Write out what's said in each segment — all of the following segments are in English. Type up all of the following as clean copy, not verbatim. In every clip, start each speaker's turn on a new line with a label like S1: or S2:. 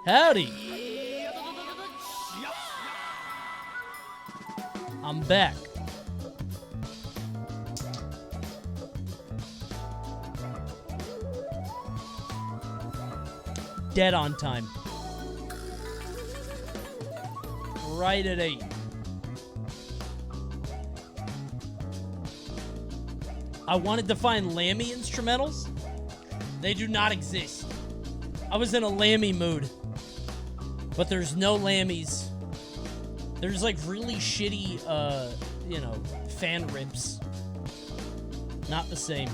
S1: Howdy. I'm back. Dead on time. Right at 8. I wanted to find Lammy instrumentals. They do not exist. I was in a Lammy mood. But there's no Lammies. There's like really shitty, you know, fan rips. Not the same.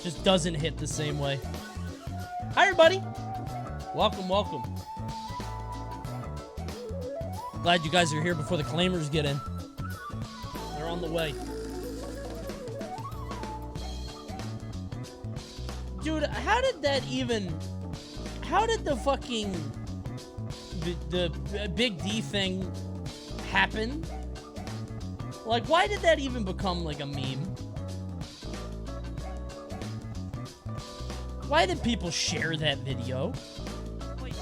S1: Just doesn't hit the same way. Hi, everybody. Welcome, welcome. Glad you guys are here before the claimers get in. They're on the way. Dude, how did that even... How did the fucking... The Big D thing happen? Like, why did that even become, like, a meme? Why did people share that video? Like,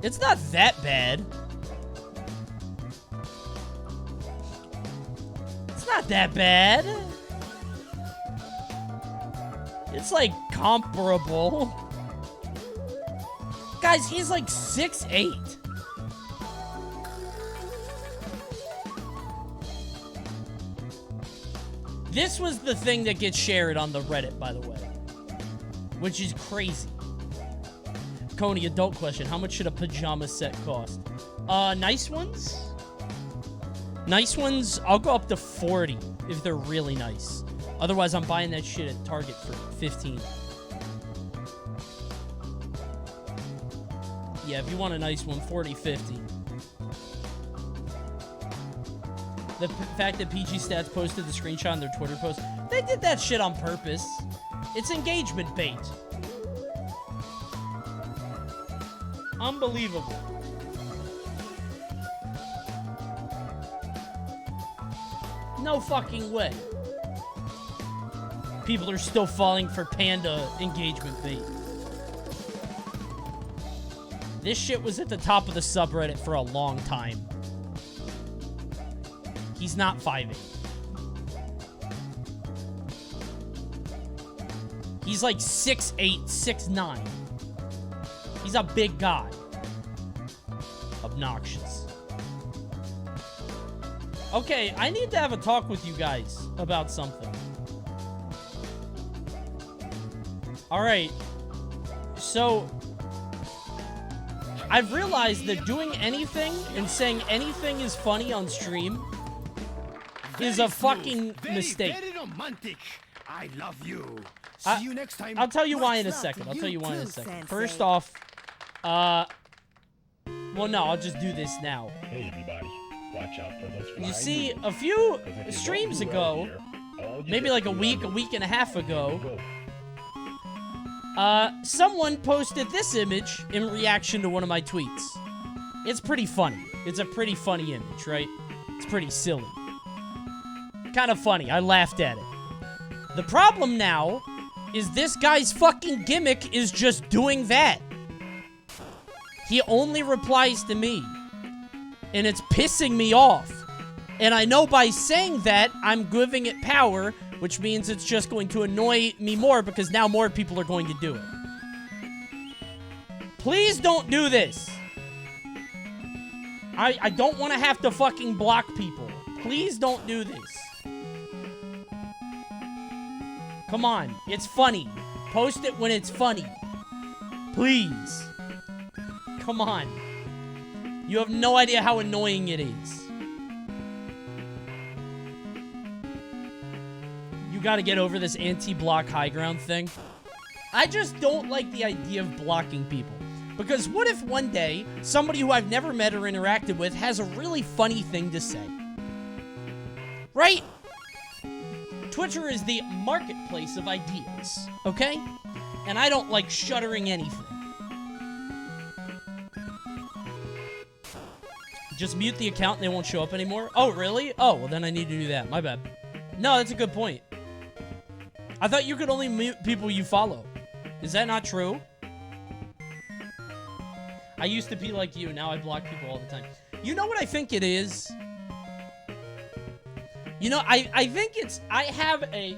S1: it's not that bad. It's not that bad. It's like comparable. Guys, he's like 6'8". This was the thing that gets shared on the Reddit, by the way. Which is crazy. Coney, adult question. How much should a pajama set cost? Nice ones? Nice ones, I'll go up to 40 if they're really nice. Otherwise, I'm buying that shit at Target for 15. Yeah, if you want a nice one, 40, 50. The fact that PG Stats posted the screenshot on their Twitter post, they did that shit on purpose. It's engagement bait. Unbelievable. No fucking way. People are still falling for Panda engagement bait. This shit was at the top of the subreddit for a long time. He's not 5'8". He's like 6'8", 6'9". He's a big guy. Obnoxious. Okay, I need to have a talk with you guys about something. Alright. So, I've realized that doing anything and saying anything is funny on stream is a fucking mistake.
S2: Very romantic. I love you. See you next time.
S1: I'll tell you why in a second. First off, well, no, I'll just do this now.
S3: Hey, everybody. Watch out for those flies.
S1: You see, a few streams ago, maybe like a week and a half ago, someone posted this image in reaction to one of my tweets. It's pretty funny. It's a pretty funny image, right? It's pretty silly. Kind of funny. I laughed at it. The problem now is this guy's fucking gimmick is just doing that. He only replies to me. And it's pissing me off. And I know by saying that, I'm giving it power, which means it's just going to annoy me more because now more people are going to do it. Please don't do this. I don't want to have to fucking block people. Please don't do this. Come on, it's funny. Post it when it's funny. Please. Come on. You have no idea how annoying it is. You gotta get over this anti-block high ground thing. I just don't like the idea of blocking people. Because what if one day, somebody who I've never met or interacted with has a really funny thing to say? Right? Twitter is the marketplace of ideas, okay? And I don't like shuttering anything. Just mute the account and they won't show up anymore? Oh, really? Oh, well then I need to do that. My bad. No, that's a good point. I thought you could only mute people you follow. Is that not true? I used to be like you. Now I block people all the time. You know what I think it is? You know, I think it's... I have a...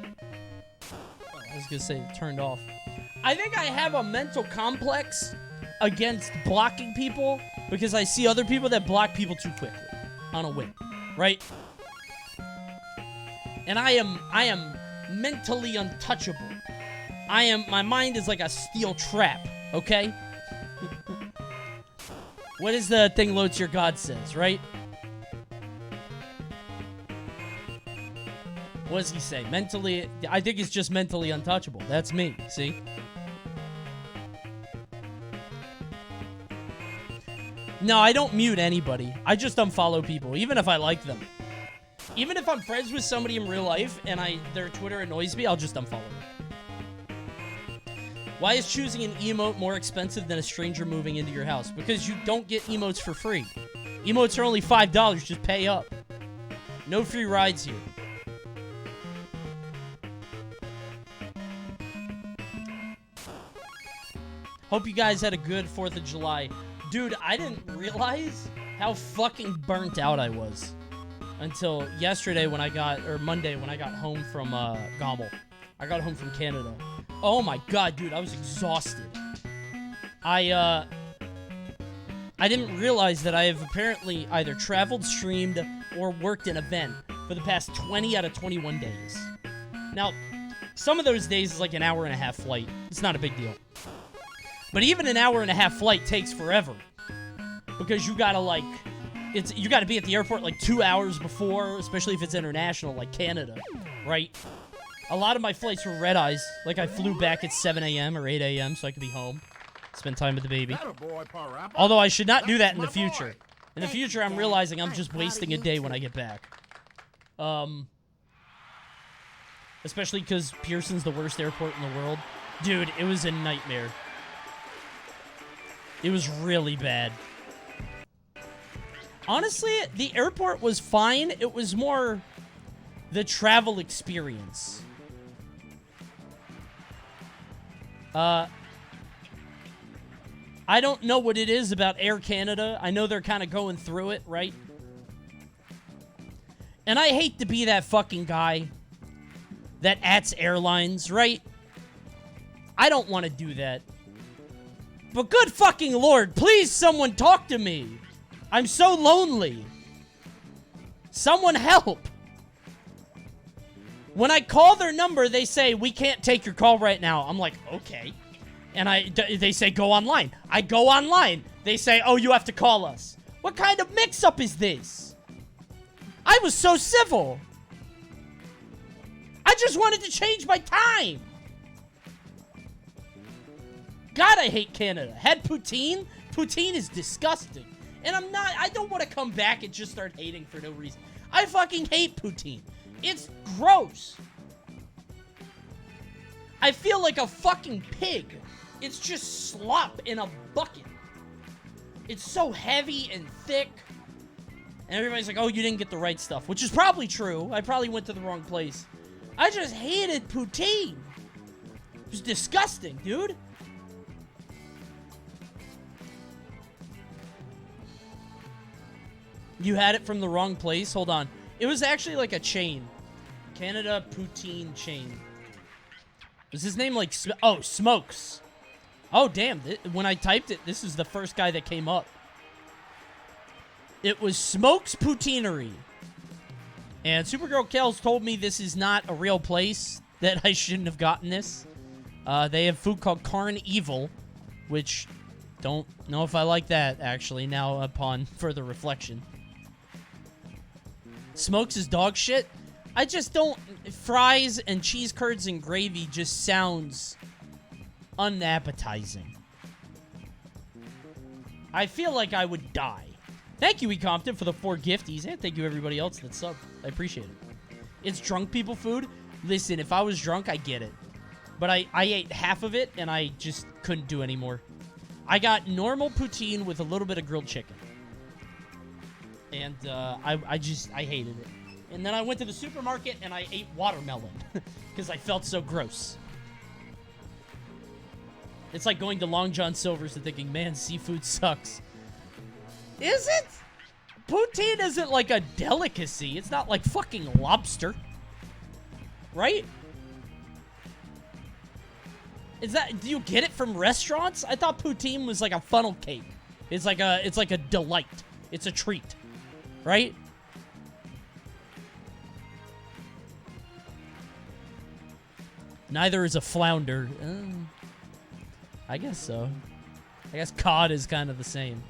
S1: Oh, I was going to say it turned off. I think I have a mental complex against blocking people because I see other people that block people too quickly on a whim, right? And I am mentally untouchable. My mind is like a steel trap, okay? What is the thing Loads Your God says, right? What does he say? Mentally, I think it's just mentally untouchable. That's me, see? No, I don't mute anybody. I just unfollow people, even if I like them. Even if I'm friends with somebody in real life and their Twitter annoys me, I'll just unfollow them. Why is choosing an emote more expensive than a stranger moving into your house? Because you don't get emotes for free. Emotes are only $5. Just pay up. No free rides here. Hope you guys had a good 4th of July. Dude, I didn't realize how fucking burnt out I was until yesterday when Monday when I got home from Gommel. I got home from Canada. Oh my god, dude, I was exhausted. I didn't realize that I have apparently either traveled, streamed, or worked an event for the past 20 out of 21 days. Now, some of those days is like an hour and a half flight. It's not a big deal. But even an hour and a half flight takes forever. Because you gotta you gotta be at the airport like 2 hours before, especially if it's international, like Canada, right? A lot of my flights were red eyes. Like I flew back at 7 a.m. or 8 a.m. so I could be home. Spend time with the baby. Although I should not do that in the future. In the future, I'm realizing I'm just wasting a day when I get back. Especially because Pearson's the worst airport in the world. Dude, it was a nightmare. It was really bad. Honestly, the airport was fine. It was more the travel experience. I don't know what it is about Air Canada. I know they're kind of going through it, right? And I hate to be that fucking guy that ats airlines, right? I don't want to do that. But good fucking lord, please someone talk to me. I'm so lonely. Someone help. When I call their number, they say, we can't take your call right now. I'm like, okay. And they say, go online. I go online. They say, oh, you have to call us. What kind of mix-up is this? I was so civil. I just wanted to change my time. God, I hate Canada. Had poutine? Poutine is disgusting. And I don't want to come back and just start hating for no reason. I fucking hate poutine. It's gross. I feel like a fucking pig. It's just slop in a bucket. It's so heavy and thick. And everybody's like, oh, you didn't get the right stuff. Which is probably true. I probably went to the wrong place. I just hated poutine. It was disgusting, dude. You had it from the wrong place? Hold on. It was actually like a chain. Canada Poutine Chain. Was his name like... Oh, Smokes. Oh, damn. When I typed it, this is the first guy that came up. It was Smokes Poutinery. And Supergirl Kells told me this is not a real place, that I shouldn't have gotten this. They have food called Carn Evil, which don't know if I like that, actually, now upon further reflection. Smokes is dog shit. I just don't... Fries and cheese curds and gravy just sounds unappetizing. I feel like I would die. Thank you, E. Compton, for the 4 gifties. And thank you, everybody else that subbed. I appreciate it. It's drunk people food. Listen, if I was drunk, I get it. But I ate half of it, and I just couldn't do anymore. I got normal poutine with a little bit of grilled chicken. And I hated it. And then I went to the supermarket and I ate watermelon because I felt so gross. It's like going to Long John Silver's and thinking, man, seafood sucks. Is it? Poutine isn't like a delicacy. It's not like fucking lobster. Right? Do you get it from restaurants? I thought poutine was like a funnel cake. It's like a delight. It's a treat. Right? Neither is a flounder. I guess so. I guess cod is kind of the same.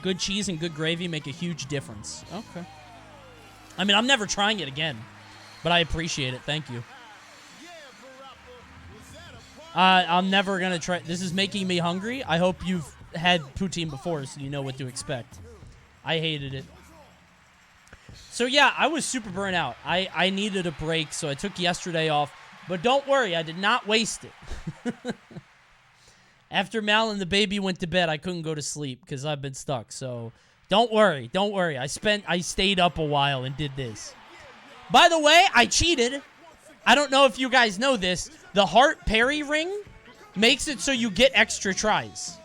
S1: Good cheese and good gravy make a huge difference. Okay. I mean, I'm never trying it again, but I appreciate it. Thank you. I'm never going to try. This is making me hungry. I hope you've had poutine before so you know what to expect. I hated it. So, yeah, I was super burnt out. I needed a break, so I took yesterday off. But don't worry, I did not waste it. After Mal and the baby went to bed, I couldn't go to sleep because I've been stuck. So, don't worry. Don't worry. I stayed up a while and did this. By the way, I cheated. I don't know if you guys know this. The heart parry ring makes it so you get extra tries.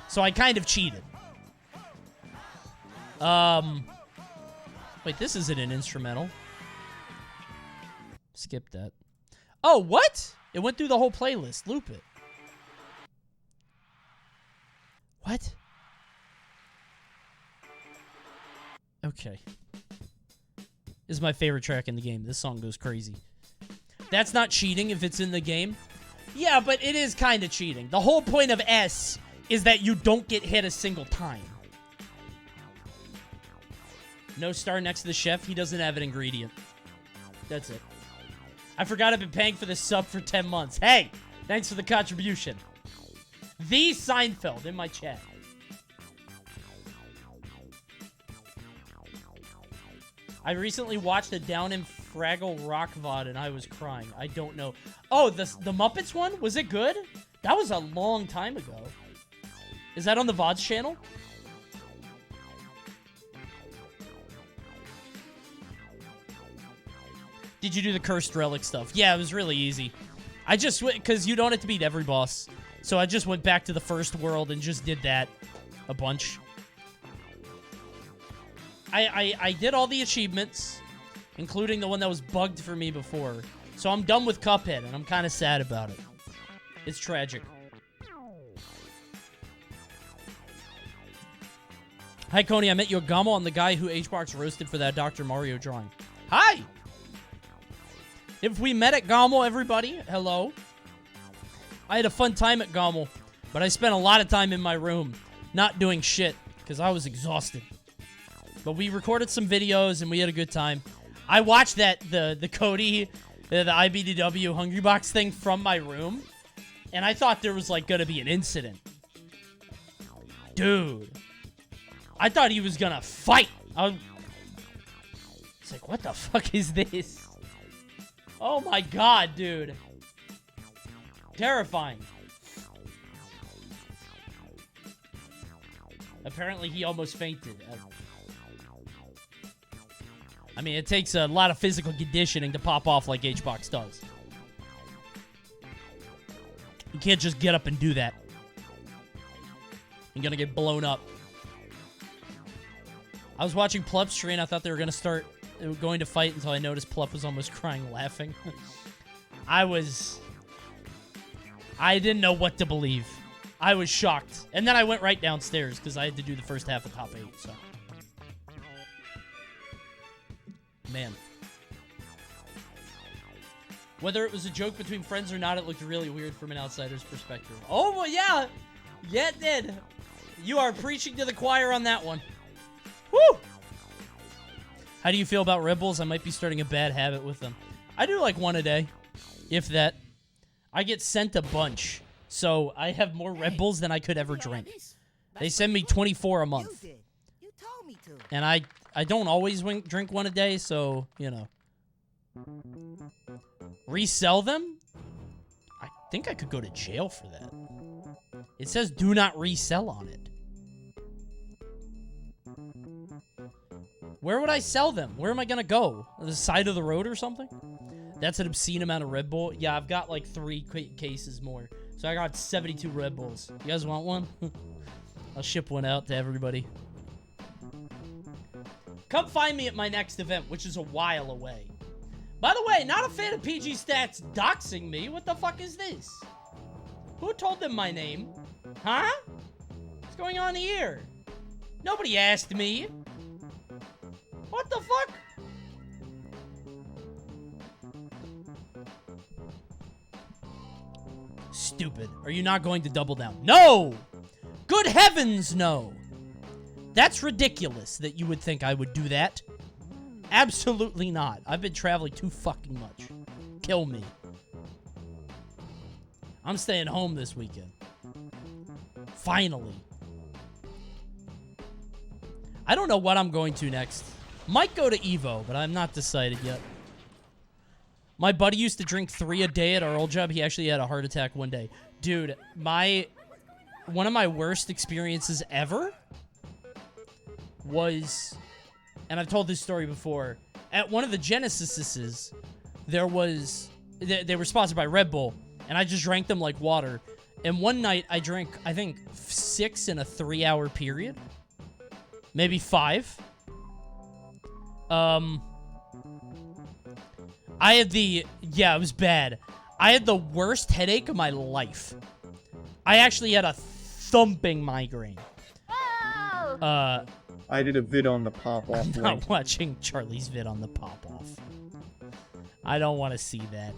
S1: So I kind of cheated. Wait, this isn't an instrumental. Skip that. Oh, what? It went through the whole playlist. Loop it. What? Okay. This is my favorite track in the game. This song goes crazy. That's not cheating if it's in the game. Yeah, but it is kind of cheating. The whole point of S is that you don't get hit a single time. No star next to the chef. He doesn't have an ingredient. That's it. I forgot I've been paying for this sub for 10 months. Hey, thanks for the contribution. The Seinfeld in my chat. I recently watched a Down in Fraggle Rock VOD and I was crying. I don't know. Oh, the Muppets one? Was it good? That was a long time ago. Is that on the VODs channel? Did you do the cursed relic stuff? Yeah, it was really easy. I just went, because you don't have to beat every boss. So I just went back to the first world and just did that a bunch. I did all the achievements, including the one that was bugged for me before. So I'm done with Cuphead, and I'm kind of sad about it. It's tragic. Hi, Coney. I met you at Gamo. I'm the guy who HBox roasted for that Dr. Mario drawing. Hi! If we met at Gamo, everybody, hello. I had a fun time at Gamo, but I spent a lot of time in my room not doing shit because I was exhausted. But we recorded some videos and we had a good time. I watched the Cody, the IBDW Hungrybox thing from my room, and I thought there was like gonna be an incident. Dude, I thought he was gonna fight. It's like, what the fuck is this? Oh my god, dude. Terrifying. Apparently he almost fainted. I mean, it takes a lot of physical conditioning to pop off like HBox does. You can't just get up and do that. You're gonna get blown up. I was watching Plup's stream. I thought they were going to fight until I noticed Plup was almost crying laughing. I didn't know what to believe. I was shocked. And then I went right downstairs because I had to do the first half of top 8, so. Man. Whether it was a joke between friends or not, it looked really weird from an outsider's perspective. Oh, well, yeah. Yeah, it did. You are preaching to the choir on that one. Woo! How do you feel about Red Bulls? I might be starting a bad habit with them. I do like one a day, if that. I get sent a bunch, so I have more Red Bulls than I could ever drink. They send me 24 a month. And I don't always drink one a day, so, you know. Resell them? I think I could go to jail for that. It says do not resell on it. Where would I sell them? Where am I gonna go? The side of the road or something? That's an obscene amount of Red Bull. Yeah, I've got like 3 cases more. So I got 72 Red Bulls. You guys want one? I'll ship one out to everybody. Come find me at my next event, which is a while away. By the way, not a fan of PG Stats doxing me. What the fuck is this? Who told them my name? Huh? What's going on here? Nobody asked me. What the fuck? Stupid. Are you not going to double down? No! Good heavens, no! That's ridiculous that you would think I would do that. Absolutely not. I've been traveling too fucking much. Kill me. I'm staying home this weekend. Finally. I don't know what I'm going to next. Might go to Evo, but I'm not decided yet. My buddy used to drink 3 a day at our old job. He actually had a heart attack one day. Dude, one of my worst experiences ever was, and I've told this story before, at one of the Genesises, they were sponsored by Red Bull, and I just drank them like water. And one night, I drank, I think, 6 in a 3-hour period. Maybe 5. Yeah, it was bad. I had the worst headache of my life. I actually had a thumping migraine.
S4: Oh. I did a vid on the Popoff.
S1: I'm not watching Charlie's vid on the Popoff. I don't want to see that.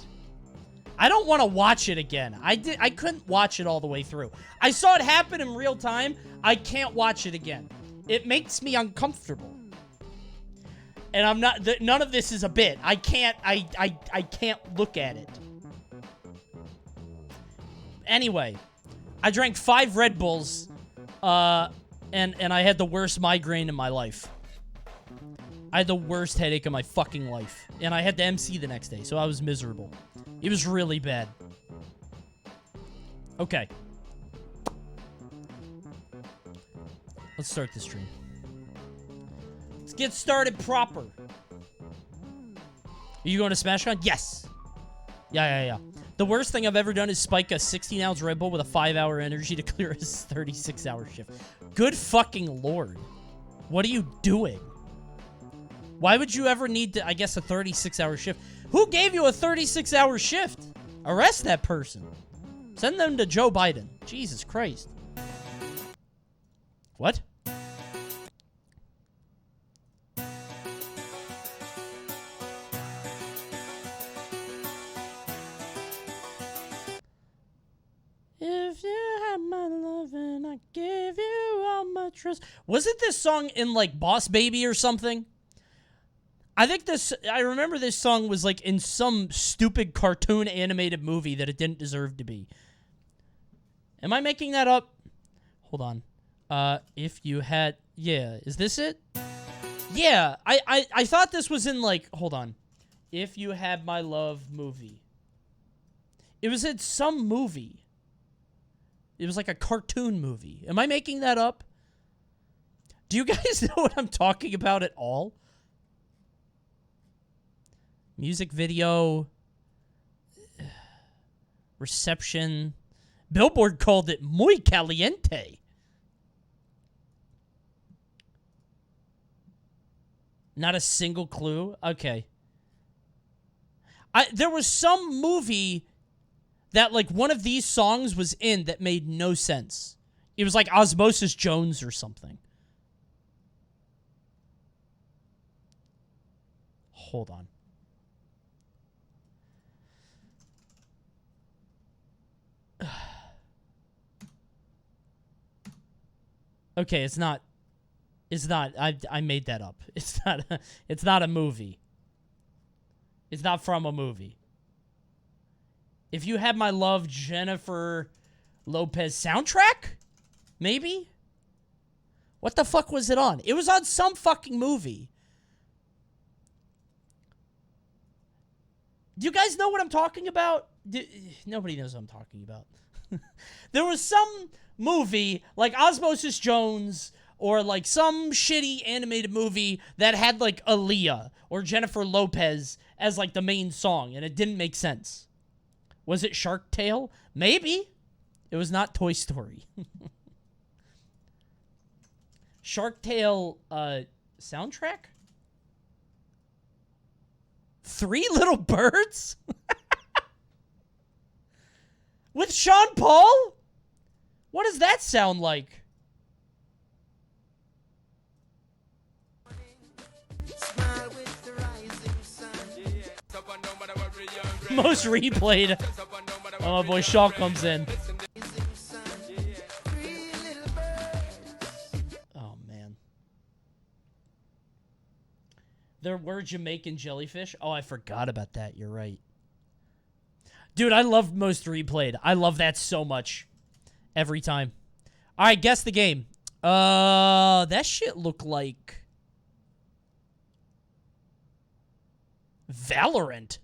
S1: I don't want to watch it again. I couldn't watch it all the way through. I saw it happen in real time. I can't watch it again. It makes me uncomfortable. And I'm not, none of this is a bit. I can't look at it. Anyway, I drank 5 Red Bulls, and I had the worst migraine in my life. I had the worst headache of my fucking life. And I had to MC the next day, so I was miserable. It was really bad. Okay. Let's start the stream. Let's get started proper. Are you going to SmashCon? Yes. Yeah. The worst thing I've ever done is spike a 16-ounce Red Bull with a 5-hour energy to clear a 36-hour shift. Good fucking lord. What are you doing? Why would you ever need to, I guess, a 36-hour shift? Who gave you a 36-hour shift? Arrest that person. Send them to Joe Biden. Jesus Christ. What? If you had my love and I gave you all my trust. Wasn't this song in, like, Boss Baby or something? I remember this song was, like, in some stupid cartoon animated movie that it didn't deserve to be. Am I making that up? Hold on. If you had... Yeah, is this it? Yeah, I thought this was in, like... Hold on. If You Had My Love movie. It was in some movie. It was like a cartoon movie. Am I making that up? Do you guys know what I'm talking about at all? Music video. Reception. Billboard called it muy caliente. Not a single clue? Okay. There was some movie that, like, one of these songs was in that made no sense. It was like Osmosis Jones or something. Hold on. Okay, it's not. I made that up. It's not a movie. It's not from a movie. If You Had My Love, Jennifer Lopez soundtrack? Maybe? What the fuck was it on? It was on some fucking movie. Do you guys know what I'm talking about? Nobody knows what I'm talking about. There was some movie, like Osmosis Jones, or like some shitty animated movie that had like Aaliyah or Jennifer Lopez as like the main song, and it didn't make sense. Was it Shark Tale? Maybe. It was not Toy Story. Shark Tale soundtrack? Three Little Birds? With Sean Paul? What does that sound like? Most replayed. Oh, my boy Shaw comes in. Oh, man. There were Jamaican jellyfish. Oh, I forgot about that. You're right. Dude, I love most replayed. I love that so much. Every time. All right, guess the game. That shit looked like Valorant.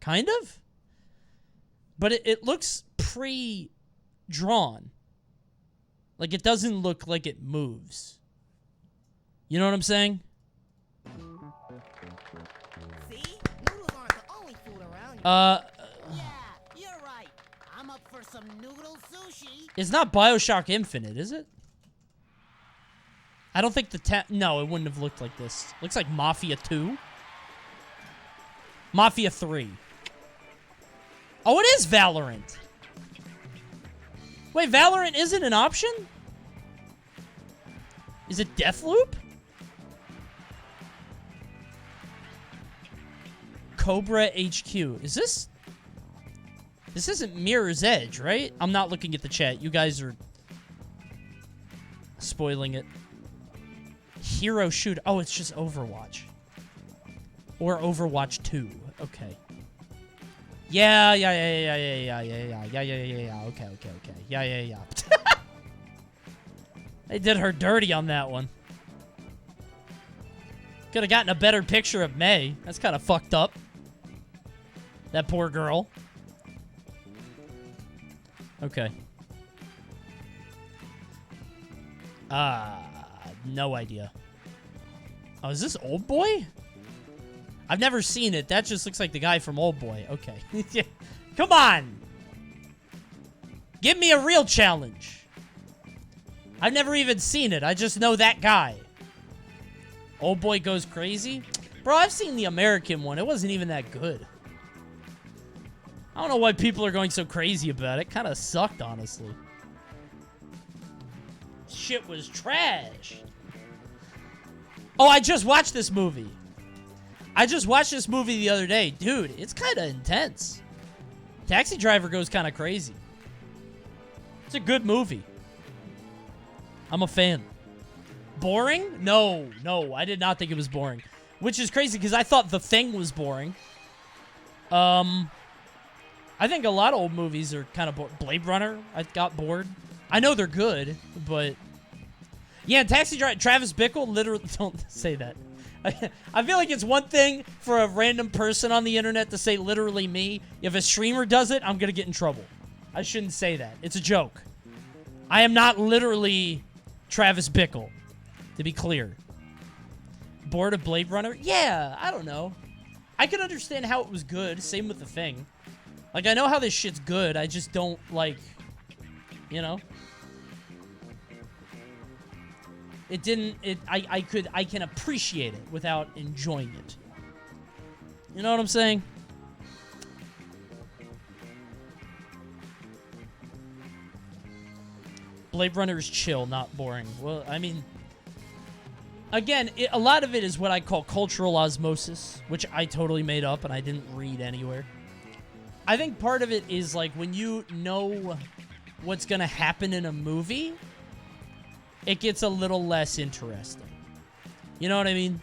S1: Kind of? But it looks pre-drawn. Like, it doesn't look like it moves. You know what I'm saying?
S5: See? Noodles aren't the only food around here. Yeah, you're right. I'm up for some noodle sushi.
S1: It's not BioShock Infinite, is it? I don't think no, it wouldn't have looked like this. Looks like Mafia 2. Mafia 3. Oh, it is Valorant. Wait, Valorant isn't an option? Is it Deathloop? Cobra HQ. Is this... This isn't Mirror's Edge, right? I'm not looking at the chat. You guys are spoiling it. Hero Shooter. Oh, it's just Overwatch. Or Overwatch 2. Okay. Yeah. Okay. Yeah. They did her dirty on that one. Could have gotten a better picture of May. That's kind of fucked up. That poor girl. Okay. No idea. Oh, is this Old Boy? I've never seen it. That just looks like the guy from Old Boy. Okay. Come on! Give me a real challenge. I've never even seen it. I just know that guy. Old Boy Goes Crazy? Bro, I've seen the American one. It wasn't even that good. I don't know why people are going so crazy about it. Kind of sucked, honestly. Shit was trash. Oh, I just watched this movie. I just watched this movie the other day. Dude, it's kind of intense. Taxi Driver goes kind of crazy. It's a good movie. I'm a fan. Boring? No, I did not think it was boring. Which is crazy because I thought The Thing was boring. I think a lot of old movies are kind of boring. Blade Runner, I got bored. I know they're good, but... Yeah, Taxi Driver, Travis Bickle, literally... Don't say that. I feel like it's one thing for a random person on the internet to say literally me. If a streamer does it, I'm going to get in trouble. I shouldn't say that. It's a joke. I am not literally Travis Bickle, to be clear. Bored of Blade Runner? Yeah, I don't know. I could understand how it was good. Same with The Thing. Like, I know how this shit's good. I just don't, like, you know? It didn't, I can appreciate it without enjoying it. You know what I'm saying? Blade Runner is chill, not boring. Well, I mean, again, a lot of it is what I call cultural osmosis, which I totally made up and I didn't read anywhere. I think part of it is, like, when you know what's going to happen in a movie, it gets a little less interesting. You know what I mean?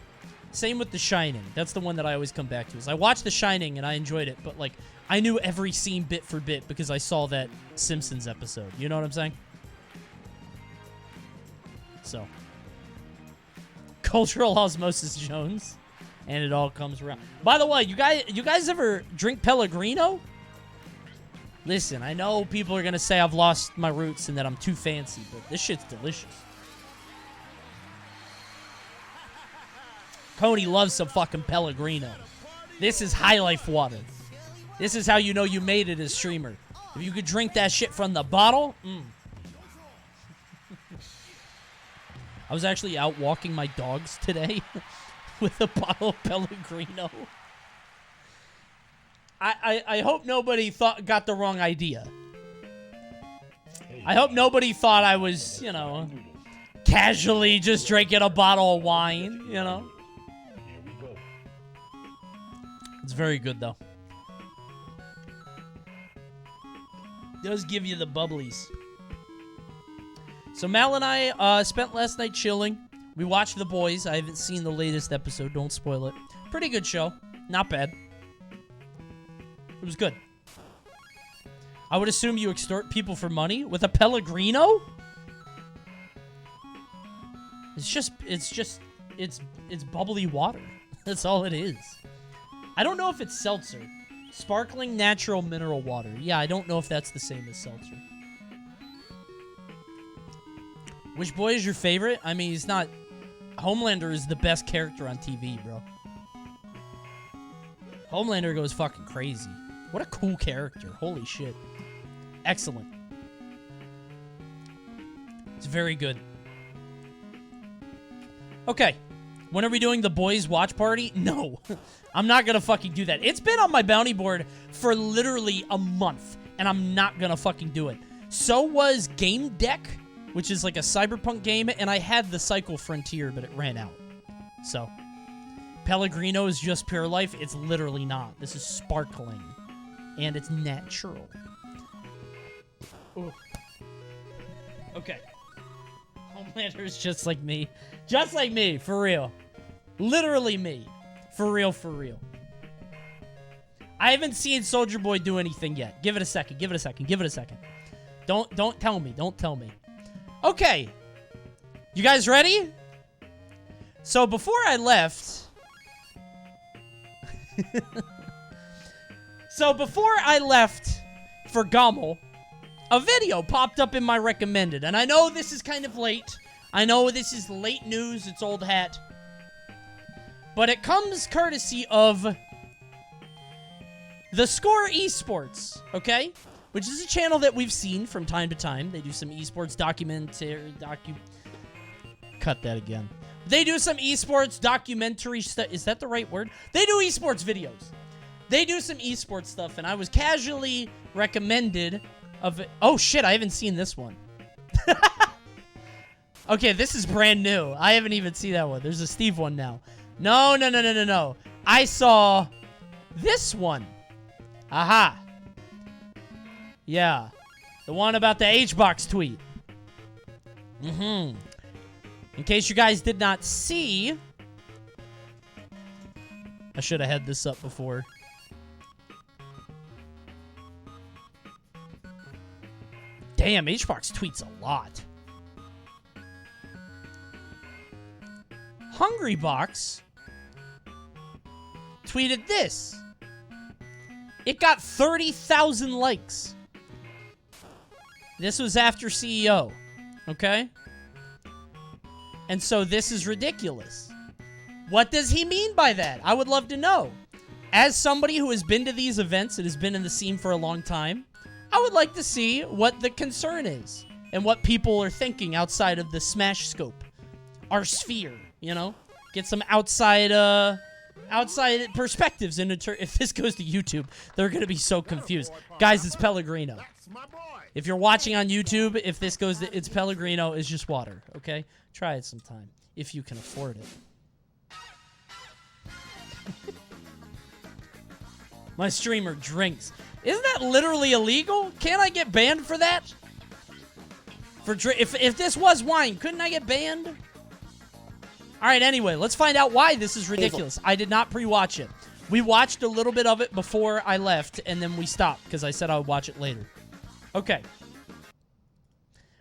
S1: Same with The Shining. That's the one that I always come back to. Is I watched The Shining and I enjoyed it, but, like, I knew every scene bit for bit because I saw that Simpsons episode. You know what I'm saying? So. Cultural osmosis, Jones. And it all comes around. By the way, you guys ever drink Pellegrino? Listen, I know people are going to say I've lost my roots and that I'm too fancy, but this shit's delicious. Coney loves some fucking Pellegrino. This is high life water. This is how you know you made it as streamer. If you could drink that shit from the bottle, I was actually out walking my dogs today with a bottle of Pellegrino. I hope nobody got the wrong idea. I hope nobody thought I was, you know, casually just drinking a bottle of wine, you know. It's very good, though. It does give you the bubblies. So Mal and I spent last night chilling. We watched The Boys. I haven't seen the latest episode. Don't spoil it. Pretty good show. Not bad. It was good. I would assume you extort people for money with a Pellegrino? It's bubbly water. That's all it is. I don't know if it's seltzer. Sparkling natural mineral water. Yeah, I don't know if that's the same as seltzer. Which boy is your favorite? I mean, he's not... Homelander is the best character on TV, bro. Homelander goes fucking crazy. What a cool character. Holy shit. Excellent. It's very good. Okay. When are we doing the boys watch party? No. I'm not gonna fucking do that. It's been on my bounty board for literally a month, and I'm not gonna fucking do it. So was Game Deck, which is like a cyberpunk game, and I had the Cycle Frontier, but it ran out. So, Pellegrino is just pure life. It's literally not. This is sparkling, and it's natural. Ooh. Okay. Homelander is just like me. Just like me, for real. Literally me. For real, for real. I haven't seen Soldier Boy do anything yet. Give it a second. Give it a second. Give it a second. Don't tell me. Don't tell me. Okay. You guys ready? So before I left... for Gommel, a video popped up in my recommended. And I know this is kind of late. I know this is late news. It's old hat. But it comes courtesy of The Score Esports, okay? Which is a channel that we've seen from time to time. They do some esports Cut that again. They do some esports documentary stuff. Is that the right word? They do esports videos. They do some esports stuff, and I was casually recommended of it. Oh, shit, I haven't seen this one. Okay, this is brand new. I haven't even seen that one. There's a Steve one now. No. I saw this one. Aha. Yeah. The one about the H-Box tweet. In case you guys did not see... I should have had this up before. Damn, H-Box tweets a lot. Hungrybox tweeted this. It got 30,000 likes. This was after CEO. Okay? And so this is ridiculous. What does he mean by that? I would love to know. As somebody who has been to these events and has been in the scene for a long time, I would like to see what the concern is and what people are thinking outside of the Smash scope. Our sphere, you know? Get some outside perspectives into if this goes to YouTube, they're going to be so confused. Guys, it's Pellegrino. If you're watching on YouTube, if this goes to it's Pellegrino, it's just water, okay? Try it sometime if you can afford it. My streamer drinks. Isn't that literally illegal? Can't I get banned for that? If this was wine, couldn't I get banned? All right, anyway, let's find out why this is ridiculous. I did not pre-watch it. We watched a little bit of it before I left, and then we stopped because I said I would watch it later. Okay.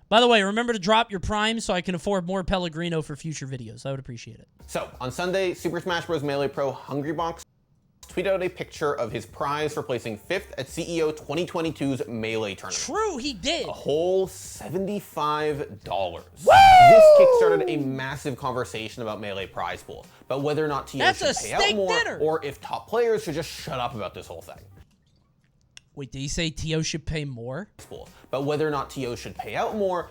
S1: By the way, remember to drop your Prime so I can afford more Pellegrino for future videos. I would appreciate it.
S6: So, on Sunday, Super Smash Bros. Melee Pro Hungrybox tweeted out a picture of his prize for placing 5th at CEO 2022's Melee tournament.
S1: True, he did.
S6: A whole $75.
S1: Woo!
S6: This kickstarted a massive conversation about Melee prize pool, about whether or not TO
S1: That's
S6: should
S1: a
S6: pay out
S1: steak
S6: more,
S1: dinner.
S6: or if top players should just shut up about this whole thing.
S1: Wait, did he say TO should pay more?
S6: But whether or not TO should pay out more.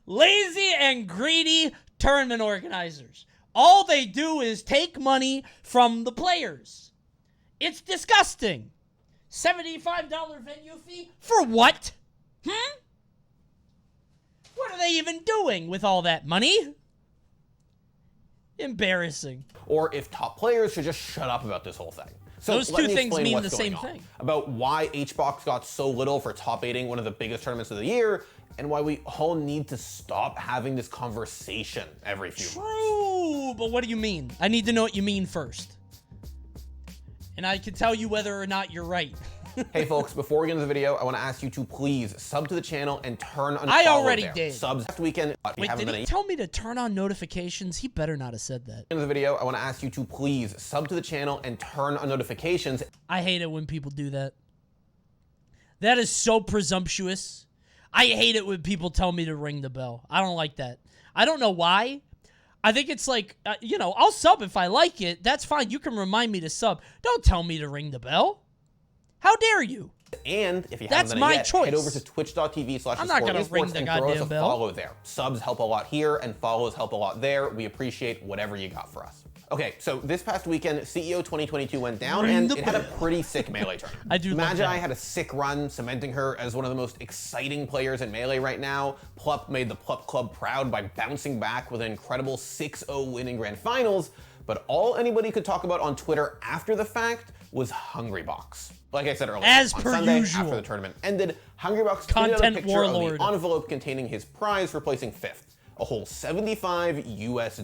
S1: Lazy and greedy tournament organizers. All they do is take money from the players. It's disgusting. $75 venue fee? For what? What are they even doing with all that money? Embarrassing.
S6: Or if top players should just shut up about this whole thing. So
S1: those two things mean the same thing.
S6: About why HBox got so little for top 8ing one of the biggest tournaments of the year, and why we all need to stop having this conversation every few months.
S1: True, but what do you mean? I need to know what you mean first. And I can tell you whether or not you're right.
S6: Hey folks, before we get into the video, I want to ask you to please sub to the channel and turn on
S1: I already
S6: there.
S1: did.
S6: Subs last weekend.
S1: Wait, did he tell me to turn on notifications? He better not have said that.
S6: In the video, I want to ask you to please sub to the channel and turn on notifications.
S1: I hate it when people do that. That is so presumptuous. I hate it when people tell me to ring the bell. I don't like that. I don't know why. I think it's like, you know, I'll sub if I like it. That's fine. You can remind me to sub. Don't tell me to ring the bell. How dare you?
S6: And if you
S1: That's
S6: haven't done
S1: my
S6: it yet,
S1: choice.
S6: head over to twitch.tv/esports
S1: I'm not gonna ring the
S6: and throw us
S1: goddamn
S6: a
S1: bell.
S6: follow there. Subs help a lot here, and follows help a lot there. We appreciate whatever you got for us. Okay, so this past weekend, CEO 2022 went down, and it had a pretty sick Melee tournament.
S1: I do love
S6: Imagine
S1: that.
S6: I had a sick run, cementing her as one of the most exciting players in Melee right now. Plup made the Plup Club proud by bouncing back with an incredible 6-0 win in Grand Finals, but all anybody could talk about on Twitter after the fact was Hungrybox. Like I said earlier,
S1: As
S6: on
S1: per
S6: Sunday,
S1: usual.
S6: after the tournament ended, Hungrybox tweeted out a
S1: Content
S6: picture
S1: warlord.
S6: of the envelope containing his prize for placing 5th. A whole $75 US.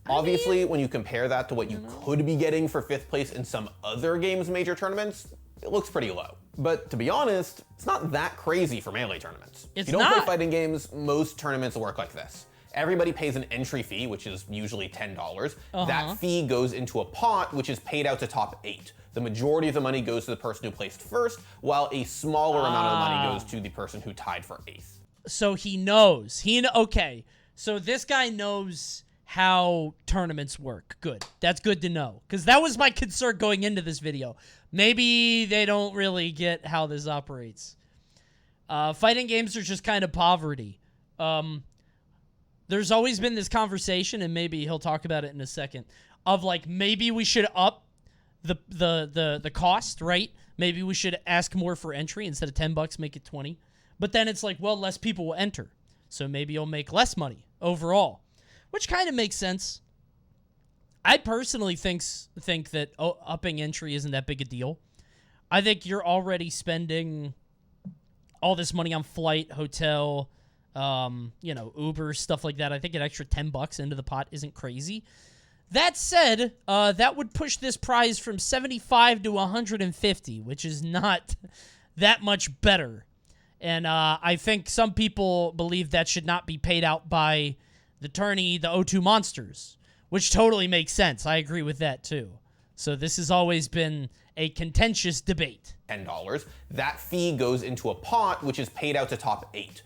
S6: Obviously, when you compare that to what you could be getting for 5th place in some other games major tournaments, it looks pretty low. But to be honest, it's not that crazy for Melee tournaments.
S1: It's
S6: if you don't play
S1: not.
S6: fighting games, most tournaments work like this. Everybody pays an entry fee, which is usually $10. That fee goes into a pot, which is paid out to top 8. The majority of the money goes to the person who placed first, while a smaller amount of the money goes to the person who tied for 8th.
S1: So he knows. Okay. So this guy knows how tournaments work. Good. That's good to know. Because that was my concern going into this video. Maybe they don't really get how this operates. Fighting games are just kind of poverty. There's always been this conversation, and maybe he'll talk about it in a second, of like maybe we should up the cost, right? Maybe we should ask more for entry instead of $10, make it 20. But then it's like, well, less people will enter. So maybe you'll make less money overall, which kind of makes sense. I personally think that upping entry isn't that big a deal. I think you're already spending all this money on flight, hotel, you know, Uber, stuff like that. I think an extra $10 into the pot isn't crazy. That said, that would push this prize from 75 to 150, which is not that much better. And I think some people believe that should not be paid out by the tourney, the O2 Monsters, which totally makes sense. I agree with that, too. So this has always been a contentious debate.
S6: $10. That fee goes into a pot, which is paid out to top 8.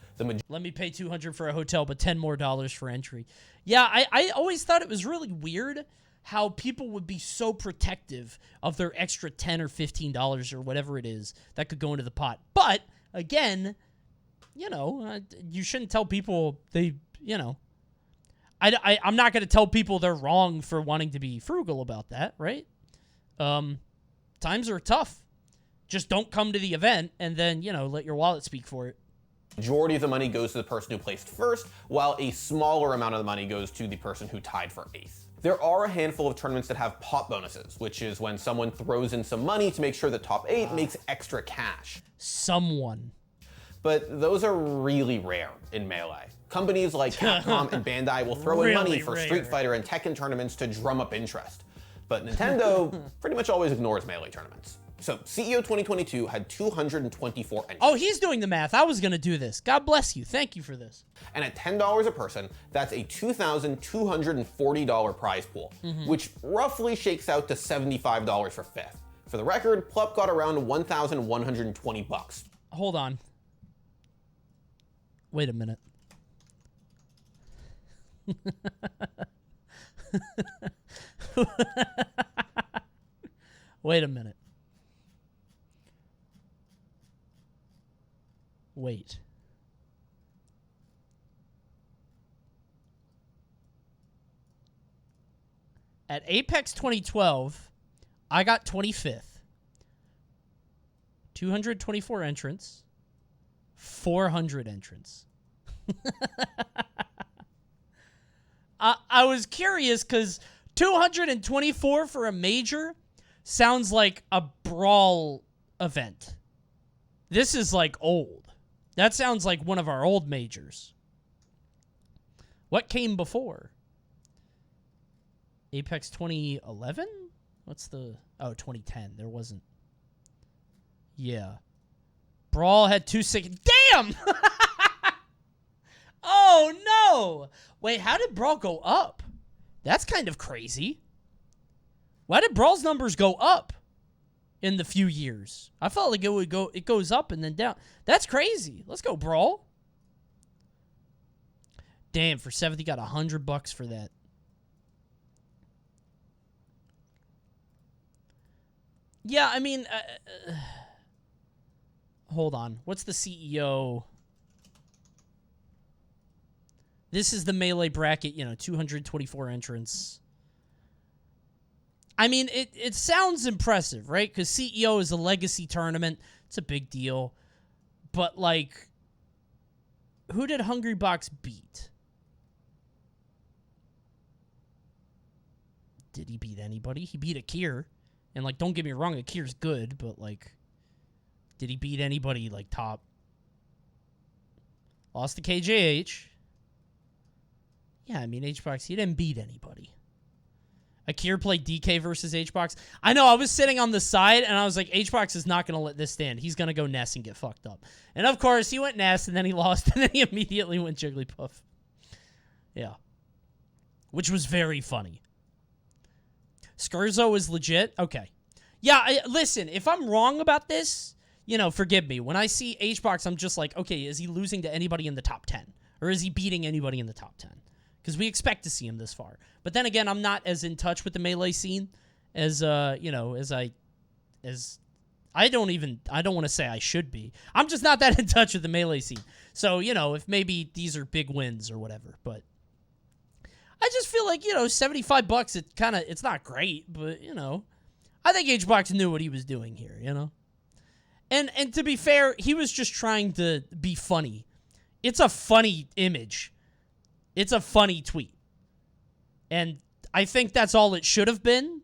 S1: Let me pay $200 for a hotel, but $10 more for entry. Yeah, I always thought it was really weird how people would be so protective of their extra $10 or $15 or whatever it is that could go into the pot. But again, you know, you shouldn't tell people they, you know, I'm not going to tell people they're wrong for wanting to be frugal about that, right? Times are tough. Just don't come to the event and then, you know, let your wallet speak for it.
S6: Majority of the money goes to the person who placed first, while a smaller amount of the money goes to the person who tied for 8th. There are a handful of tournaments that have pot bonuses, which is when someone throws in some money to make sure the top 8 makes extra cash.
S1: Someone.
S6: But those are really rare in Melee. Companies like Capcom and Bandai will throw in money for Street Fighter and Tekken tournaments to drum up interest. But Nintendo pretty much always ignores Melee tournaments. So CEO 2022 had 224 entries.
S1: Oh, he's doing the math. I was going to do this. God bless you. Thank you for this.
S6: And at $10 a person, that's a $2,240 prize pool, which roughly shakes out to $75 for fifth. For the record, Plup got around $1,120.
S1: Hold on. Wait a minute. Wait a minute. Wait. At Apex 2012, I got 25th. 224 entrants. 400 entrants. I was curious because 224 for a major sounds like a brawl event. This is like old. That sounds like one of our old majors. What came before? Apex 2011? What's the... Oh, 2010. There wasn't... Yeah. Brawl had 260... Damn! Oh, no! Wait, how did Brawl go up? That's kind of crazy. Why did Brawl's numbers go up in the few years? I felt like it goes up and then down. That's crazy. Let's go, Brawl. Damn, for 70, got $100 for that. Yeah, I mean, hold on. What's the CEO? This is the Melee bracket, 224 entrants. I mean, it sounds impressive, right? Because CEO is a legacy tournament. It's a big deal. But, like, who did Hungrybox beat? Did he beat anybody? He beat Akir. And, like, don't get me wrong, Akir's good, but, like, did he beat anybody, like, top? Lost to KJH. Yeah, I mean, HBox, he didn't beat anybody. Akir played DK versus HBox. I know, I was sitting on the side, and I was like, HBox is not going to let this stand. He's going to go Ness and get fucked up. And, of course, he went Ness, and then he lost, and then he immediately went Jigglypuff. Yeah. Which was very funny. Skurzo is legit? Okay. Yeah, listen, if I'm wrong about this, forgive me. When I see HBox, I'm just like, okay, is he losing to anybody in the top 10? Or is he beating anybody in the top 10? Because we expect to see him this far. But then again, I'm not as in touch with the Melee scene as, I don't want to say I should be. I'm just not that in touch with the Melee scene. So, if maybe these are big wins or whatever. But I just feel like, $75, it's not great, but, I think HBox knew what he was doing here, And to be fair, he was just trying to be funny. It's a funny image. It's a funny tweet. And I think that's all it should have been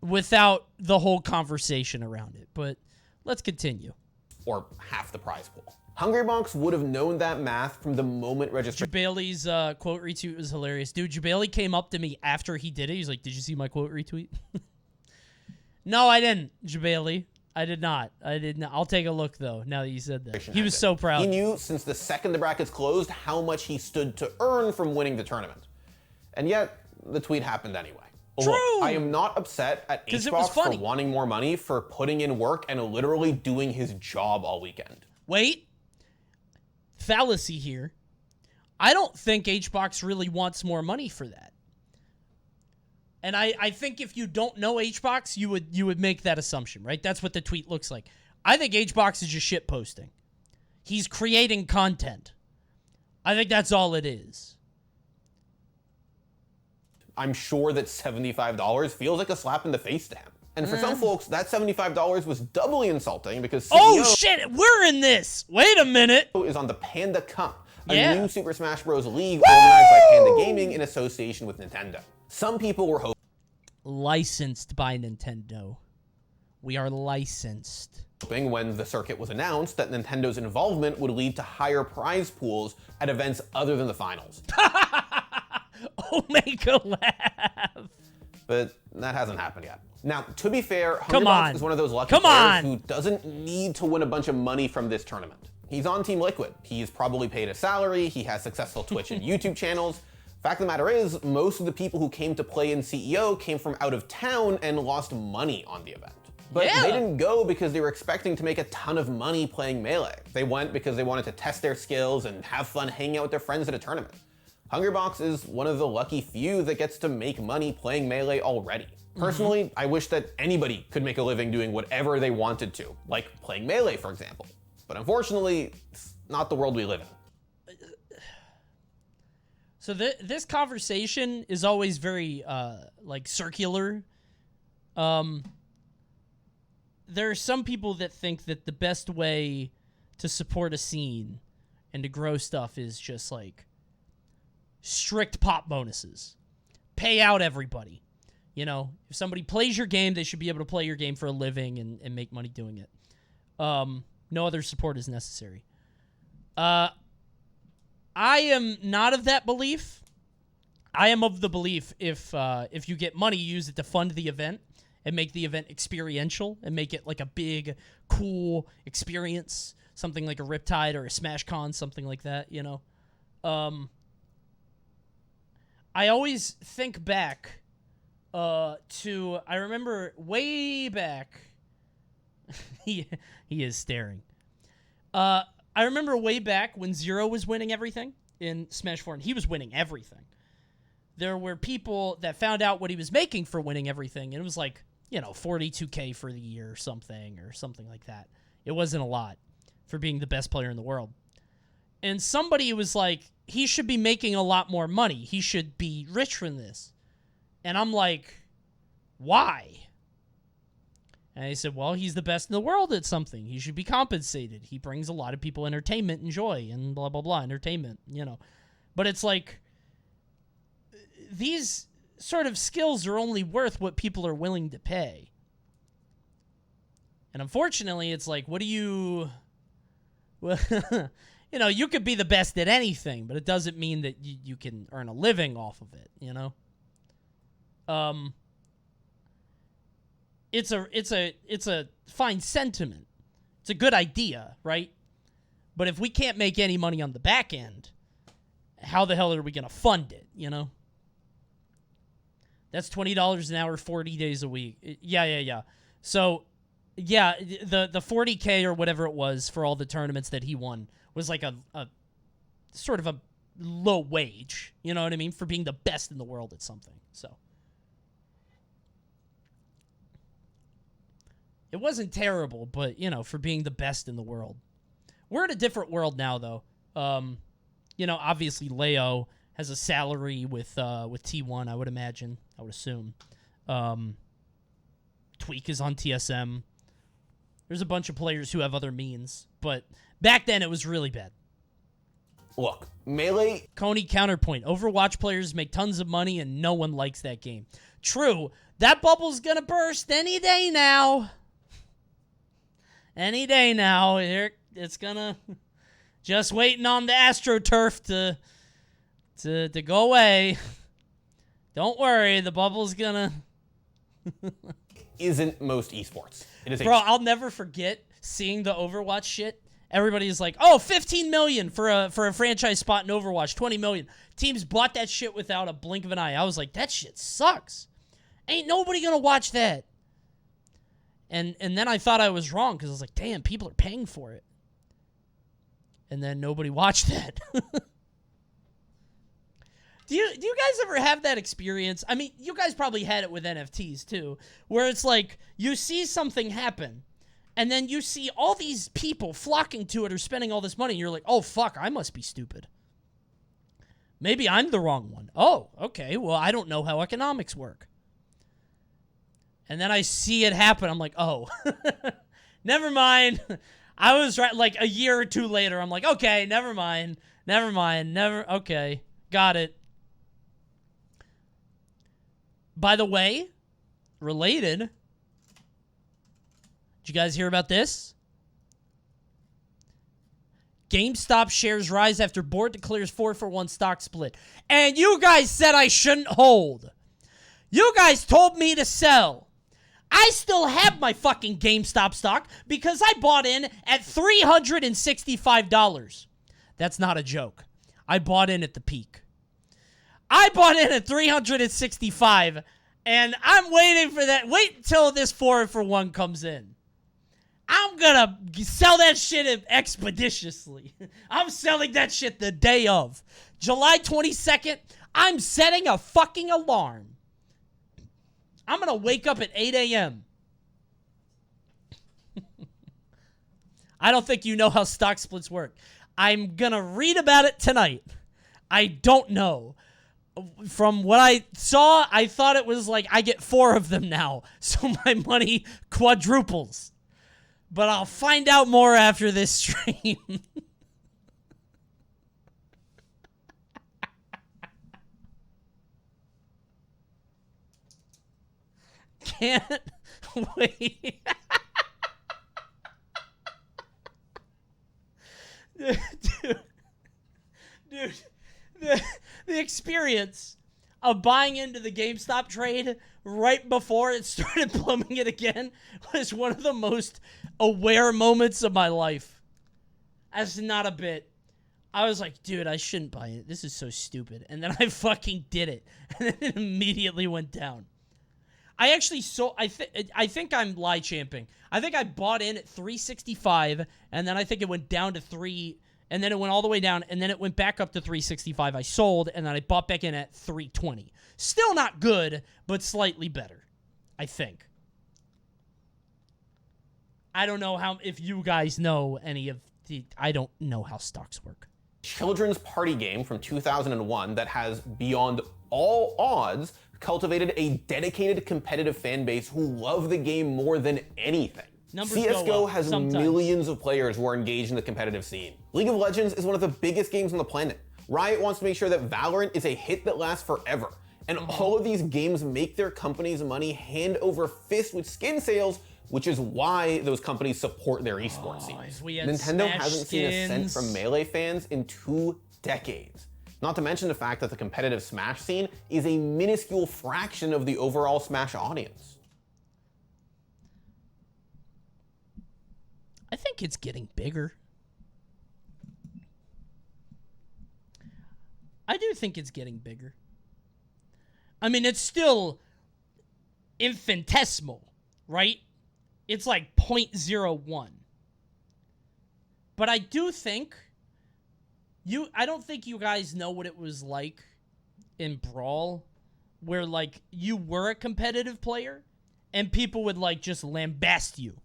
S1: without the whole conversation around it. But let's continue.
S6: Or half the prize pool. Hungrybox would have known that math from the moment registration.
S1: Jabali's quote retweet was hilarious. Dude, Jabali came up to me after he did it. He's like, did you see my quote retweet? No, I didn't, Jabali. I did not. I'll take a look, though, now that you said that. He was so proud.
S6: He knew since the second the brackets closed how much he stood to earn from winning the tournament. And yet, the tweet happened anyway.
S1: True!
S6: Look, I am not upset at HBox for wanting more money, for putting in work and literally doing his job all weekend.
S1: Wait. Fallacy here. I don't think HBox really wants more money for that. And I think if you don't know HBox, you would make that assumption, right? That's what the tweet looks like. I think HBox is just shit posting. He's creating content. I think that's all it is.
S6: I'm sure that $75 feels like a slap in the face to him. And for some folks, that $75 was doubly insulting because CEO
S1: oh shit, we're in this! Wait a minute!
S6: is on the Panda Cup, a new Super Smash Bros. League organized by Panda Gaming in association with Nintendo. Some people were hoping...
S1: Licensed by Nintendo. We are licensed.
S6: When the circuit was announced that Nintendo's involvement would lead to higher prize pools at events other than the finals.
S1: Oh, make a laugh.
S6: But that hasn't happened yet. Now, to be fair,
S1: Come on.
S6: Hungrybox is one of those lucky players who doesn't need to win a bunch of money from this tournament. He's on Team Liquid. He's probably paid a salary. He has successful Twitch and YouTube channels. Fact of the matter is, most of the people who came to play in CEO came from out of town and lost money on the event. But they didn't go because they were expecting to make a ton of money playing Melee. They went because they wanted to test their skills and have fun hanging out with their friends at a tournament. Hungrybox is one of the lucky few that gets to make money playing Melee already. Personally, I wish that anybody could make a living doing whatever they wanted to, like playing Melee, for example. But unfortunately, it's not the world we live in.
S1: So this conversation is always very, like, circular. There are some people that think that the best way to support a scene and to grow stuff is just, like, strict pop bonuses. Pay out everybody. You know, if somebody plays your game, they should be able to play your game for a living and make money doing it. No other support is necessary. I am not of that belief. I am of the belief if you get money, use it to fund the event and make the event experiential and make it like a big, cool experience. Something like a Riptide or a SmashCon, something like that, you know. I always think back to, I remember way back, he is staring. I remember way back when Zero was winning everything in Smash 4, and he was winning everything. There were people that found out what he was making for winning everything, and it was like, you know, 42K for the year or something like that. It wasn't a lot for being the best player in the world. And somebody was like, he should be making a lot more money. He should be rich from this. And I'm like, why? And he said, well, he's the best in the world at something. He should be compensated. He brings a lot of people entertainment and joy and blah, blah, blah, entertainment, you know. But it's like, these sort of skills are only worth what people are willing to pay. And unfortunately, it's like, what do you... Well, you know, you could be the best at anything, but it doesn't mean that you can earn a living off of it, you know? It's a fine sentiment. It's a good idea, right? But if we can't make any money on the back end, how the hell are we going to fund it, you know? That's $20 an hour, 40 days a week. Yeah. So, yeah, the 40K or whatever it was for all the tournaments that he won was like a sort of a low wage, you know what I mean, for being the best in the world at something. So it wasn't terrible, but, you know, for being the best in the world. We're in a different world now, though. You know, obviously Leo has a salary with T1, I would imagine. I would assume. Tweak is on TSM. There's a bunch of players who have other means, but back then it was really bad.
S6: Look, Melee...
S1: Coney counterpoint. Overwatch players make tons of money and no one likes that game. True. That bubble's gonna burst any day now. Any day now. Here, it's gonna... Just waiting on the AstroTurf to go away. Don't worry, the bubble's gonna...
S6: Isn't most esports. It is.
S1: Bro, I'll never forget seeing the Overwatch shit. Everybody's like, oh, 15 million for a franchise spot in Overwatch, 20 million. Teams bought that shit without a blink of an eye. I was like, that shit sucks. Ain't nobody gonna watch that. And then I thought I was wrong because I was like, damn, people are paying for it. And then nobody watched that. Do you guys ever have that experience? I mean, you guys probably had it with NFTs too, where it's like you see something happen, and then you see all these people flocking to it or spending all this money, and you're like, oh, fuck, I must be stupid. Maybe I'm the wrong one. Oh, okay, well, I don't know how economics work. And then I see it happen. I'm like, oh, never mind. I was right. Like a year or two later, I'm like, okay, never mind. Okay, got it. By the way, related, did you guys hear about this? GameStop shares rise after board declares 4-for-1 stock split. And you guys said I shouldn't hold. You guys told me to sell. I still have my fucking GameStop stock because I bought in at $365. That's not a joke. I bought in at the peak. I bought in at $365, and I'm waiting for that. Wait until this 4-for-1 comes in. I'm gonna sell that shit expeditiously. I'm selling that shit the day of. July 22nd, I'm setting a fucking alarm. I'm gonna wake up at 8 a.m. I don't think you know how stock splits work. I'm gonna read about it tonight. I don't know. From what I saw, I thought it was like I get 4 of them now, so my money quadruples. But I'll find out more after this stream. Can't wait. Dude, the experience of buying into the GameStop trade right before it started plummeting again was one of the most aware moments of my life. That's not a bit. I was like, dude, I shouldn't buy it. This is so stupid. And then I fucking did it. And then it immediately went down. I actually I think I'm lie champing. I think I bought in at 365, and then I think it went down to 3, and then it went all the way down, and then it went back up to 365. I sold, and then I bought back in at 320. Still not good, but slightly better, I think. I don't know if you guys know any of I don't know how stocks work.
S6: Children's party game from 2001 that has, beyond all odds, cultivated a dedicated competitive fan base who love the game more than anything. CSGO has millions of players who are engaged in the competitive scene. League of Legends is one of the biggest games on the planet. Riot wants to make sure that Valorant is a hit that lasts forever. And all of these games make their companies money hand over fist with skin sales, which is why those companies support their esports scenes. Nintendo hasn't seen a cent from Melee fans in 2 decades. Not to mention the fact that the competitive Smash scene is a minuscule fraction of the overall Smash audience.
S1: I think it's getting bigger. I do think it's getting bigger. I mean, it's still infinitesimal, right? It's like 0.01. But I do think I don't think you guys know what it was like in Brawl, where like you were a competitive player and people would like just lambast you.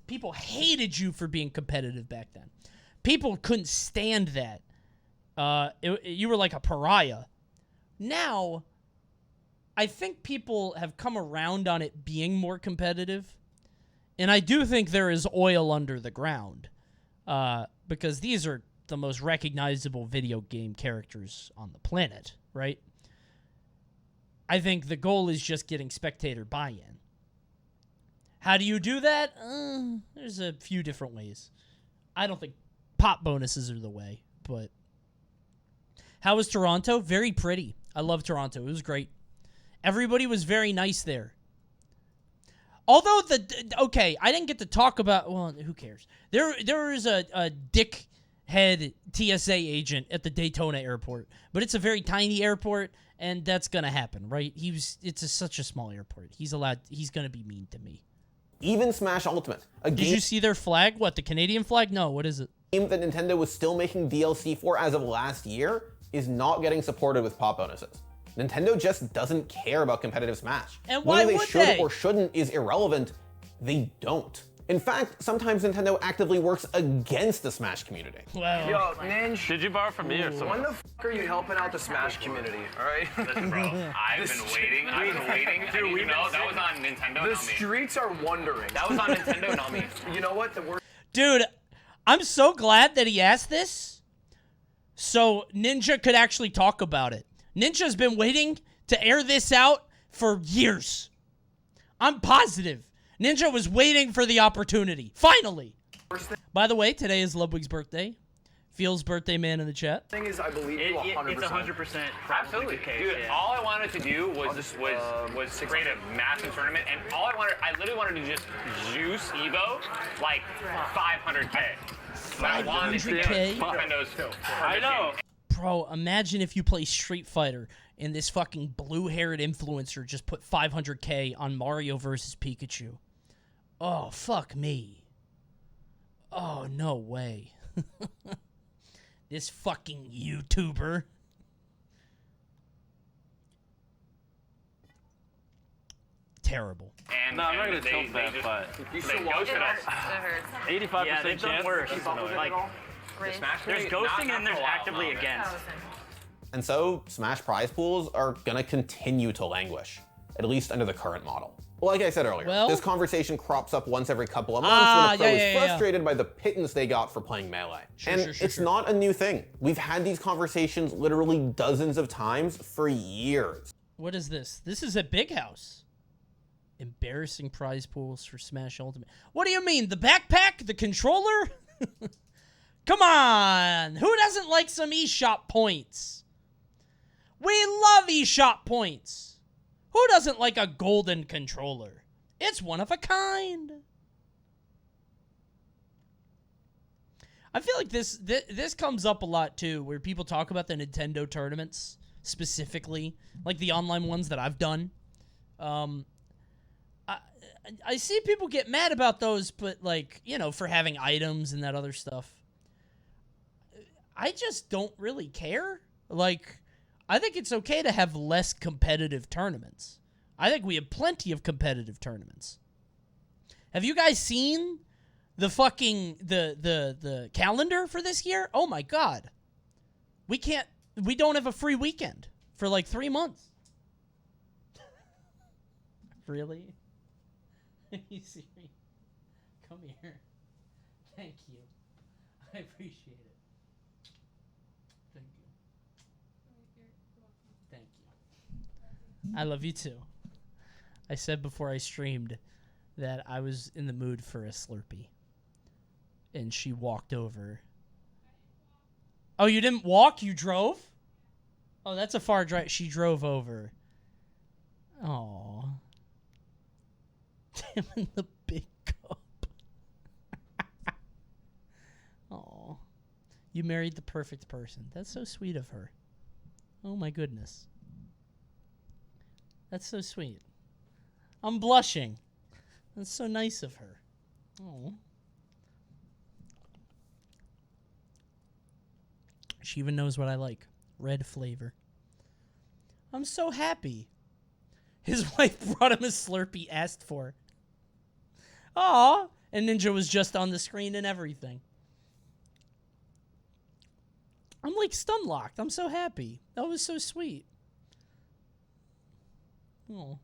S1: People hated you for being competitive back then. People couldn't stand that. You were like a pariah. Now, I think people have come around on it being more competitive. And I do think there is oil under the ground. Because these are the most recognizable video game characters on the planet, right? I think the goal is just getting spectator buy-in. How do you do that? There's a few different ways. I don't think pop bonuses are the way, but... How was Toronto? Very pretty. I love Toronto. It was great. Everybody was very nice there. Although okay, I didn't get to talk about... Well, who cares? There is a dickhead TSA agent at the Daytona airport, but it's a very tiny airport, and that's gonna happen, right? It's such a small airport. He's gonna be mean to me.
S6: Even Smash Ultimate,
S1: Did you see their flag? What, the Canadian flag? No, what is it?
S6: Game that Nintendo was still making DLC for as of last year is not getting supported with pop bonuses. Nintendo just doesn't care about competitive Smash.
S1: And why
S6: Whether they
S1: would
S6: should
S1: they?
S6: or shouldn't is irrelevant. They don't. In fact, sometimes Nintendo actively works against the Smash community.
S1: Well,
S7: Yo, Ninja.
S8: Did you borrow from me or someone?
S7: When the f are you helping out the Smash community, alright?
S8: Listen, bro, I've been waiting. Dude, we know that was on Nintendo, not me.
S7: The streets are wondering.
S8: That was on Nintendo, not me.
S7: You know what? The worst.
S1: dude, I'm so glad that he asked this, so Ninja could actually talk about it. Ninja's been waiting to air this out for years. I'm positive. Ninja was waiting for the opportunity. Finally. By the way, today is Ludwig's birthday. Feels birthday man in the chat.
S7: Thing is, I believe you 100%.
S8: It's 100% absolutely. Dude, all I wanted to do was create a massive tournament, and I literally wanted to just juice Evo like 500K.
S1: 500K?
S8: I know.
S1: Bro, imagine if you play Street Fighter and this fucking blue-haired influencer just put 500K on Mario versus Pikachu. Oh, fuck me. Oh, no way. This fucking YouTuber. Terrible.
S8: No, I'm not gonna tilt that, but you should watch it. 85%
S9: yeah, they've done worse. Like, there's ghosting and there's actively against.
S6: And so, Smash prize pools are gonna continue to languish, at least under the current model. Like I said earlier, this conversation crops up once every couple of months when a pro is frustrated by the pittance they got for playing Melee. It's not a new thing. We've had these conversations literally dozens of times for years.
S1: What is this? This is at Big House. Embarrassing prize pools for Smash Ultimate. What do you mean? The backpack? The controller? Come on! Who doesn't like some eShop points? We love eShop points! Who doesn't like a golden controller? It's one of a kind. I feel like this comes up a lot too, where people talk about the Nintendo tournaments specifically, like the online ones that I've done. I see people get mad about those, but like, you know, for having items and that other stuff. I just don't really care. Like, I think it's okay to have less competitive tournaments. I think we have plenty of competitive tournaments. Have you guys seen the fucking the calendar for this year? Oh my god. We don't have a free weekend for like 3 months. Really? Are you serious? Come here. Thank you. I appreciate it. I love you too. I said before I streamed that I was in the mood for a Slurpee. And she walked over. Oh, you didn't walk? You drove? Oh, that's a far drive. She drove over. Aww. Damn, in the big cup. Aww. You married the perfect person. That's so sweet of her. Oh my goodness. That's so sweet. I'm blushing. That's so nice of her. Oh. She even knows what I like. Red flavor. I'm so happy. His wife brought him a Slurpee asked for. Aw. And Ninja was just on the screen and everything. I'm like stun locked. I'm so happy. That was so sweet. Oh.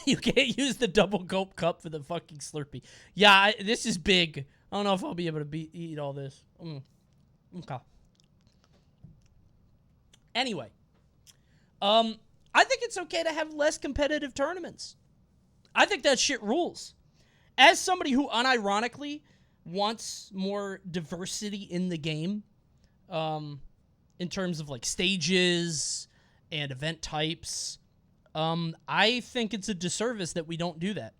S1: You can't use the double gulp cup for the fucking Slurpee. Yeah, this is big. I don't know if I'll be able to eat all this. Okay. Anyway. I think it's okay to have less competitive tournaments. I think that shit rules. As somebody who unironically wants more diversity in the game, in terms of like stages and event types, I think it's a disservice that we don't do that.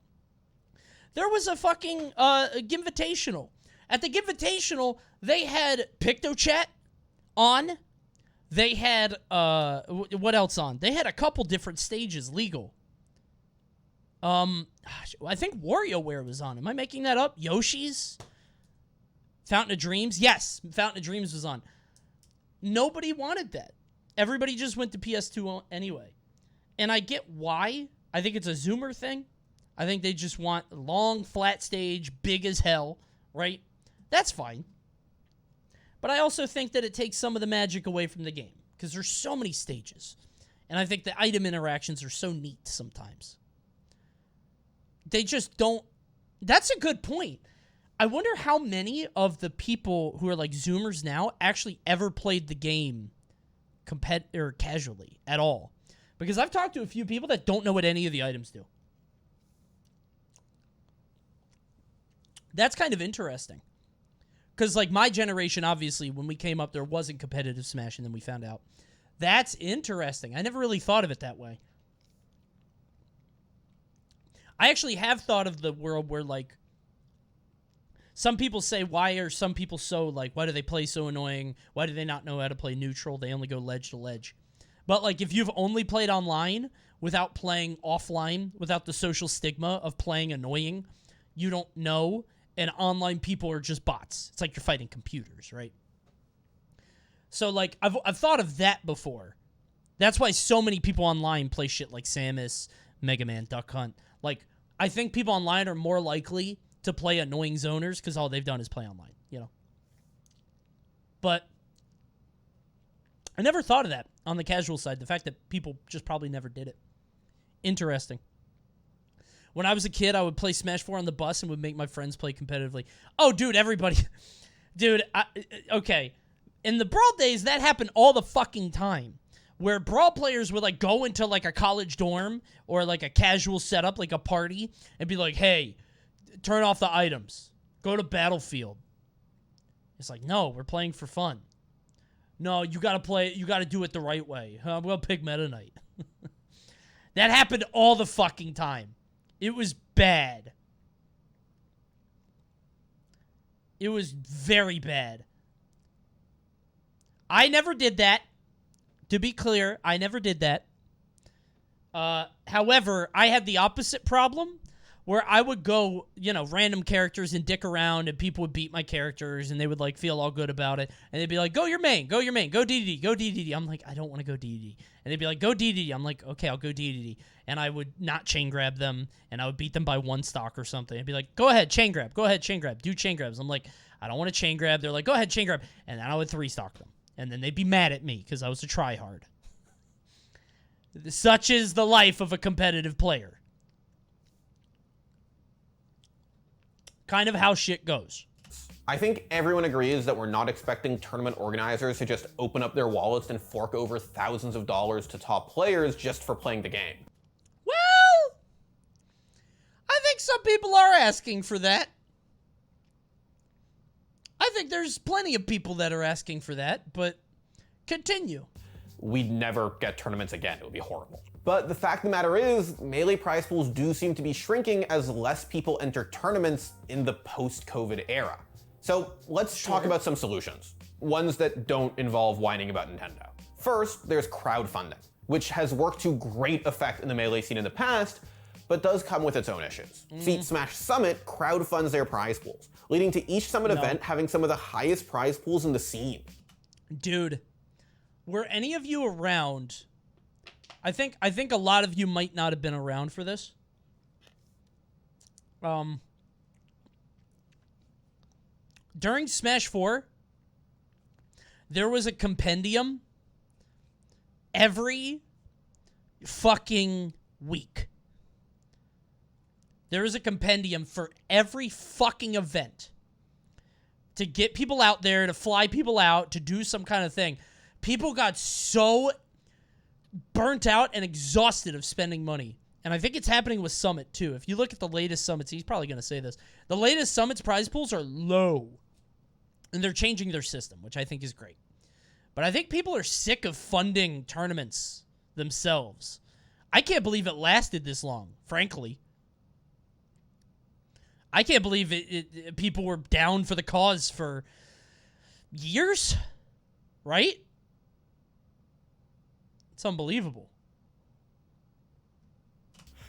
S1: There was a fucking Gimvitational. At the Gimvitational, they had PictoChat on. They had, what else on? They had a couple different stages legal. I think WarioWare was on. Am I making that up? Yoshi's? Fountain of Dreams? Yes, Fountain of Dreams was on. Nobody wanted that. Everybody just went to PS2 anyway. And I get why. I think it's a Zoomer thing. I think they just want long, flat stage, big as hell, right? That's fine. But I also think that it takes some of the magic away from the game, because there's so many stages. And I think the item interactions are so neat sometimes. They just don't... That's a good point. I wonder how many of the people who are like Zoomers now actually ever played the game casually at all. Because I've talked to a few people that don't know what any of the items do. That's kind of interesting. Because, like, my generation, obviously, when we came up, there wasn't competitive Smash, and then we found out. That's interesting. I never really thought of it that way. I actually have thought of the world where, like, some people say, why are some people so, like, why do they play so annoying? Why do they not know how to play neutral? They only go ledge to ledge. But, like, if you've only played online without playing offline, without the social stigma of playing annoying, you don't know, and online people are just bots. It's like you're fighting computers, right? So, like, I've thought of that before. That's why so many people online play shit like Samus, Mega Man, Duck Hunt. Like, I think people online are more likely to play annoying zoners because all they've done is play online, you know? But I never thought of that on the casual side, the fact that people just probably never did it. Interesting. When I was a kid, I would play Smash 4 on the bus and would make my friends play competitively. Oh, dude, everybody. Dude, okay. In the Brawl days, that happened all the fucking time. Where Brawl players would, like, go into, like, a college dorm or, like, a casual setup, like a party, and be like, hey, turn off the items. Go to Battlefield. It's like, no, we're playing for fun. No, you gotta play, you gotta do it the right way. I'm gonna pick Meta Knight. That happened all the fucking time. It was bad. It was very bad. I never did that. To be clear, I never did that. However, I had the opposite problem where I would go, you know, random characters and dick around and people would beat my characters and they would, like, feel all good about it. And they'd be like, go your main, go DDD, go DDD. I'm like, I don't want to go DDD. And they'd be like, go DDD. I'm like, okay, I'll go DDD. And I would not chain grab them and I would beat them by one stock or something. I'd be like, go ahead, chain grab, do chain grabs. I'm like, I don't want to chain grab. They're like, go ahead, chain grab. And then I would 3-stock them. And then they'd be mad at me because I was a tryhard. Such is the life of a competitive player. Kind of how shit goes.
S6: I think everyone agrees that we're not expecting tournament organizers to just open up their wallets and fork over thousands of dollars to top players just for playing the game.
S1: Well, I think some people are asking for that. I think there's plenty of people that are asking for that, but continue.
S6: We'd never get tournaments again. It would be horrible. But the fact of the matter is, Melee prize pools do seem to be shrinking as less people enter tournaments in the post-COVID era. So let's talk about some solutions. Ones that don't involve whining about Nintendo. First, there's crowdfunding, which has worked to great effect in the Melee scene in the past, but does come with its own issues. See, Smash Summit crowdfunds their prize pools, leading to each Summit event having some of the highest prize pools in the scene. Dude,
S1: were any of you around? I think a lot of you might not have been around for this. During Smash 4, there was a compendium every fucking week. There is a compendium for every fucking event to get people out there, to fly people out, to do some kind of thing. People got so burnt out and exhausted of spending money. And I think it's happening with Summit, too. If you look at the latest Summits, he's probably going to say this. The latest Summits prize pools are low. And they're changing their system, which I think is great. But I think people are sick of funding tournaments themselves. I can't believe it lasted this long, frankly. I can't believe people were down for the cause for years, right? It's unbelievable.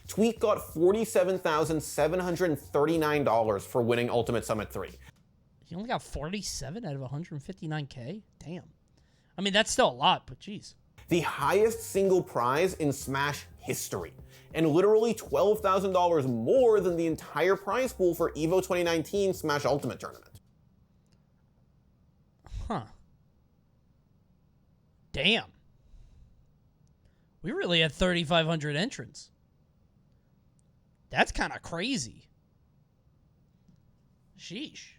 S6: Tweet got $47,739 for winning Ultimate Summit 3.
S1: He only got 47 out of 159K? Damn. I mean, that's still a lot, but geez.
S6: The highest single prize in Smash history, and literally $12,000 more than the entire prize pool for EVO 2019 Smash Ultimate Tournament.
S1: Huh. Damn. We really had 3,500 entrants. That's kind of crazy. Sheesh.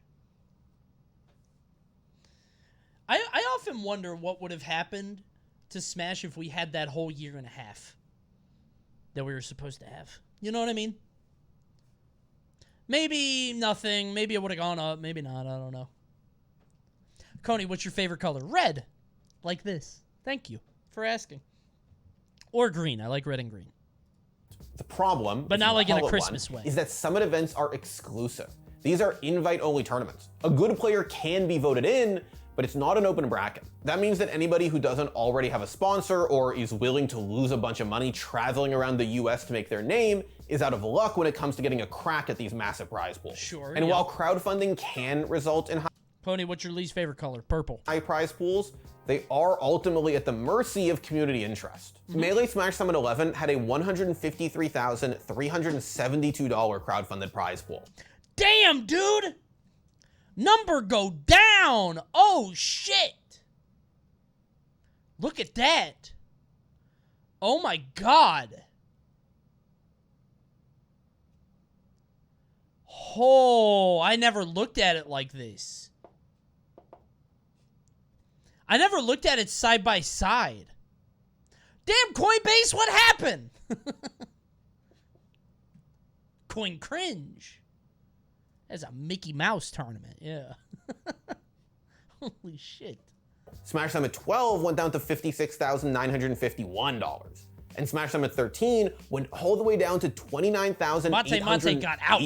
S1: I often wonder what would have happened to Smash if we had that whole year and a half that we were supposed to have. You know what I mean? Maybe nothing. Maybe it would have gone up. Maybe not. I don't know. Coney, what's your favorite color? Red. Like this. Thank you for asking. Or green. I like red and green.
S6: The problem,
S1: but not like in a Christmas way,
S6: is that Summit events are exclusive. These are invite-only tournaments. A good player can be voted in, but it's not an open bracket. That means that anybody who doesn't already have a sponsor or is willing to lose a bunch of money traveling around the US to make their name is out of luck when it comes to getting a crack at these massive prize pools.
S1: Sure.
S6: And while crowdfunding can result in
S1: Coney, what's your least favorite color? Purple.
S6: high prize pools, they are ultimately at the mercy of community interest. Melee Smash Summit 11 had a $153,372 crowdfunded prize pool.
S1: Damn, dude! Number go down! Oh, shit! Look at that. Oh, my God. Oh, I never looked at it like this. I never looked at it side by side. Damn, Coinbase, what happened? Coin cringe. That's a Mickey Mouse tournament, yeah. Holy shit.
S6: Smash Summit 12 went down to $56,951. And Smash Summit 13 went all the way down to $29,808.
S1: Mate got out.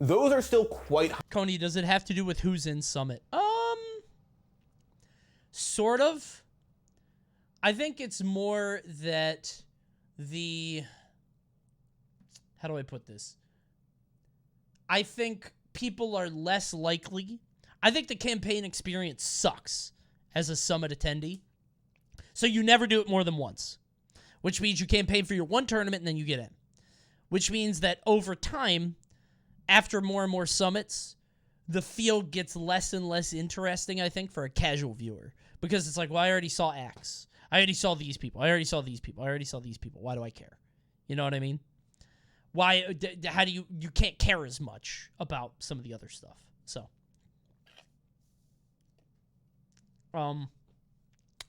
S6: Those are still quite high.
S1: Coney, does it have to do with who's in Summit? Sort of. I think it's more that how do I put this? I think people are less likely. I think the campaign experience sucks as a Summit attendee. So you never do it more than once, which means you campaign for your one tournament and then you get in, which means that over time, after more and more summits, the field gets less and less interesting, I think, for a casual viewer. Because it's like, well, I already saw Axe. I already saw these people. I already saw these people. I already saw these people. Why do I care? You know what I mean? Why? How do you can't care as much about some of the other stuff? So, I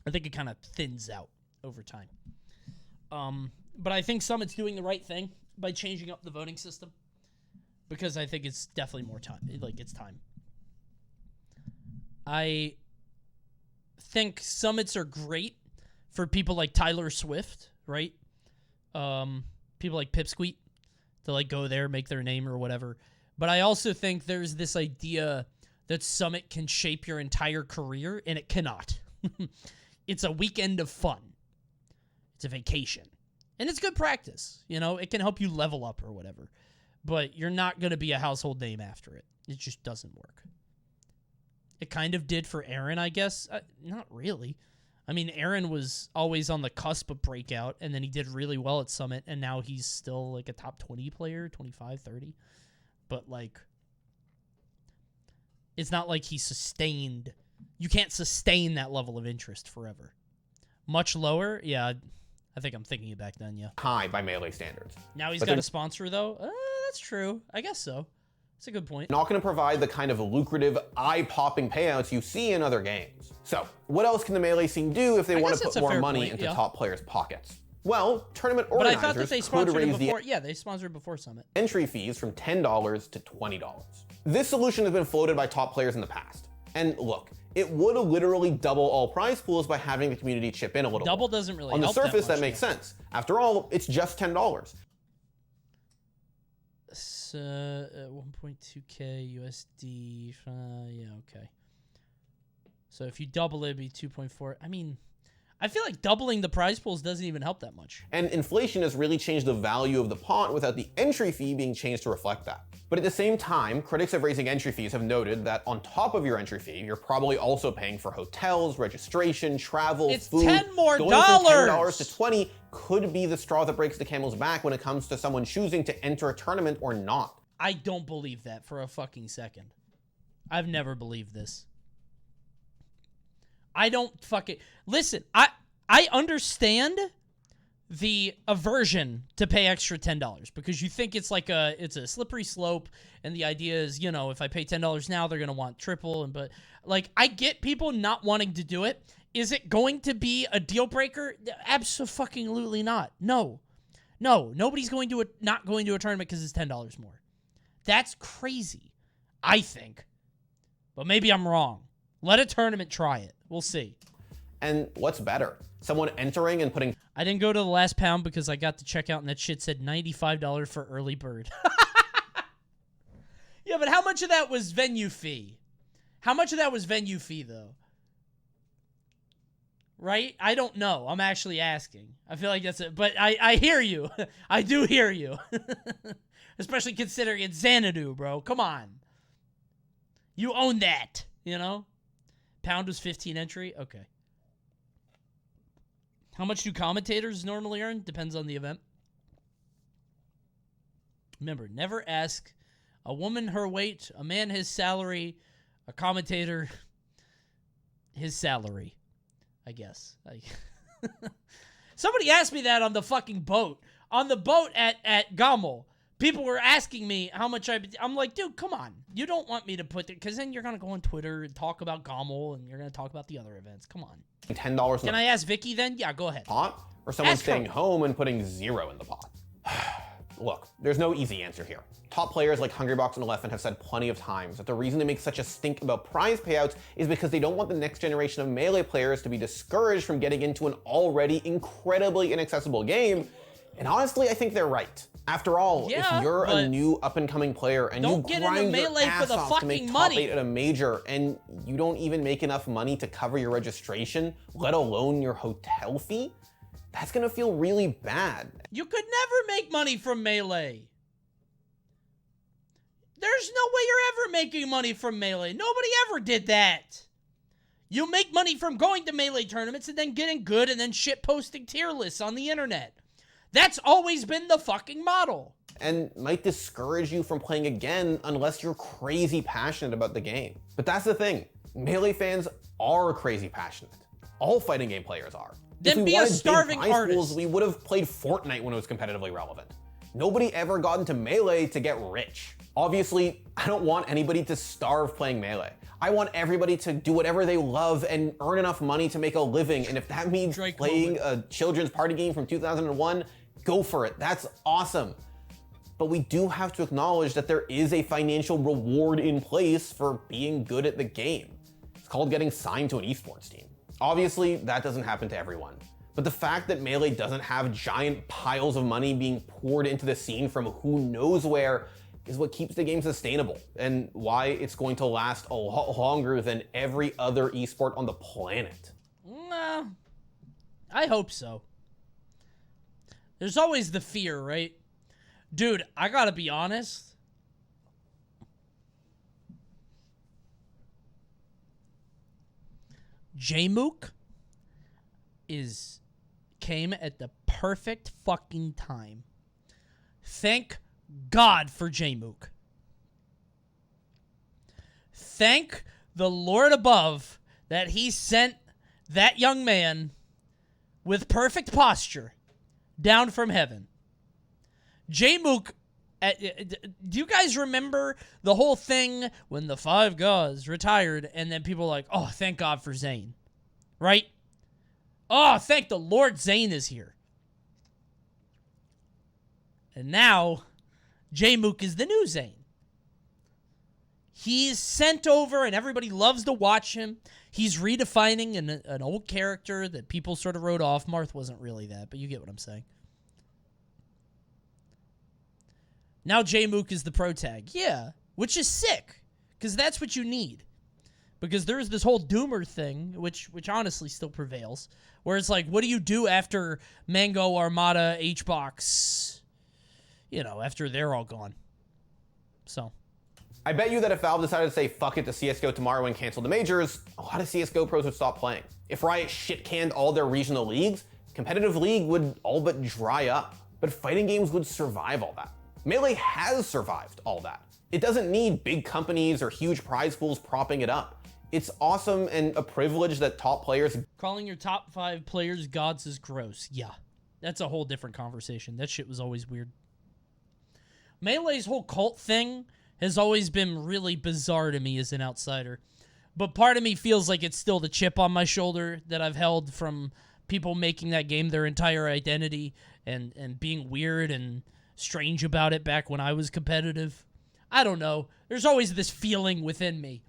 S1: think it kind of thins out over time. But I think Summit's doing the right thing by changing up the voting system, because I think it's definitely more time. Like, it's time. I think summits are great for people like Tyler Swift, right? People like Pipsqueak to like go there, make their name or whatever. But I also think there's this idea that Summit can shape your entire career, and it cannot. It's a weekend of fun. It's a vacation. And it's good practice. You know, it can help you level up or whatever. But you're not going to be a household name after it. It just doesn't work. It kind of did for Aaron, I guess. Not really. I mean, Aaron was always on the cusp of breakout, and then he did really well at Summit, and now he's still like a top 20 player, 25, 30. But, like, it's not like he sustained. You can't sustain that level of interest forever. Much lower? Yeah, I think I'm thinking it back then, yeah.
S6: High by Melee standards.
S1: Now he's got a sponsor, though? That's true. I guess so. That's a good point.
S6: Not going to provide the kind of lucrative, eye-popping payouts you see in other games. So, what else can the Melee scene do if they want to put more money into top players' pockets? Well, tournament organizers
S1: but I thought that they sponsored
S6: could raise
S1: it before. Yeah, they sponsored before Summit.
S6: Entry fees from $10 to $20. This solution has been floated by top players in the past. And look, it would literally double all prize pools by having the community chip in a little.
S1: Double doesn't really
S6: help. On the surface, that makes
S1: sense.
S6: After all, it's just $10.
S1: 1.2k USD. Yeah, okay. So if you double it, it'd be 2.4. I mean, I feel like doubling the prize pools doesn't even help that much.
S6: And inflation has really changed the value of the pot without the entry fee being changed to reflect that. But at the same time, critics of raising entry fees have noted that on top of your entry fee, you're probably also paying for hotels, registration, travel, food.
S1: $10 more.
S6: Going from $10 to $20 could be the straw that breaks the camel's back when it comes to someone choosing to enter a tournament or not.
S1: I don't believe that for a fucking second. I've never believed this. I don't fucking... Listen, I understand the aversion to pay extra $10 because you think it's like it's a slippery slope, and the idea is, you know, if I pay $10 now, they're going to want triple. But like, I get people not wanting to do it. Is it going to be a deal breaker? Absolutely not. No. Nobody's going to not going to a tournament because it's $10 more. That's crazy, I think. But maybe I'm wrong. Let a tournament try it. We'll see.
S6: And what's better? Someone entering and putting...
S1: I didn't go to the last pound because I got to check out and that shit said $95 for early bird. Yeah, but how much of that was venue fee? How much of that was venue fee, though? Right? I don't know. I'm actually asking. I feel like that's it. But I hear you. I do hear you. Especially considering it's Xanadu, bro. Come on. You own that, you know? Pound was 15 entry? Okay. How much do commentators normally earn? Depends on the event. Remember, never ask a woman her weight, a man his salary, a commentator his salary, I guess. Somebody asked me that on the fucking boat. On the boat at Gommel. People were asking me how much I'm like, dude, come on. You don't want me to put it, because then you're going to go on Twitter and talk about Gommel, and you're going to talk about the other events. Come on.
S6: $10
S1: Can I ask Vicky then? Yeah, go ahead.
S6: pot, or someone
S1: Ask
S6: staying
S1: her.
S6: home and putting 0 in the pot? Look, there's no easy answer here. Top players like Hungrybox and Elephant have said plenty of times that the reason they make such a stink about prize payouts is because they don't want the next generation of Melee players to be discouraged from getting into an already incredibly inaccessible game. And honestly, I think they're right. After all,
S1: Yeah,
S6: if you're
S1: but
S6: a new up-and-coming player and you
S1: don't get into
S6: grind your
S1: Melee for
S6: ass
S1: the
S6: off to make
S1: fucking
S6: top
S1: money.
S6: 8 at a major and you don't even make enough money to cover your registration, let alone your hotel fee, that's gonna feel really bad.
S1: You could never make money from Melee. There's no way you're ever making money from Melee. Nobody ever did that. You make money from going to Melee tournaments and then getting good and then shit posting tier lists on the internet. That's always been the fucking model.
S6: And might discourage you from playing again unless you're crazy passionate about the game. But that's the thing, Melee fans are crazy passionate. All fighting game players are.
S1: Then
S6: If we
S1: be a
S6: wanted big
S1: starving
S6: prize
S1: artist.
S6: pools, we would have played Fortnite when it was competitively relevant. Nobody ever got into Melee to get rich. Obviously, I don't want anybody to starve playing Melee. I want everybody to do whatever they love and earn enough money to make a living. And if that means
S1: Drake
S6: playing a children's party game from 2001, go for it. That's awesome. But we do have to acknowledge that there is a financial reward in place for being good at the game. It's called getting signed to an esports team. Obviously, that doesn't happen to everyone. But the fact that Melee doesn't have giant piles of money being poured into the scene from who knows where is what keeps the game sustainable and why it's going to last a lot longer than every other esport on the planet.
S1: I hope so. There's always the fear, right? Dude, I gotta be honest. J-Mook came at the perfect fucking time. Thank God for J-Mook. Thank the Lord above that he sent that young man with perfect posture down from heaven. J-Mook, do you guys remember the whole thing when the 5 guys retired and then people were like, oh, thank God for Zane, right? Oh, thank the Lord Zane is here. And now, J-Mook is the new Zane. He's sent over and everybody loves to watch him. He's redefining an old character that people sort of wrote off. Marth wasn't really that, but you get what I'm saying. Now J-Mook is the pro tag. Yeah, which is sick, because that's what you need. Because there's this whole Doomer thing, which honestly still prevails, where it's like, what do you do after Mango, Armada, HBox, you know, after they're all gone? So.
S6: I bet you that if Valve decided to say fuck it to CSGO tomorrow and cancel the majors, a lot of CSGO pros would stop playing. If Riot shit-canned all their regional leagues, competitive league would all but dry up. But fighting games would survive all that. Melee has survived all that. It doesn't need big companies or huge prize pools propping it up. It's awesome and a privilege that top players...
S1: Calling your top 5 players gods is gross. Yeah, that's a whole different conversation. That shit was always weird. Melee's whole cult thing has always been really bizarre to me as an outsider. But part of me feels like it's still the chip on my shoulder that I've held from people making that game their entire identity and being weird and strange about it back when I was competitive. I don't know. There's always this feeling within me.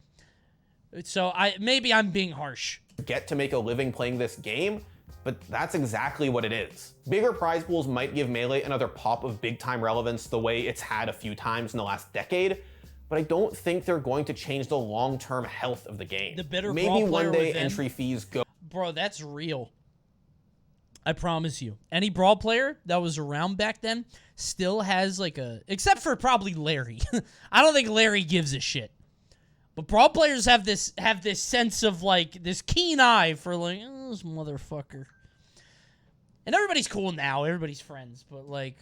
S1: So maybe I'm being harsh.
S6: Get to make a living playing this game, but that's exactly what it is. Bigger prize pools might give Melee another pop of big-time relevance the way it's had a few times in the last decade, but I don't think they're going to change the long-term health of the game.
S1: The bitter
S6: maybe
S1: brawl player
S6: one day
S1: within.
S6: entry fees go.
S1: Bro, that's real. I promise you. Any brawl player that was around back then still has like a... Except for probably Larry. I don't think Larry gives a shit. But brawl players have this sense of like this keen eye for like, oh, this motherfucker. And everybody's cool now. Everybody's friends. But like,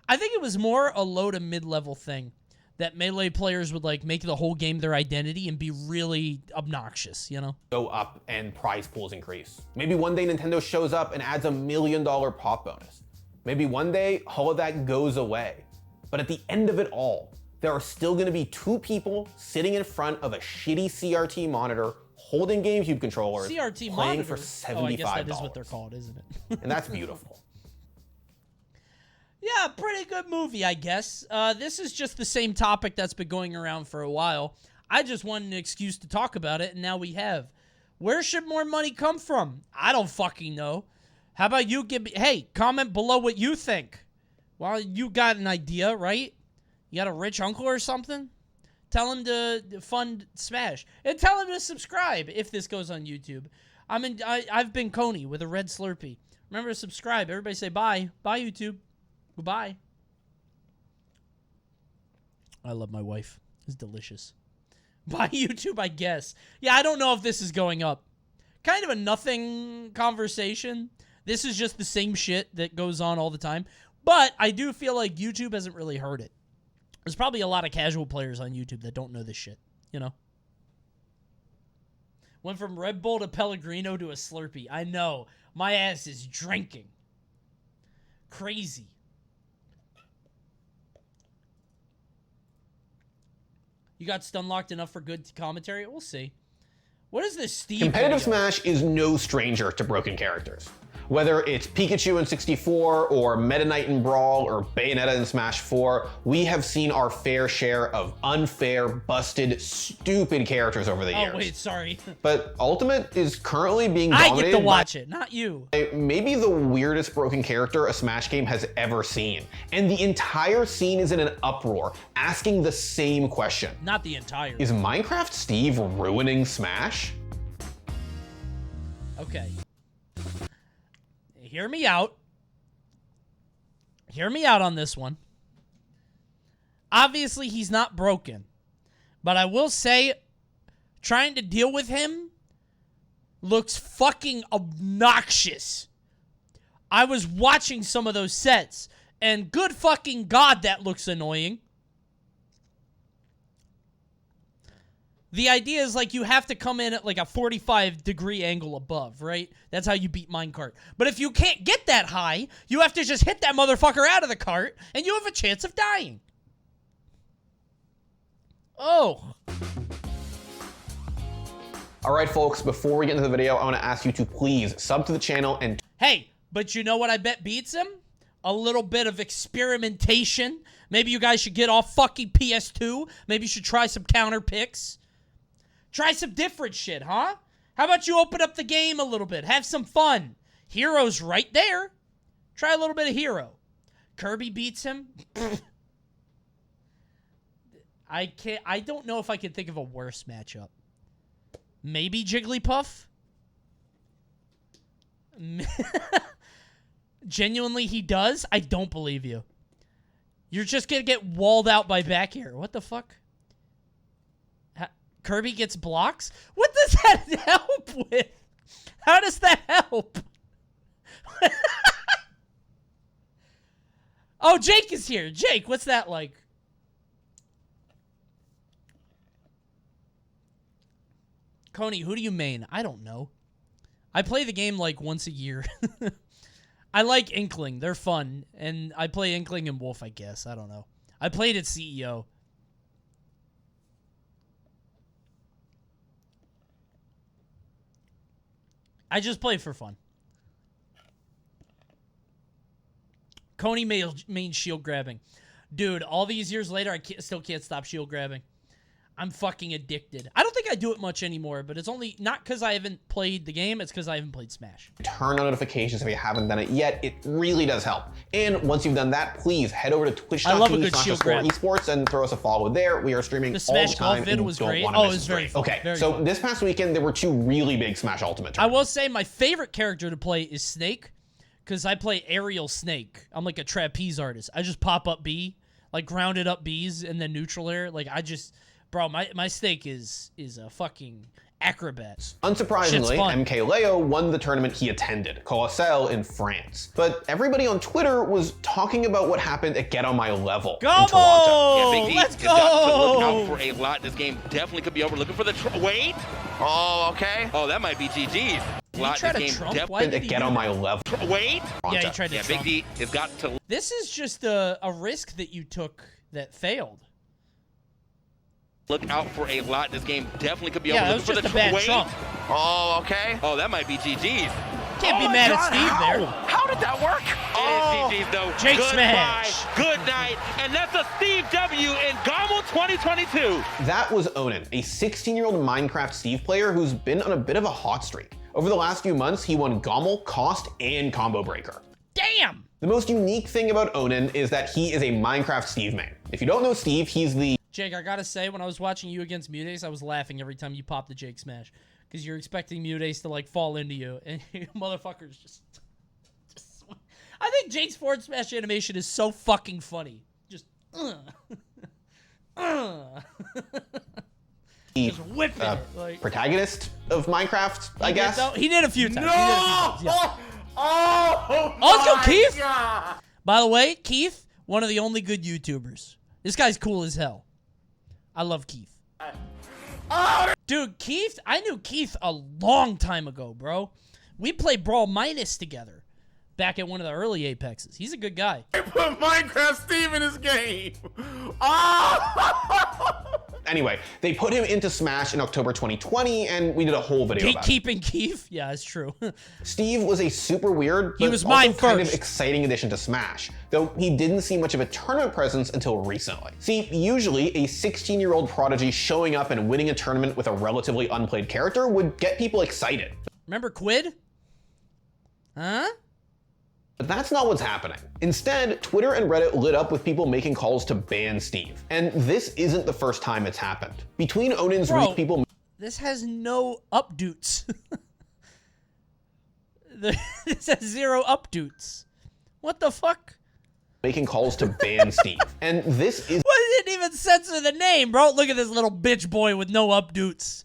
S1: I think it was more a low to mid-level thing that Melee players would like make the whole game their identity and be really obnoxious, you know?
S6: Go up and prize pools increase. Maybe one day Nintendo shows up and adds $1 million pop bonus. Maybe one day all of that goes away. But at the end of it all, there are still gonna be 2 people sitting in front of a shitty CRT monitor holding GameCube controllers,
S1: CRT
S6: playing
S1: monitor.
S6: for $75.
S1: Oh, I guess that is what they're called, isn't it?
S6: And that's beautiful.
S1: Yeah, pretty good movie, I guess. This is just the same topic that's been going around for a while. I just wanted an excuse to talk about it, and now we have. Where should more money come from? I don't fucking know. How about you give me... Hey, comment below what you think. Well, you got an idea, right? You got a rich uncle or something? Tell him to fund Smash. And tell him to subscribe if this goes on YouTube. I've been Coney with a red Slurpee. Remember to subscribe. Everybody say bye. Bye, YouTube. Goodbye. I love my wife. It's delicious. Bye, YouTube, I guess. Yeah, I don't know if this is going up. Kind of a nothing conversation. This is just the same shit that goes on all the time. But I do feel like YouTube hasn't really heard it. There's probably a lot of casual players on YouTube that don't know this shit, you know? Went from Red Bull to Pellegrino to a Slurpee. I know. My ass is drinking. Crazy. You got stun locked enough for good commentary? We'll see. What is this Steve
S6: Competitive
S1: video?
S6: Smash is no stranger to broken characters. Whether it's Pikachu in 64, or Meta Knight in Brawl, or Bayonetta in Smash 4, we have seen our fair share of unfair, busted, stupid characters over the years.
S1: Oh, wait, sorry.
S6: But Ultimate is currently being
S1: I
S6: dominated
S1: get to watch it, not you.
S6: by maybe the weirdest broken character a Smash game has ever seen. And the entire scene is in an uproar, asking the same question.
S1: Not the entire.
S6: Is Minecraft Steve ruining Smash?
S1: Okay. Hear me out. Hear me out on this one. Obviously, he's not broken. But I will say, trying to deal with him looks fucking obnoxious. I was watching some of those sets, and good fucking God, that looks annoying. The idea is like you have to come in at like a 45-degree angle above, right? That's how you beat minecart. But if you can't get that high, you have to just hit that motherfucker out of the cart, and you have a chance of dying. Oh.
S6: All right, folks, before we get into the video, I want to ask you to please sub to the channel and...
S1: Hey, but you know what I bet beats him? A little bit of experimentation. Maybe you guys should get off fucking PS2. Maybe you should try some counter picks. Try some different shit, huh? How about you open up the game a little bit? Have some fun. Hero's right there. Try a little bit of Hero. Kirby beats him. I don't know if I can think of a worse matchup. Maybe Jigglypuff? Genuinely, he does? I don't believe you. You're just gonna get walled out by back air. What the fuck? Kirby gets blocks? What does that help with? How does that help? Oh, Jake is here. Jake, what's that like? Coney, who do you main? I don't know. I play the game like once a year. I like Inkling. They're fun. And I play Inkling and Wolf, I guess. I don't know. I played at CEO. I just play for fun. Coney main shield grabbing. Dude, all these years later, I still can't stop shield grabbing. I'm fucking addicted. I don't think I do it much anymore, but it's only not because I haven't played the game, it's because I haven't played Smash.
S6: Turn on notifications if you haven't done it yet. It really does help. And once you've done that, please head over to twitch.tv/esports and throw us a follow there. We are streaming
S1: the
S6: all the
S1: Smash
S6: time.
S1: golf vid was great.
S6: Oh,
S1: it was very fun.
S6: Okay,
S1: very
S6: so
S1: fun.
S6: this past weekend, there were 2 really big Smash Ultimate
S1: I will say my favorite character to play is Snake, because I play aerial Snake. I'm like a trapeze artist. I just pop up B, like grounded up Bs and then neutral air. Like I just, bro, my Snake is a fucking acrobat.
S6: Unsurprisingly, MK Leo won the tournament he attended, Colossal in France. But everybody on Twitter was talking about what happened at Get On My Level in Toronto.
S10: Yeah, Big D
S1: Let's
S10: has got to look
S1: go!
S10: out for a lot. This game definitely could be over. Looking for the wait.
S7: Oh, okay.
S10: Oh, that might be GG's.
S1: Did he try to trump? Why did he
S6: Get
S1: do
S6: On
S1: that?
S6: My Level.
S10: Wait.
S1: Yeah, he tried to
S10: Yeah,
S1: trump.
S10: Big D has got to.
S1: This is just a risk that you took that failed.
S10: Look out for a lot. This game definitely could be over.
S1: Yeah, that was
S10: Looking
S1: just
S10: for
S1: a
S10: the
S1: bad trump.
S7: Oh, okay.
S10: Oh, that might be GG's.
S1: Can't be mad at Steve there.
S7: How did that work?
S10: It is GG's though.
S1: Jake
S10: Goodbye,
S1: Smash.
S10: good night, and that's a Steve W in Gommel 2022.
S6: That was Onan, a 16-year-old Minecraft Steve player who's been on a bit of a hot streak. Over the last few months, he won Gommel, Cost, and Combo Breaker.
S1: Damn!
S6: The most unique thing about Onan is that he is a Minecraft Steve main. If you don't know Steve, he's the...
S1: Jake, I gotta say, when I was watching you against Mutace, I was laughing every time you popped the Jake Smash. Because you're expecting Mutace to, like, fall into you. And you motherfuckers just... I think Jake's forward smash animation is so fucking funny. Just... Just whipping it. Like,
S6: protagonist of Minecraft, I guess.
S1: He did a few times.
S7: No!
S1: He did a few times, yeah.
S7: Oh,
S1: let's go, Keith!
S7: God.
S1: By the way, Keith, one of the only good YouTubers. This guy's cool as hell. I love Keith. Dude, Keith, I knew Keith a long time ago, bro. We played Brawl Minus together back at one of the early Apexes. He's a good guy.
S7: I put Minecraft Steve in his game. Oh!
S6: Anyway, they put him into Smash in October 2020, and we did a whole video about it.
S1: Gatekeeping Keith? Yeah, that's true.
S6: Steve was a super weird, but
S1: was
S6: also
S1: mine
S6: kind of
S1: first.
S6: exciting addition to Smash, though he didn't see much of a tournament presence until recently. See, usually a 16-year-old prodigy showing up and winning a tournament with a relatively unplayed character would get people excited.
S1: Remember Quid? Huh?
S6: But that's not what's happening. Instead, Twitter and Reddit lit up with people making calls to ban Steve. And this isn't the first time it's happened. Between Onan's people...
S1: This has no updoots. This has 0 updoots. What the fuck?
S6: Making calls to ban Steve. And this is...
S1: Well, it didn't even censor the name, bro. Look at this little bitch boy with no updoots.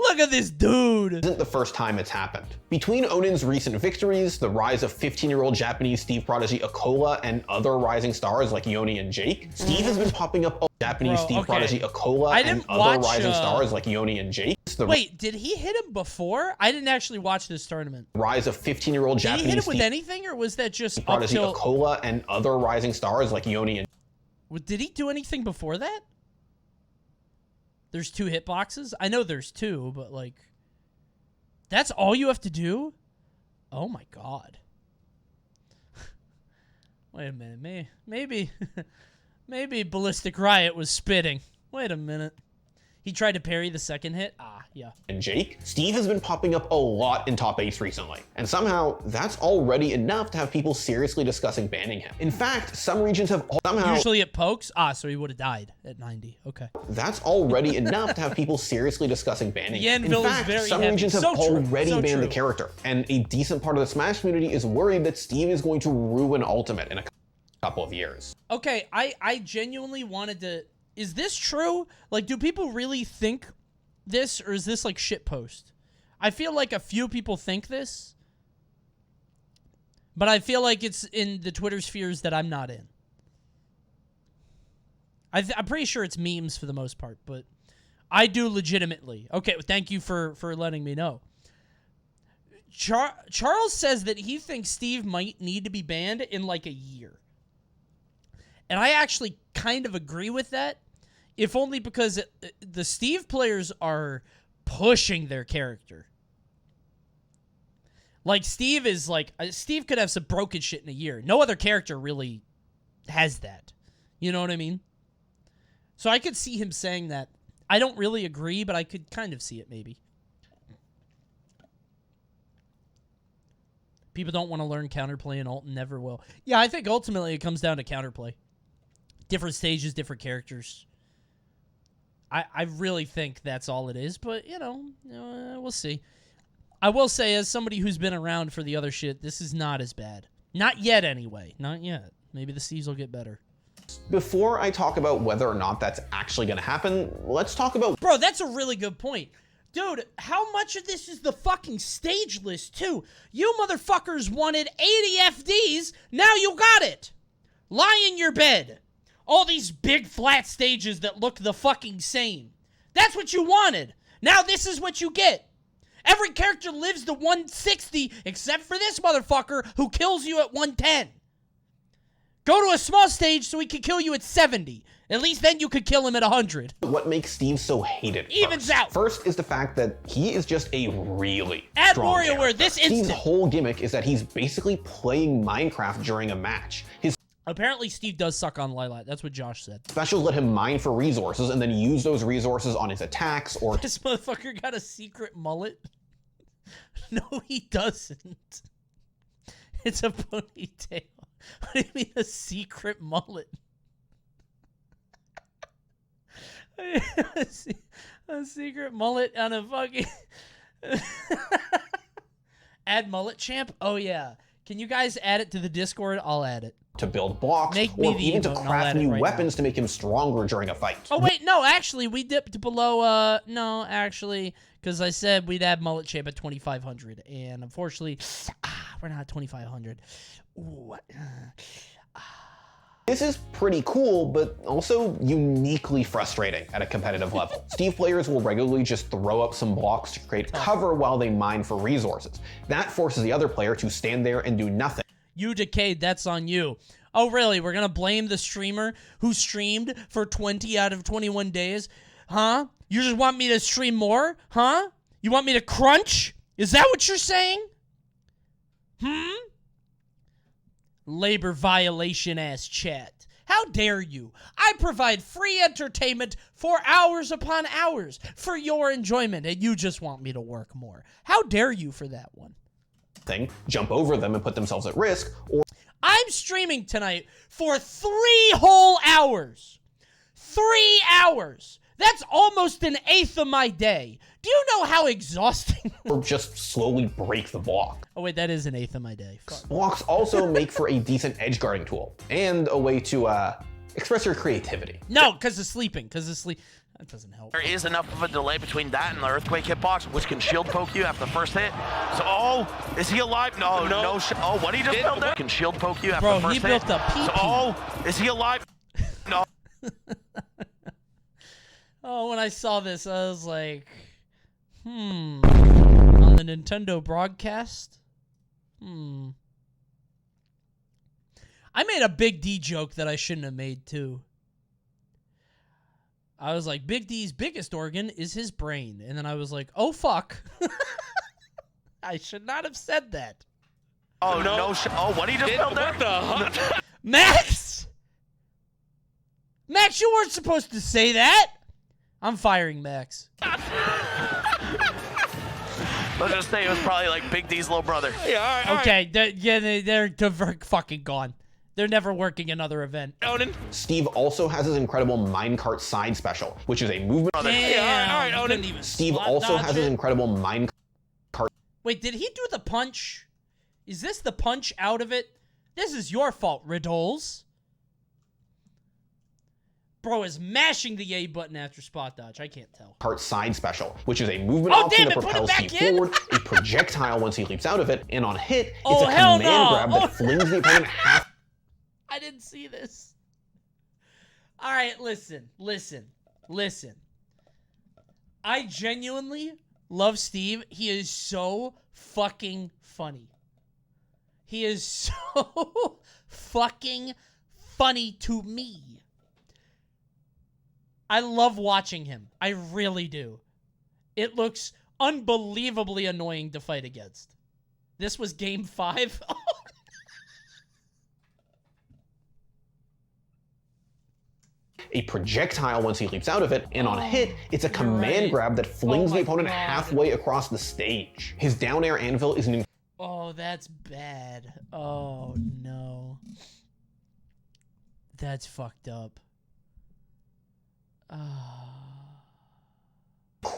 S1: Look at this dude.
S6: Isn't the first time it's happened. Between Onan's recent victories, the rise of 15-year-old Japanese Steve prodigy Akola, and other rising stars like Yoni and Jake, Steve has been popping up Japanese Steve prodigy Akola and other rising stars like Yoni and Jake.
S1: Wait, did he hit him before? I didn't actually watch this tournament.
S6: Rise of 15-year-old Japanese
S1: Did he hit him
S6: Steve
S1: with anything, or was that just
S6: prodigy
S1: up till...
S6: Akola and other rising stars like Yoni and...
S1: Did he do anything before that? There's 2 hitboxes? I know there's 2, but like... That's all you have to do? Oh my god. Wait a minute. Maybe... maybe Ballistic Riot was spitting. Wait a minute. He tried to parry the second hit? Ah, yeah.
S6: And Jake, Steve has been popping up a lot in top 8s recently. And somehow, that's already enough to have people seriously discussing banning him. In fact, some regions have somehow...
S1: Usually it pokes? Ah, so he would have died at 90. Okay.
S6: That's already enough to have people seriously discussing banning him. In fact, some regions have already banned the character. And a decent part of the Smash community is worried that Steve is going to ruin Ultimate in a couple of years.
S1: Okay, I genuinely wanted to... Is this true? Like, do people really think this, or is this like shitpost? I feel like a few people think this, but I feel like it's in the Twitter spheres that I'm not in. I'm pretty sure it's memes for the most part, but I do legitimately. Okay, thank you for letting me know. Charles says that he thinks Steve might need to be banned in like a year. And I actually kind of agree with that. If only because the Steve players are pushing their character. Like, Steve is like... Steve could have some broken shit in a year. No other character really has that. You know what I mean? So I could see him saying that I don't really agree, but I could kind of see it maybe. People don't want to learn counterplay, and ult never will. Yeah, I think ultimately it comes down to counterplay. Different stages, different characters. I really think that's all it is, but, you know, we'll see. I will say, as somebody who's been around for the other shit, this is not as bad. Not yet, anyway. Not yet. Maybe the Steves will get better.
S6: Before I talk about whether or not that's actually going to happen, let's talk about...
S1: Bro, that's a really good point. Dude, how much of this is the fucking stage list, too? You motherfuckers wanted 80 FDs, now you got it! Lie in your bed. All these big flat stages that look the fucking same. That's what you wanted. Now this is what you get. Every character lives to 160, except for this motherfucker who kills you at 110. Go to a small stage so he can kill you at 70. At least then you could kill him at 100.
S6: What makes Steve so hated
S1: Evens out.
S6: First is the fact that he is just a really
S1: Add
S6: strong
S1: WarioWare
S6: character.
S1: this instant.
S6: Steve's whole gimmick is that he's basically playing Minecraft during a match. His
S1: Apparently Steve does suck on Lilat. That's what Josh said.
S6: specials let him mine for resources and then use those resources on his attacks or...
S1: This motherfucker got a secret mullet? No, he doesn't. It's a ponytail. What do you mean a secret mullet? A secret mullet on a fucking... Add mullet champ? Oh, yeah. Can you guys add it to the Discord? I'll add it.
S6: To build blocks,
S1: Make me
S6: or
S1: the
S6: even to
S1: emote and I'll
S6: craft
S1: add it
S6: new
S1: right
S6: weapons to make him stronger during a fight.
S1: Oh, wait, no, actually, we dipped below, no, actually, because I said we'd add mullet champ at 2,500, and unfortunately, we're not at 2,500. Ooh,
S6: This is pretty cool, but also uniquely frustrating at a competitive level. Steve players will regularly just throw up some blocks to create cover while they mine for resources. That forces the other player to stand there and do nothing.
S1: You decayed, that's on you. Oh, really? We're gonna blame the streamer who streamed for 20 out of 21 days? Huh? You just want me to stream more? Huh? You want me to crunch? Is that what you're saying? Labor violation ass chat. How dare you? I provide free entertainment for hours upon hours for your enjoyment, and you just want me to work more. How dare you for that one?
S6: Jump over them and put themselves at risk, or
S1: I'm streaming tonight for 3 whole hours. 3 hours. That's almost an eighth of my day. Do you know how exhausting?
S6: or just slowly break the block.
S1: Oh wait, that is an eighth of my day. Fuck.
S6: Blocks also make for a decent edge guarding tool and a way to express your creativity.
S1: No, because of sleeping. That doesn't help.
S10: There is enough of a delay between that and the earthquake hitbox, which can shield poke you after the first hit. So, oh, is he alive? No. Oh, what he just built there? Can shield poke you after the first hit.
S1: Bro, he built a pee-pee.
S10: So, oh, is he alive? No.
S1: Oh, when I saw this, I was like, on the Nintendo broadcast? I made a Big D joke that I shouldn't have made, too. I was like, Big D's biggest organ is his brain. And then I was like, oh, fuck. I should not have said that.
S10: Oh, no. Oh, what he just built there? What the fuck?
S1: Max! Max, you weren't supposed to say that. I'm firing Max.
S10: Let's just say it was probably like Big D's little brother. Yeah, all right.
S1: Okay, they're fucking gone. They're never working another event.
S10: Onan.
S6: Steve also has his incredible minecart side special, which is a movement.
S1: Damn,
S10: all right, Onan.
S6: Steve also has his incredible minecart.
S1: Wait, did he do the punch? Is this the punch out of it? This is your fault, Riddles. Bro is mashing the A button after spot dodge. I can't tell.
S6: Cart side special, which is a movement option that propels Steve forward, a projectile once he leaps out of it, and on hit, it's a command grab that flings the opponent half.
S1: I didn't see this. All right, listen. I genuinely love Steve. He is so fucking funny. He is so fucking funny to me. I love watching him. I really do. It looks unbelievably annoying to fight against. This was game 5.
S6: a projectile once he leaps out of it, and on hit, it's a command grab that flings the opponent halfway across the stage. His down air anvil is an
S1: Oh, that's bad. Oh, no. That's fucked up.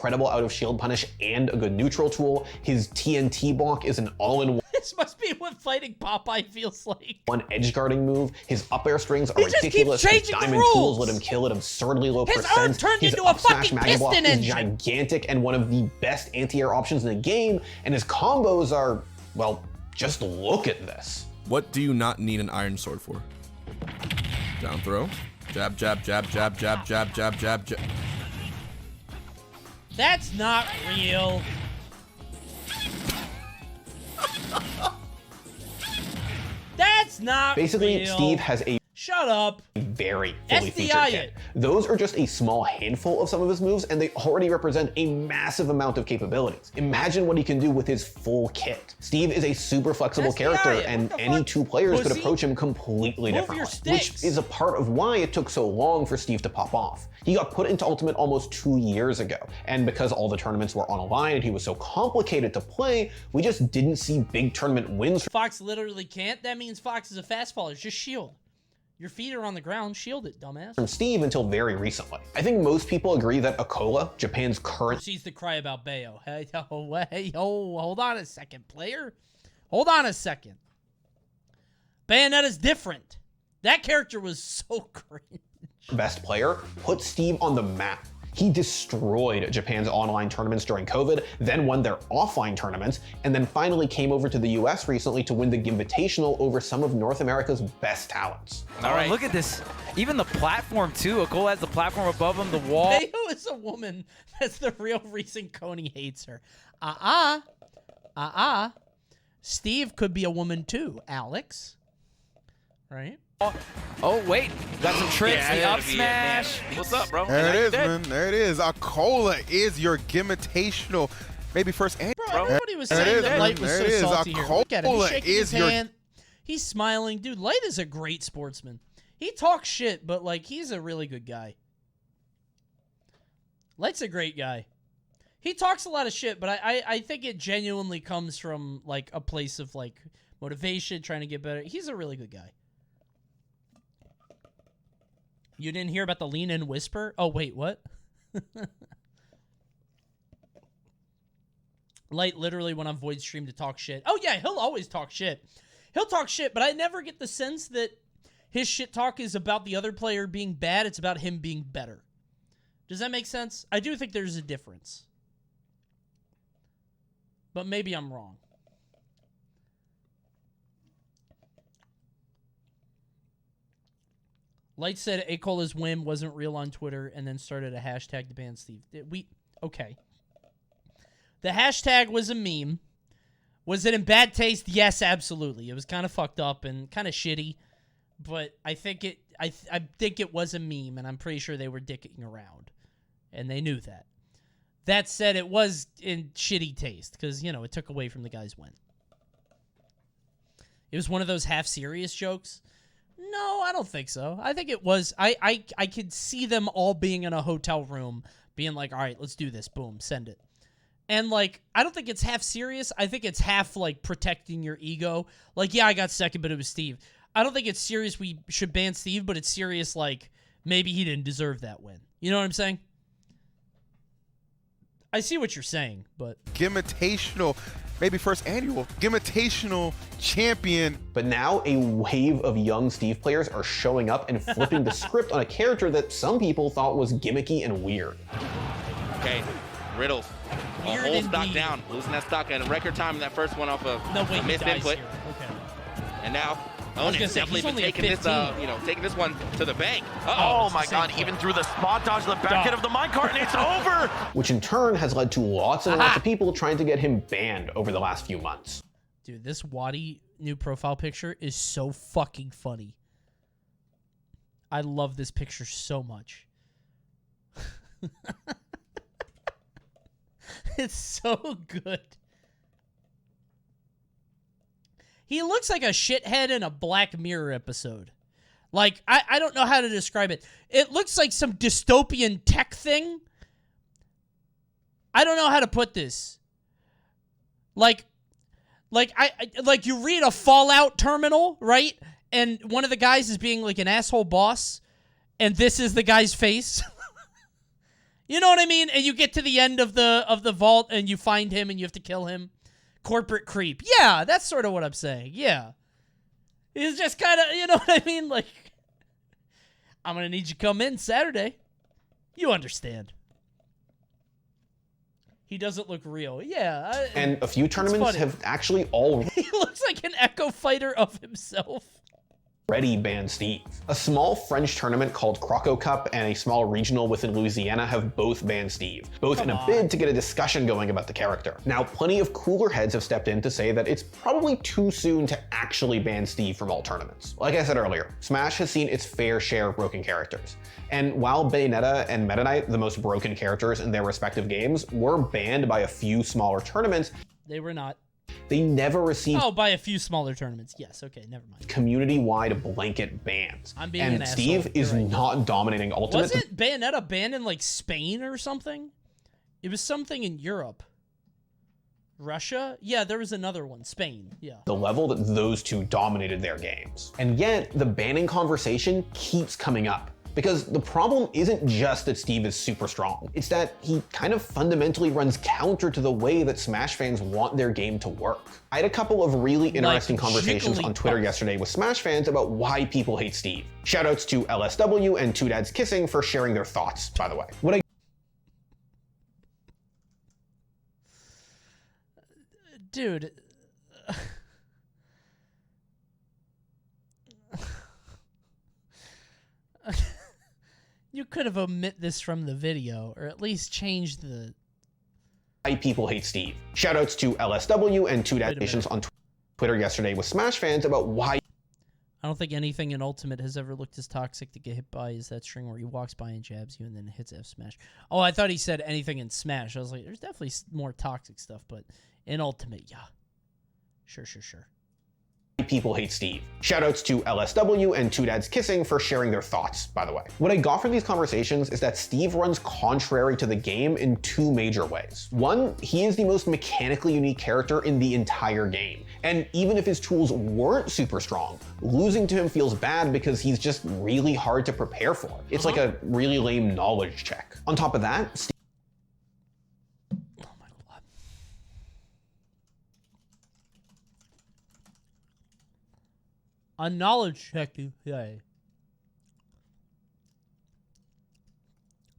S6: incredible out of shield punish and a good neutral tool. His TNT block is an all-in-one.
S1: This must be what fighting Popeye feels like.
S6: One edge guarding move. His up air strings are ridiculous.
S1: His
S6: diamond tools let him kill at absurdly low percent.
S1: His arm turned into a fucking piston engine.
S6: Is gigantic and one of the best anti-air options in the game. And his combos are, well, just look at this.
S11: What do you not need an iron sword for? Down throw. Jab, jab, jab, jab, jab, jab, jab, jab, jab.
S1: That's not real. That's not
S6: Basically,
S1: real.
S6: Steve has a
S1: Shut up.
S6: Very fully featured
S1: SDI
S6: kit. Those are just a small handful of some of his moves, and they already represent a massive amount of capabilities. Imagine what he can do with his full kit. Steve is a super flexible character, and any two players could approach him completely differently, which is a part of why it took so long for Steve to pop off. He got put into Ultimate almost 2 years ago, and because all the tournaments were on a line and he was so complicated to play, we just didn't see big tournament wins.
S1: Fox literally can't? That means Fox is a fast faller. Just shield. Your feet are on the ground, shield it, dumbass.
S6: From Steve until very recently. I think most people agree that Akola, Japan's current—
S1: Proceeds to cry about Bayo. Hey, hold on a second, player. Hold on a second. Bayonetta's different. That character was so cringe.
S6: Best player, put Steve on the map. He destroyed Japan's online tournaments during COVID, then won their offline tournaments, and then finally came over to the US recently to win the Invitational over some of North America's best talents.
S12: All right, look at this. Even the platform too. Akola has the platform above him, the wall.
S1: Bayo is a woman. That's the real reason Coney hates her. Steve could be a woman too, Alex. Right?
S12: Oh, wait. Got some tricks.
S7: Yeah,
S12: the up smash.
S7: What's up, bro?
S13: There it is, man. There it is. Akola is your Gimitational. Maybe first and
S1: bro, everybody was saying that Light was so salty here. Look at him. He's shaking his hand. He's smiling. Dude, Light is a great sportsman. He talks shit, but, like, he's a really good guy. Light's a great guy. He talks a lot of shit, but I think it genuinely comes from, like, a place of, like, motivation, trying to get better. He's a really good guy. You didn't hear about the lean-in whisper? Oh, wait, what? Light literally went on Void stream to talk shit. Oh, yeah, he'll always talk shit. He'll talk shit, but I never get the sense that his shit talk is about the other player being bad. It's about him being better. Does that make sense? I do think there's a difference. But maybe I'm wrong. Light said Akola's whim wasn't real on Twitter and then started a hashtag to ban Steve. Okay. The hashtag was a meme. Was it in bad taste? Yes, absolutely. It was kind of fucked up and kind of shitty, but I think it was a meme, and I'm pretty sure they were dicking around, and they knew that. That said, it was in shitty taste because, you know, it took away from the guy's win. It was one of those half-serious jokes. No, I don't think so. I think it was. I could see them all being in a hotel room, being like, all right, let's do this. Boom, send it. And, like, I don't think it's half serious. I think it's half, like, protecting your ego. Like, yeah, I got second, but it was Steve. I don't think it's serious we should ban Steve, but it's serious, like, maybe he didn't deserve that win. You know what I'm saying? I see what you're saying, but...
S13: Gimitational, maybe first annual Gimitational champion.
S6: But now a wave of young Steve players are showing up and flipping the script on a character that some people thought was gimmicky and weird.
S7: Okay, Riddles. A whole stock down, losing that stock in record time in that first one off of a missed input.
S1: Okay.
S7: And now, Onion's definitely been taking this, taking this one to the bank.
S10: Oh my God! Even through the spot dodge, the back end of the minecart, and it's over.
S6: Which in turn has led to lots and lots of people trying to get him banned over the last few months.
S1: Dude, this Wadi new profile picture is so fucking funny. I love this picture so much. It's so good. He looks like a shithead in a Black Mirror episode. Like, I don't know how to describe it. It looks like some dystopian tech thing. I don't know how to put this. Like you read a Fallout terminal, right? And one of the guys is being like an asshole boss, and this is the guy's face. You know what I mean? And you get to the end of the vault, and you find him, and you have to kill him. Corporate creep. Yeah, that's sort of what I'm saying. Yeah. He's just kind of, you know what I mean? Like, I'm going to need you to come in Saturday. You understand. He doesn't look real. Yeah.
S6: And a few tournaments have actually already...
S1: He looks like an Echo Fighter of himself.
S6: Banned Steve. A small French tournament called Croco Cup and a small regional within Louisiana have both banned Steve, both in a bid to get a discussion going about the character. Now, plenty of cooler heads have stepped in to say that it's probably too soon to actually ban Steve from all tournaments. Like I said earlier, Smash has seen its fair share of broken characters. And while Bayonetta and Meta Knight, the most broken characters in their respective games, were banned by a few smaller tournaments,
S1: they were not.
S6: They never received...
S1: Oh, by a few smaller tournaments. Yes, okay, never mind.
S6: Community-wide blanket bans.
S1: I'm being
S6: an asshole. And Steve is not dominating Ultimate.
S1: Wasn't Bayonetta banned in, like, Spain or something? It was something in Europe. Russia? Yeah, there was another one. Spain, yeah.
S6: The level that those two dominated their games. And yet, the banning conversation keeps coming up. Because the problem isn't just that Steve is super strong, it's that he kind of fundamentally runs counter to the way that Smash fans want their game to work. I had a couple of really interesting conversations on Twitter yesterday with Smash fans about why people hate Steve. Shoutouts to LSW and Two Dads Kissing for sharing their thoughts, by the way.
S1: Dude. You could have omitted this from the video, or at least changed the...
S6: Why people hate Steve. Shoutouts to LSW and Two Dads on Twitter yesterday with Smash fans about why...
S1: I don't think anything in Ultimate has ever looked as toxic to get hit by as that string where he walks by and jabs you and then hits F smash. Oh, I thought he said anything in Smash. I was like, there's definitely more toxic stuff, but in Ultimate, yeah. Sure.
S6: People hate Steve. Shoutouts to LSW and Two Dads Kissing for sharing their thoughts, by the way. What I got from these conversations is that Steve runs contrary to the game in two major ways. One, he is the most mechanically unique character in the entire game. And even if his tools weren't super strong, losing to him feels bad because he's just really hard to prepare for. It's like a really lame knowledge check. On top of that, Steve...
S1: A knowledge check, you say.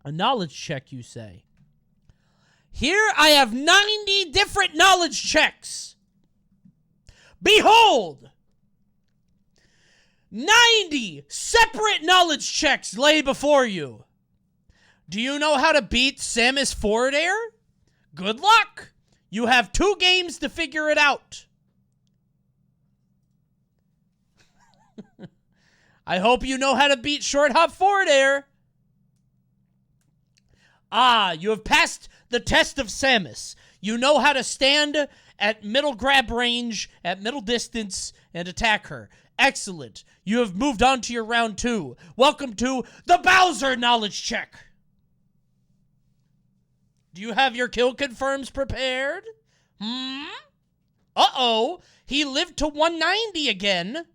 S1: A knowledge check, you say. Here I have 90 different knowledge checks. Behold! 90 separate knowledge checks lay before you. Do you know how to beat Samus forward air? Good luck. You have 2 games to figure it out. I hope you know how to beat short hop forward air. Ah, you have passed the test of Samus. You know how to stand at middle grab range, at middle distance, and attack her. Excellent. You have moved on to your round 2. Welcome to the Bowser knowledge check. Do you have your kill confirms prepared? Uh-oh. He lived to 190 again.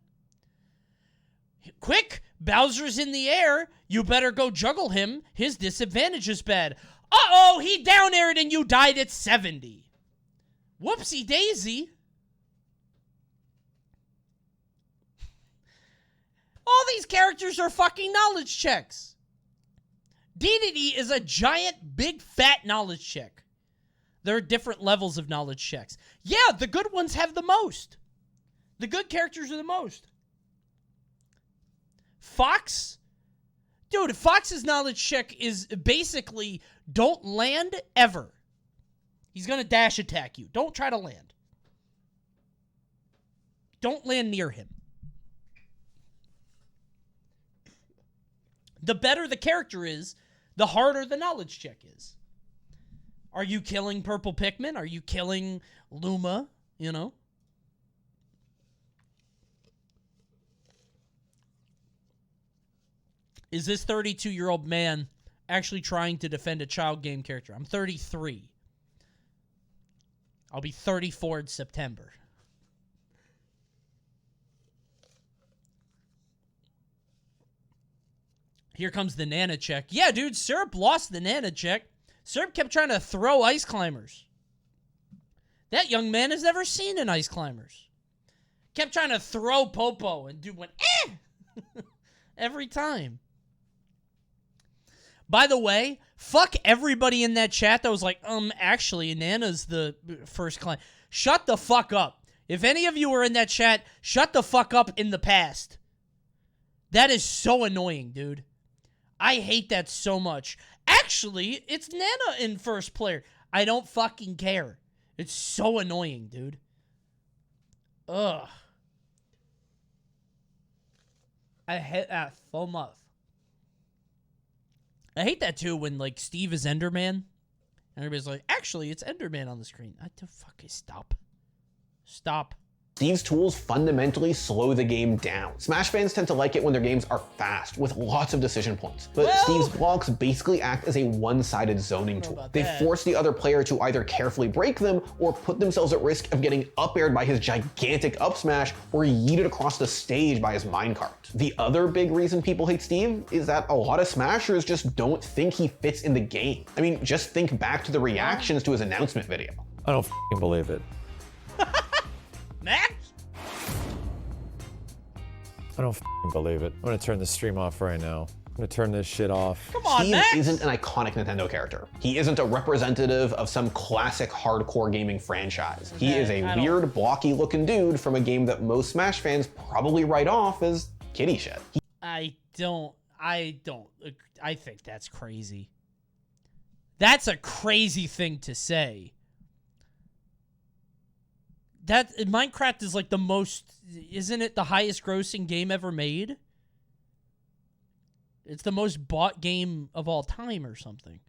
S1: Quick, Bowser's in the air. You better go juggle him. His disadvantage is bad. Uh-oh, he down aired and you died at 70. Whoopsie daisy. All these characters are fucking knowledge checks. DDD is a giant, big, fat knowledge check. There are different levels of knowledge checks. Yeah, the good ones have the most. The good characters are the most. Fox? Dude, Fox's knowledge check is basically don't land ever. He's going to dash attack you. Don't try to land. Don't land near him. The better the character is, the harder the knowledge check is. Are you killing Purple Pikmin? Are you killing Luma? You know? Is this 32-year-old man actually trying to defend a child game character? I'm 33. I'll be 34 in September. Here comes the Nana check. Yeah, dude, Syrup lost the Nana check. Syrup kept trying to throw ice climbers. That young man has never seen an ice climbers. Kept trying to throw Popo, and dude went, eh! Every time. By the way, fuck everybody in that chat that was like, actually, Nana's the first climb. Shut the fuck up. If any of you were in that chat, shut the fuck up in the past. That is so annoying, dude. I hate that so much. Actually, it's Nana in first player. I don't fucking care. It's so annoying, dude. Ugh. I hate that so much. I hate that too when, like, Steve is Enderman. And everybody's like, actually, it's Enderman on the screen. I don't fucking stop. Stop.
S6: Steve's tools fundamentally slow the game down. Smash fans tend to like it when their games are fast, with lots of decision points. But Steve's blocks basically act as a one-sided zoning tool. They force the other player to either carefully break them, or put themselves at risk of getting up-aired by his gigantic up smash, or yeeted across the stage by his minecart. The other big reason people hate Steve is that a lot of Smashers just don't think he fits in the game. I mean, just think back to the reactions to his announcement video.
S14: I don't f***ing believe it.
S1: Max?
S14: I don't f***ing believe it. I'm gonna turn the stream off right now. I'm gonna turn this shit off.
S1: Come on,
S6: Steve
S1: Max.
S6: isn't an iconic Nintendo character. He isn't a representative of some classic hardcore gaming franchise. He is a weird, blocky looking dude from a game that most Smash fans probably write off as kiddie shit.
S1: I think that's crazy. That's a crazy thing to say. That Minecraft is like the most, isn't it the highest grossing game ever made? It's the most bought game of all time or something.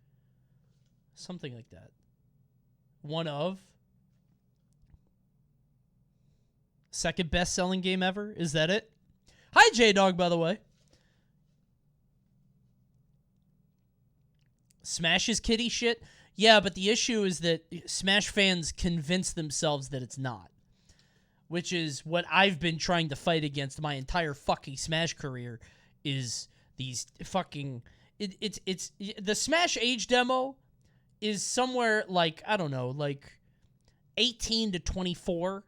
S1: Something like that. One of. Second best selling game ever? Is that it? Hi, J-Dog, by the way. Smash is kiddie shit. Yeah, but the issue is that Smash fans convince themselves that it's not. Which is what I've been trying to fight against my entire fucking Smash career, is these fucking... It's the Smash age demo is somewhere like, I don't know, like 18 to 24.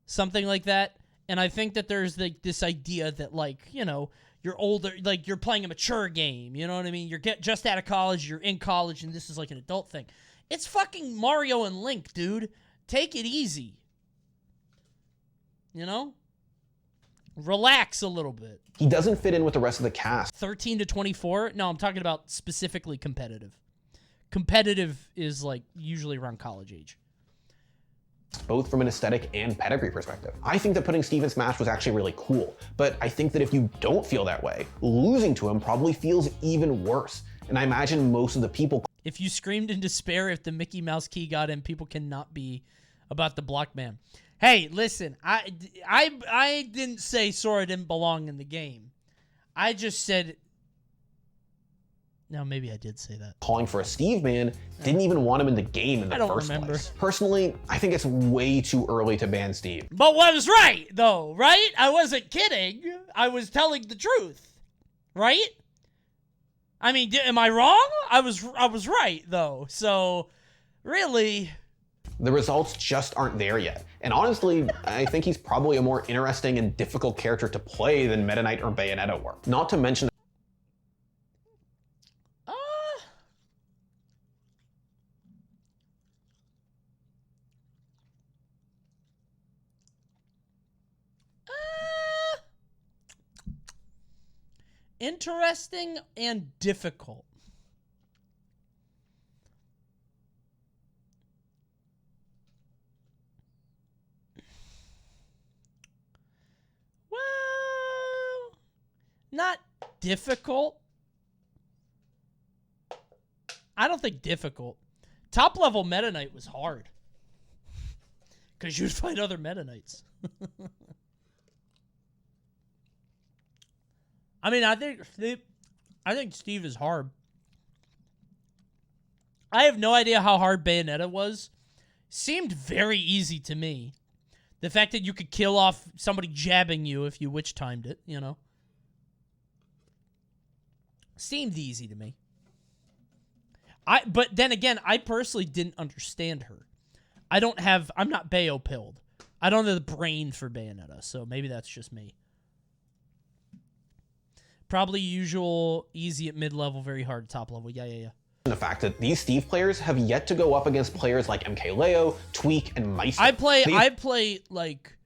S1: Something like that. And I think that there's like this idea that, like, you know, you're older, like you're playing a mature game, you know what I mean? You're just out of college, you're in college, and this is like an adult thing. It's fucking Mario and Link, dude. Take it easy. You know? Relax a little bit.
S6: He doesn't fit in with the rest of the cast.
S1: 13 to 24? No, I'm talking about specifically competitive. Competitive is like usually around college age.
S6: Both from an aesthetic and pedigree perspective. I think that putting Steve in Smash was actually really cool, but I think that if you don't feel that way, losing to him probably feels even worse. And I imagine most of the people...
S1: If you screamed in despair if the Mickey Mouse key got in, people cannot be about the block man. Hey, listen, I didn't say Sora didn't belong in the game. I just said... No, maybe I did say that.
S6: Calling for a Steve man, didn't even want him in the game in the first place. Personally, I think it's way too early to ban Steve.
S1: But what was right, though, right? I wasn't kidding. I was telling the truth, right? I mean, am I wrong? I was right, though. So, really...
S6: The results just aren't there yet. And honestly, I think he's probably a more interesting and difficult character to play than Meta Knight or Bayonetta were. Not to mention...
S1: Interesting and difficult. Well, not difficult. I don't think difficult. Top level Meta Knight was hard. Because you'd fight other Meta Knights. I mean, I think Steve is hard. I have no idea how hard Bayonetta was. Seemed very easy to me. The fact that you could kill off somebody jabbing you if you witch timed it, you know. Seemed easy to me. But then again, I personally didn't understand her. I'm not Bayo-pilled. I don't have the brain for Bayonetta, so maybe that's just me. Probably usual, easy at mid-level, very hard at top level. Yeah.
S6: The fact that these Steve players have yet to go up against players like MKLeo, Tweak, and Meister.
S1: I play like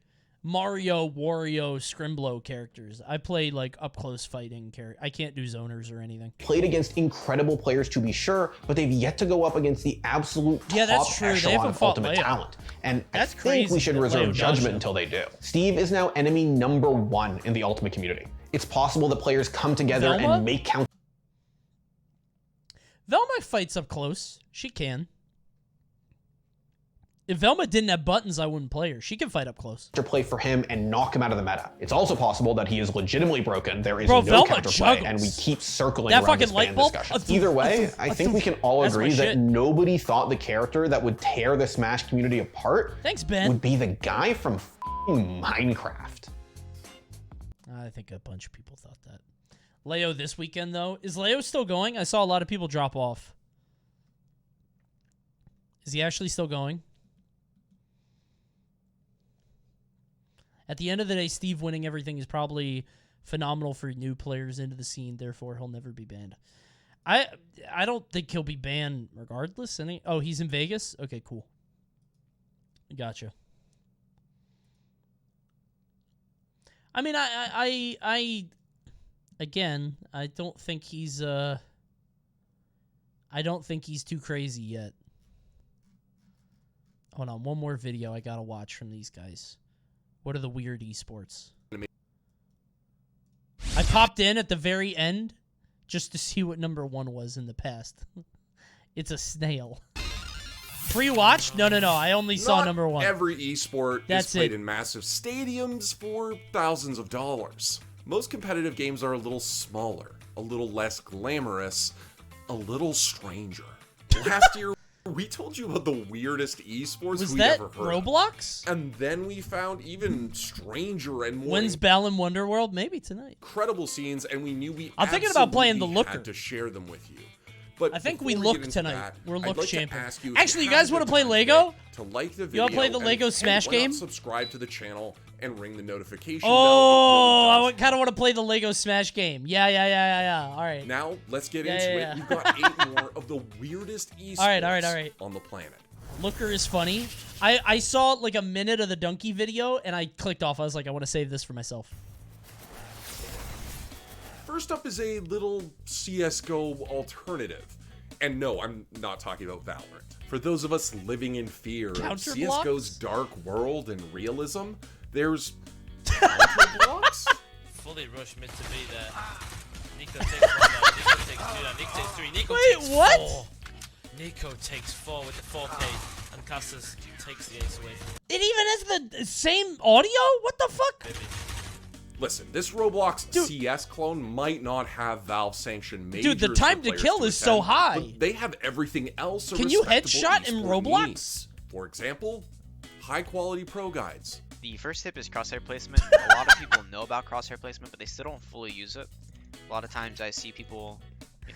S1: Mario, Wario, Scrimblow characters. I play like up-close fighting characters. I can't do zoners or anything.
S6: Played against incredible players to be sure, but they've yet to go up against the absolute top echelon of ultimate talent. And I think we should reserve judgment until they do. Steve is now enemy #1 in the ultimate community. It's possible that players come together and make count.
S1: Velma fights up close. She can. If Velma didn't have buttons, I wouldn't play her. She can fight up close.
S6: Play for him and knock him out of the meta. It's also possible that he is legitimately broken. There is no counterplay, and we keep circling around this ban discussion. Either way, I think we can all agree that nobody thought the character that would tear the Smash community apart would be the guy from Minecraft.
S1: I think a bunch of people thought that. Leo this weekend, though. Is Leo still going? I saw a lot of people drop off. Is he actually still going? At the end of the day, Steve winning everything is probably phenomenal for new players into the scene. Therefore, he'll never be banned. I don't think he'll be banned regardless. Oh, he's in Vegas? Okay, cool. Gotcha. I mean, again, I don't think he's too crazy yet. Hold on, one more video I gotta watch from these guys. What are the weird esports? I popped in at the very end just to see what #1 was in the past. It's a snail. Pre-watch? No. I only saw #1.
S15: Every esport is played in massive stadiums for thousands of dollars. Most competitive games are a little smaller, a little less glamorous, a little stranger. Last year, we told you about the weirdest esports we ever heard.
S1: Was that Roblox?
S15: And then we found even stranger and more.
S1: When's Balan Wonderworld? Maybe tonight.
S15: Incredible scenes, and we knew we
S1: I'm thinking about playing the Looker.
S15: had to share them with you. But
S1: I think we look tonight. We're look champions.
S15: You
S1: actually, you guys want to play Lego?
S15: To like the video,
S1: you want to play the Lego Smash game?
S15: Subscribe to the channel and ring the notification
S1: bell. I kind of want to play the Lego Smash game. Yeah. All right.
S15: Now let's get into it. We've got 8 more of the weirdest esports
S1: all right.
S15: on the planet.
S1: Looker is funny. I saw like a minute of the Donkey video and I clicked off. I was like, I want to save this for myself.
S15: First up is a little CSGO alternative. And no, I'm not talking about Valorant. For those of us living in fear of CSGO's dark world and realism, there's counterblocks.
S16: Fully rush mid to be there. Nico takes 1 now. Nico takes 2 now. Nico takes 3. Nico takes 4.
S1: What?
S16: Nico takes 4 with the 4K. And Castas takes the ace away.
S1: It even has the same audio? What the fuck?
S16: Maybe.
S15: Listen, this Roblox CS clone might not have Valve-sanctioned majors.
S1: Dude, the time to kill is so high.
S15: But they have everything else.
S1: Can you headshot in Roblox?
S15: Needs. For example, high-quality pro guides.
S17: The first tip is crosshair placement. A lot of people know about crosshair placement, but they still don't fully use it. A lot of times I see people,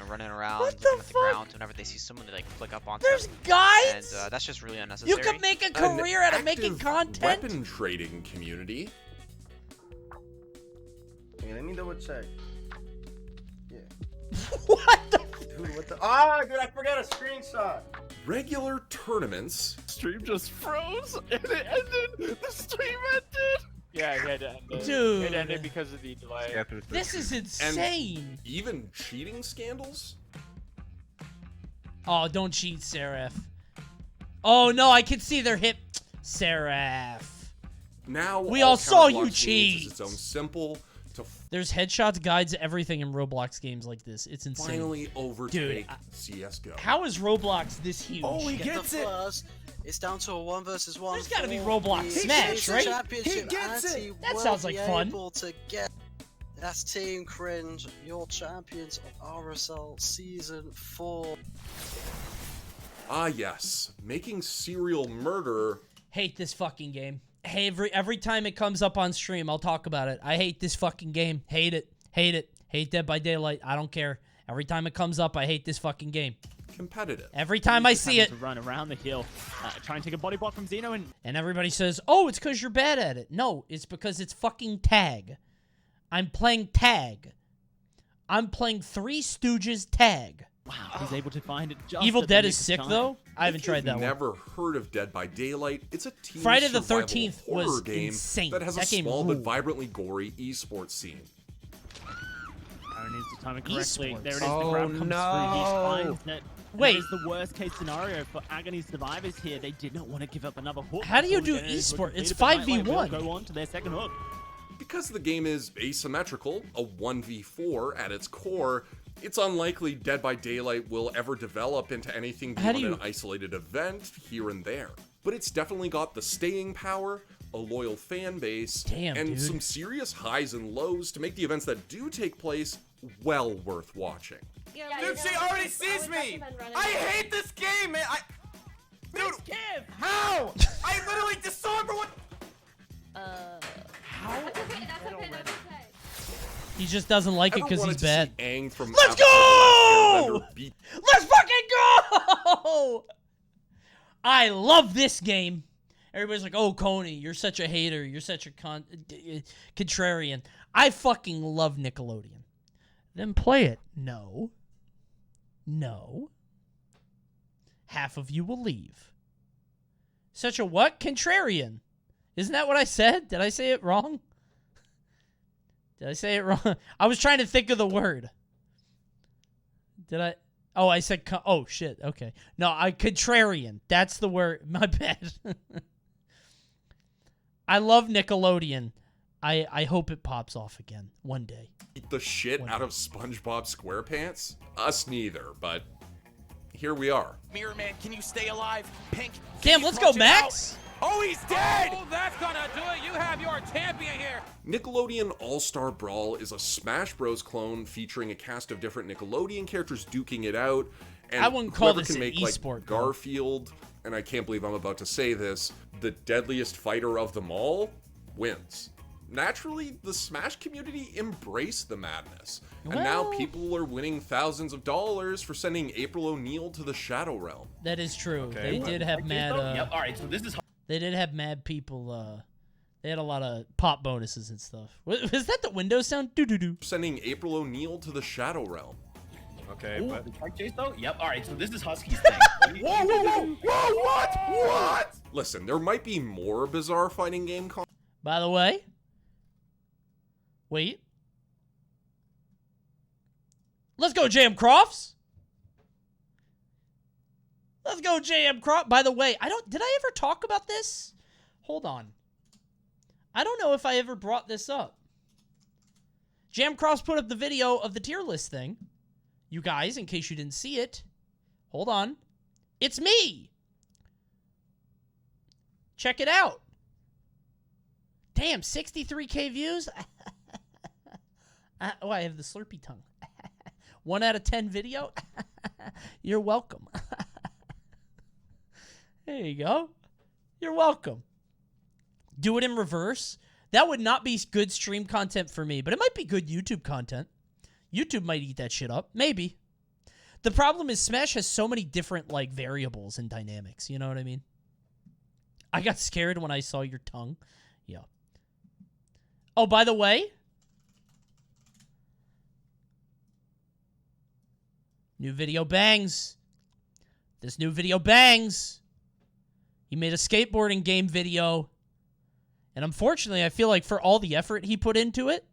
S17: running around, looking at the ground. Whenever they see someone, they like flick up onto
S1: There's
S17: them.
S1: guides?
S17: And that's just really unnecessary.
S1: You can make a career out of making content.
S15: Weapon trading community.
S4: Let me double check. Yeah.
S1: What the?
S4: Dude, what the? Dude, I forgot a screenshot.
S15: Regular tournaments.
S9: Stream just froze and it ended. The stream ended. Yeah, it had to end it.
S1: Dude.
S9: It ended because of the delay.
S1: This is insane.
S15: And even cheating scandals?
S1: Oh, don't cheat, Seraph. Oh, no, I can see their hip. Seraph.
S15: Now
S1: we all saw you
S15: cheat.
S1: cheat.
S15: It's its own simple.
S1: There's headshots, guides, everything in Roblox games like this. It's insane.
S15: Finally overtake CSGO.
S1: How is Roblox this huge?
S4: Oh, he gets it.
S18: It's down to a 1 versus 1.
S1: There's gotta be Roblox Smash, right?
S4: He gets it.
S1: That sounds like fun.
S18: That's Team Cringe, your champions of RSL Season 4.
S15: Ah yes, making serial murder.
S1: Hate this fucking game. Hey, every time it comes up on stream, I'll talk about it. I hate this fucking game. Hate it. Hate it. Hate Dead by Daylight. I don't care. Every time it comes up, I hate this fucking game.
S15: Competitive.
S1: Every time I see it.
S19: To run around the hill, try and take a body block from Xeno,
S1: and everybody says, "Oh, it's because you're bad at it." No, it's because it's fucking tag. I'm playing tag. I'm playing Three Stooges tag.
S19: Wow, he's able to find it just
S1: Evil
S19: at
S1: Dead
S19: the
S1: is
S19: nick of
S1: sick
S19: time.
S1: though. I haven't tried that one.
S15: Never heard of Dead by Daylight? It's a team
S1: Friday the
S15: survival
S1: 13th
S15: horror
S1: was
S15: game
S1: insane.
S15: that has
S1: That
S15: a
S1: game
S15: small but
S1: ruled.
S15: vibrantly gory esports scene.
S19: Aaron needs to time it correctly.
S1: Esports.
S19: There it is.
S1: Oh,
S19: the grab comes through. He finds that.
S1: Wait.
S19: That is the worst case scenario for Agony survivors here. They did not want to give up another hook.
S1: How do you
S19: before
S1: do
S19: the esports?
S1: esport? It's
S19: It's
S1: 5v1.
S19: Go on to their second hook.
S15: Because the game is asymmetrical, a 1v4 at its core, it's unlikely Dead by Daylight will ever develop into anything beyond an isolated event here and there. But it's definitely got the staying power, a loyal fan base, and some serious highs and lows to make the events that do take place well worth watching.
S2: Dude, she already sees me! I hate this game, man! Dude, how? I literally just saw everyone. How?
S1: He just doesn't like it because he's bad.
S15: From
S1: Let's go! Let's fucking go! I love this game. Everybody's like, "Oh, Coney, you're such a hater. You're such a contrarian." I fucking love Nickelodeon. Then play it. No. No. Half of you will leave. Such a what? Contrarian. Isn't that what I said? Did I say it wrong? Did I say it wrong? I was trying to think of the word. Did I? Oh, I said, oh, shit. Okay. No, contrarian. That's the word. My bad. I love Nickelodeon. I hope it pops off again one day.
S15: Eat the shit out of SpongeBob SquarePants? Us neither, but here we are.
S2: Mirror Man, can you stay alive? Pink.
S1: Damn, let's go, Max.
S2: Oh, he's dead!
S16: Oh, that's gonna do it. You have your champion here.
S15: Nickelodeon All-Star Brawl is a Smash Bros. Clone featuring a cast of different Nickelodeon characters duking it out. And
S1: I wouldn't call
S15: whoever
S1: this
S15: can
S1: an
S15: make,
S1: esport,
S15: like, Garfield, and I can't believe I'm about to say this, the deadliest fighter of them all, wins. Naturally, the Smash community embraced the madness, and now people are winning thousands of dollars for sending April O'Neil to the Shadow Realm.
S1: That is true. They did have mad.
S2: Yep. All right. So this is.
S1: They did have mad people. They had a lot of pop bonuses and stuff. Was that the Windows sound? Doo doo doo.
S15: Sending April O'Neil to the Shadow Realm.
S2: Okay, but the truck chase though. Yep. All right. So this is Husky's thing. Whoa! Whoa! Whoa! Whoa! What? What?
S15: Listen, there might be more bizarre fighting game.
S1: By the way. Wait. Let's go, J.M. Crofts. Let's go, J.M. Crofts. By the way, did I ever talk about this? Hold on. I don't know if I ever brought this up. J.M. Crofts put up the video of the tier list thing. You guys, in case you didn't see it. Hold on. It's me. Check it out. Damn, 63K views. Oh, I have the Slurpee tongue. 1 out of 10 video. You're welcome. There you go. You're welcome. Do it in reverse. That would not be good stream content for me, but it might be good YouTube content. YouTube might eat that shit up. Maybe. The problem is Smash has so many different, like, variables and dynamics. You know what I mean? I got scared when I saw your tongue. Yeah. Oh, by the way... New video bangs. This new video bangs. He made a skateboarding game video. And unfortunately, I feel like for all the effort he put into it...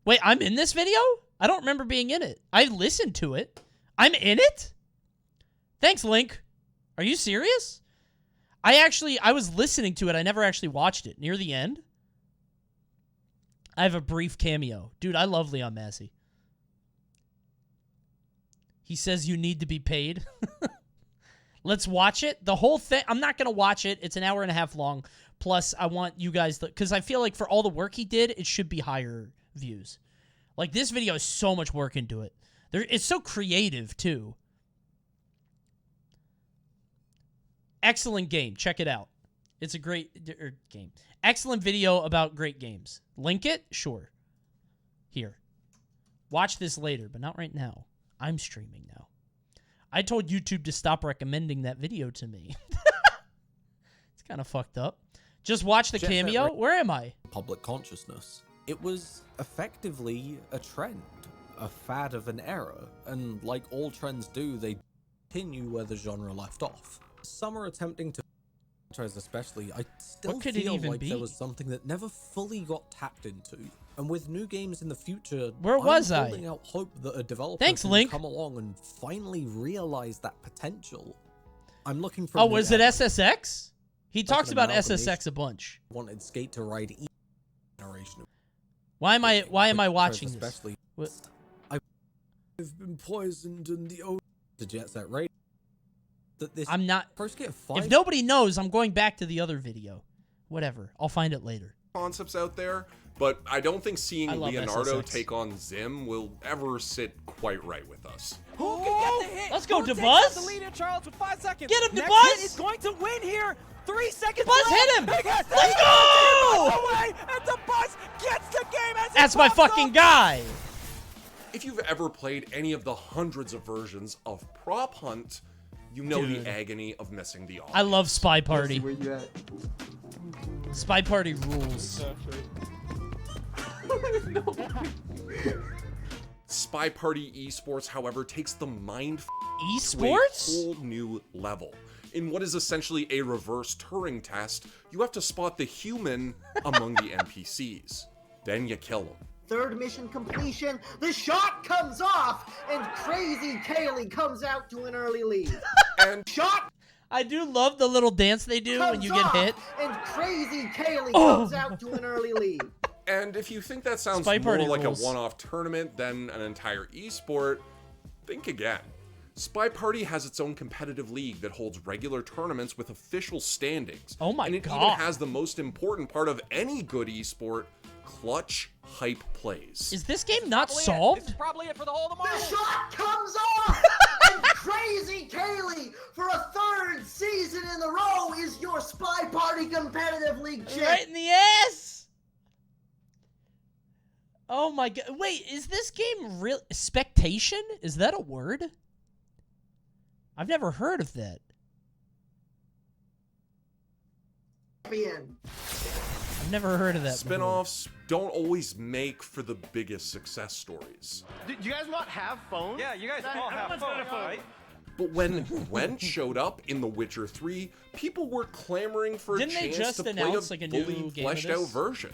S1: Wait, I'm in this video? I don't remember being in it. I listened to it. I'm in it? Thanks, Link. Are you serious? I was listening to it. I never actually watched it. Near the end, I have a brief cameo. Dude, I love Leon Massey. He says you need to be paid. Let's watch it. The whole thing. I'm not going to watch it. It's an hour and a half long. Plus, I want you guys... Because I feel like for all the work he did, it should be higher views. Like, this video has so much work into it. It's so creative, too. Excellent game. Check it out. It's a great game. Excellent video about great games. Link it? Sure. Here. Watch this later, but not right now. I'm streaming now. I told YouTube to stop recommending that video to me. It's kind of fucked up. Just watch the cameo. Where am I?
S20: Public consciousness. It was effectively a trend, a fad of an era, and like all trends do, they continue where the genre left off. Some are attempting to, especially, I still feel like there was something that never fully got tapped into. And with new games in the future,
S1: where was
S20: I'm holding out hope that a developer can
S1: Link.
S20: come along and finally realize that potential. I'm looking for.
S1: Oh, was it SSX? He talks about SSX a bunch.
S20: Wanted Skate to ride each generation.
S1: Why am I watching this?
S20: Especially, I've been poisoned in the Jet Set Radio.
S1: I'm not.
S20: First get
S1: if nobody knows, I'm going back to the other video. Whatever. I'll find it later.
S15: Concepts out there, but I don't think seeing Leonardo
S1: SSX.
S15: take on Zim will ever sit quite right with us.
S19: Who can get the hit?
S1: Let's go,
S19: Who takes
S1: DeBuzz.
S19: out the lead in Charles with 5 seconds.
S1: Get him,
S19: Next
S1: DeBuzz.
S19: hit is going to win here. 3 seconds
S1: DeBuzz,
S19: left.
S1: hit him.
S19: Let's
S1: go.
S19: Away, and DeBuzz gets the game as
S1: That's my fucking guy.
S15: If you've ever played any of the hundreds of versions of Prop Hunt, you know the agony of missing the audience.
S1: I love Spy Party.
S4: Where you at?
S1: Spy Party rules.
S15: Spy Party Esports, however, takes the mind
S1: Esports?
S15: to a whole new level. In what is essentially a reverse Turing test, you have to spot the human among the NPCs. Then you kill them.
S21: Third mission completion, the shot comes off, and Crazy Kaylee comes out to an early lead.
S15: And
S21: shot
S1: I do love the little dance they do when you get hit.
S21: And Crazy Kaylee comes out to an early lead.
S15: And if you think that sounds
S1: Spy
S15: more
S1: Party
S15: like
S1: rules.
S15: a one-off tournament than an entire esport, think again. Spy Party has its own competitive league that holds regular tournaments with official standings.
S1: Oh my
S15: and it
S1: God.
S15: even has the most important part of any good esport, clutch hype plays.
S1: Is this game not solved?
S19: This is probably it for the whole of the
S21: The shot comes off, and Crazy Kaylee, for a third season in a row, is your Spy Party competitive league champ.
S1: Right in the ass. Oh my god. Wait, is this game real? Spectation? Is that a word? I've never heard of that. I've never heard of that.
S15: Spin-offs don't always make for the biggest success stories.
S22: Do you guys not have phones?
S9: Yeah, you guys all have phones, right?
S15: But when Gwent showed up in The Witcher 3, people were clamoring for
S1: Didn't
S15: a
S1: they
S15: chance
S1: just
S15: to play
S1: announce,
S15: a
S1: like, a new
S15: fully
S1: game of
S15: fleshed out
S1: this?
S15: version.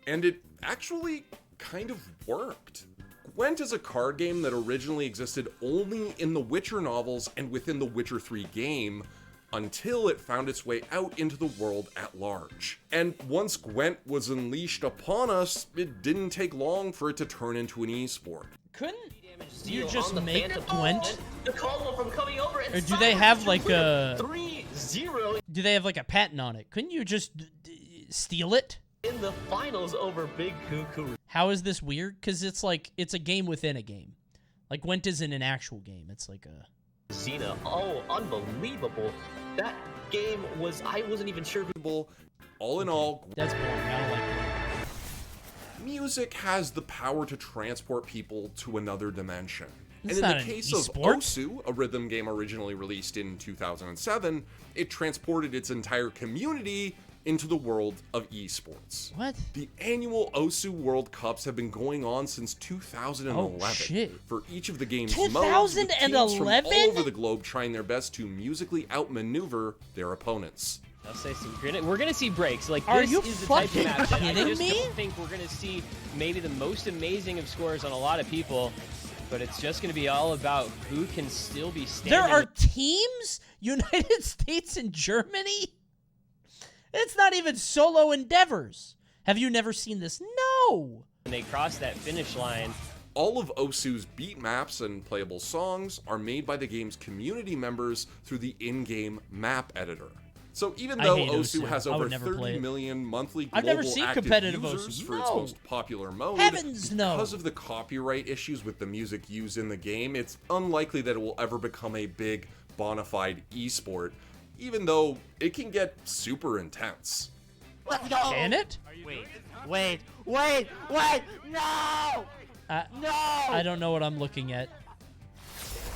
S15: And it actually kind of worked. Gwent is a card game that originally existed only in the Witcher novels and within the Witcher 3 game, until it found its way out into the world at large. And once Gwent was unleashed upon us, it didn't take long for it to turn into an esport.
S1: Couldn't you just make Gwent?
S22: The Caldwell from coming over
S1: Or do they have like a
S22: 3-0
S1: Do they have like a patent on it? Couldn't you just steal it?
S22: in the finals over Big Cuckoo.
S1: How is this weird? Because it's like it's a game within a game. Like Gwent isn't an actual game. It's like a
S22: Xena. Oh, unbelievable. That game was, I wasn't even sure.
S15: All in all,
S1: that's boring. I don't like it.
S15: Music has the power to transport people to another dimension.
S1: It's
S15: and in
S1: not
S15: the
S1: an
S15: case of
S1: esport.
S15: Osu, a rhythm game originally released in 2007, it transported its entire community into the world of esports.
S1: What?
S15: The annual Osu World Cups have been going on since 2011.
S1: Oh, shit.
S15: For each of the game's modes, with teams from
S1: 2011?
S15: all over the globe trying their best to musically outmaneuver their opponents.
S23: I'll say some grit. We're gonna see breaks. Like
S1: Are
S23: this
S1: you
S23: is the type of
S1: fucking
S23: match. I
S1: kidding
S23: just
S1: me?
S23: don't think we're gonna see maybe the most amazing of scores on a lot of people, but it's just gonna be all about who can still be standing.
S1: There are teams? United States and Germany? It's not even solo endeavors. Have you never seen this? No.
S23: When they cross that finish line.
S15: All of Osu's beat maps and playable songs are made by the game's community members through the in-game map editor. So even though
S1: hate
S15: Osu
S1: Osu.
S15: has
S1: I
S15: over
S1: would never play
S15: 30
S1: it.
S15: million monthly
S1: I've
S15: global
S1: never seen
S15: active
S1: competitive
S15: users
S1: Osu.
S15: for its
S1: No.
S15: most popular mode,
S1: Heavens no.
S15: because of the copyright issues with the music used in the game, it's unlikely that it will ever become a big bona fide esport, even though it can get super intense.
S21: Let's go.
S1: Can it?
S21: Wait. No. No.
S1: I don't know what I'm looking at.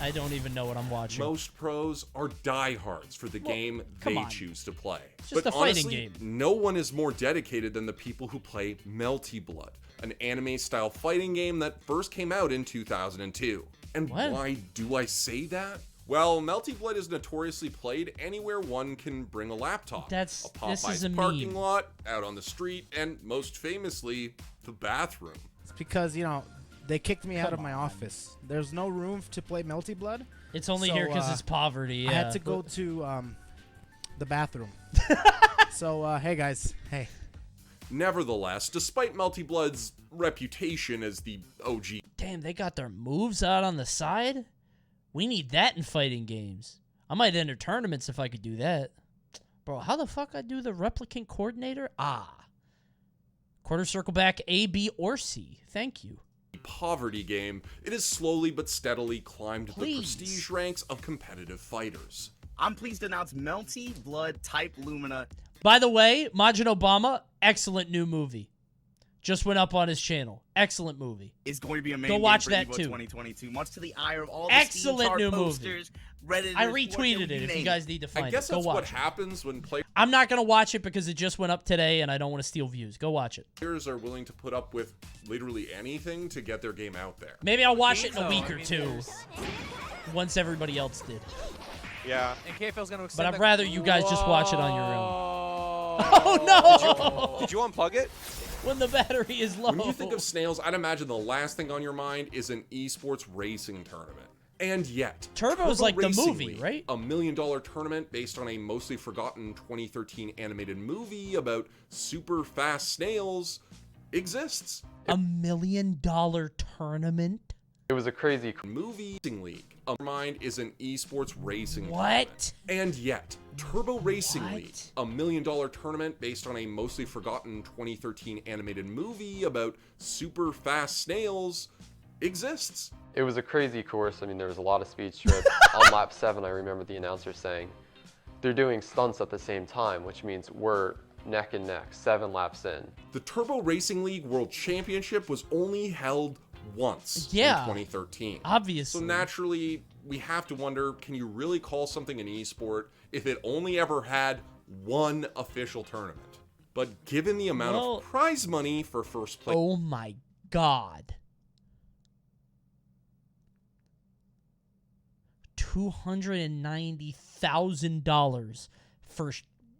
S1: I don't even know what I'm watching.
S15: Most pros are diehards for the game
S1: come
S15: they
S1: on.
S15: choose to play.
S1: It's just
S15: but
S1: a fighting
S15: honestly,
S1: game.
S15: no one is more dedicated than the people who play Melty Blood, an anime-style fighting game that first came out in 2002. And why do I say that? Well, Melty Blood is notoriously played anywhere one can bring a laptop.
S1: This
S15: a
S1: is
S15: Popeye's
S1: a
S15: parking
S1: meme.
S15: lot, out on the street, and most famously, the bathroom.
S3: It's because, you know, they kicked me out of my office. There's no room to play Melty Blood.
S1: It's only here because it's poverty.
S3: I had
S1: yeah.
S3: to go to the bathroom. So, hey guys, hey.
S15: Nevertheless, despite Melty Blood's reputation as the OG,
S1: Damn, they got their moves out on the side? We need that in fighting games. I might enter tournaments if I could do that. Bro, how the fuck I do the replicant coordinator? Quarter circle back A, B, or C. Thank you.
S15: poverty game, it has slowly but steadily climbed the prestige ranks of competitive fighters.
S5: I'm pleased to announce Melty Blood Type Lumina.
S1: By the way, Majin Obama, excellent new movie. Just went up on his channel. Excellent movie.
S5: Is going to be a main
S1: Go watch
S5: game
S1: that
S5: for Evo
S1: too.
S5: 2022. Much to the ire of all the
S1: Excellent
S5: Steam chart
S1: new
S5: posters, Redditors,
S1: I retweeted it if you guys need to find it.
S15: I guess
S1: Go
S15: that's
S1: watch
S15: what
S1: it.
S15: happens when players
S1: I'm not going to watch it because it just went up today and I don't want to steal views. Go watch it.
S15: are willing to put up with literally anything to get their game out there.
S1: Maybe I'll watch it in a week or two. Once everybody else did.
S9: Yeah. And KFL's going to extend
S1: But I'd rather you guys just watch it on your own.
S9: Oh, no! Did you unplug it?
S1: When the battery is low.
S15: When you think of snails, I'd imagine the last thing on your mind is an esports racing tournament. And yet,
S1: Turbo's like the
S15: Racing
S1: movie,
S15: League,
S1: right?
S15: $1 million tournament based on a mostly forgotten 2013 animated movie about super fast snails exists.
S1: $1 million tournament?
S15: It was a crazy movie league. Mind is an esports racing
S1: What?
S15: tournament. And yet, Turbo Racing League, $1 million tournament based on a mostly forgotten 2013 animated movie about super fast snails, exists.
S8: It was a crazy course. I mean, there was a lot of speed strips. On lap 7, I remember the announcer saying, they're doing stunts at the same time, which means we're neck and neck, 7 laps in.
S15: The Turbo Racing League World Championship was only held once in 2013.
S1: Obviously.
S15: So naturally, we have to wonder, can you really call something an esport if it only ever had one official tournament? But given the amount of prize money for first place...
S1: Oh my god. $290,000 for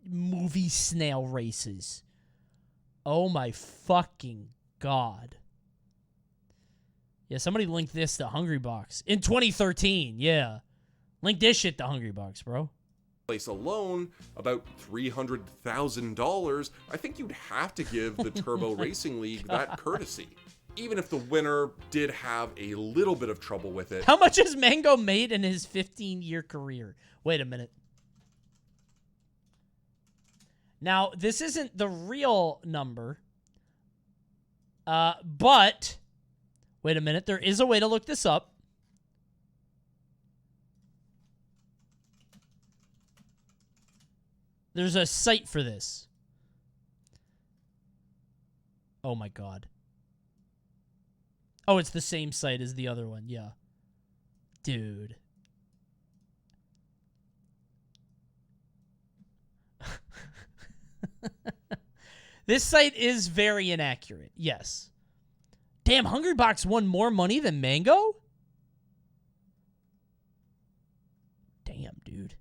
S1: movie snail races. Oh my fucking god. Yeah, somebody linked this to Hungrybox. In 2013, yeah. Link this shit to Hungrybox, bro.
S15: Place alone, about $300,000, I think you'd have to give the Turbo Racing League that courtesy. Even if the winner did have a little bit of trouble with it.
S1: How much has Mango made in his 15-year career? Wait a minute. Now, this isn't the real number. But, wait a minute. There is a way to look this up. There's a site for this. Oh my god. Oh, it's the same site as the other one. Yeah. Dude. This site is very inaccurate. Yes. Damn, Hungrybox won more money than Mango? Damn, dude.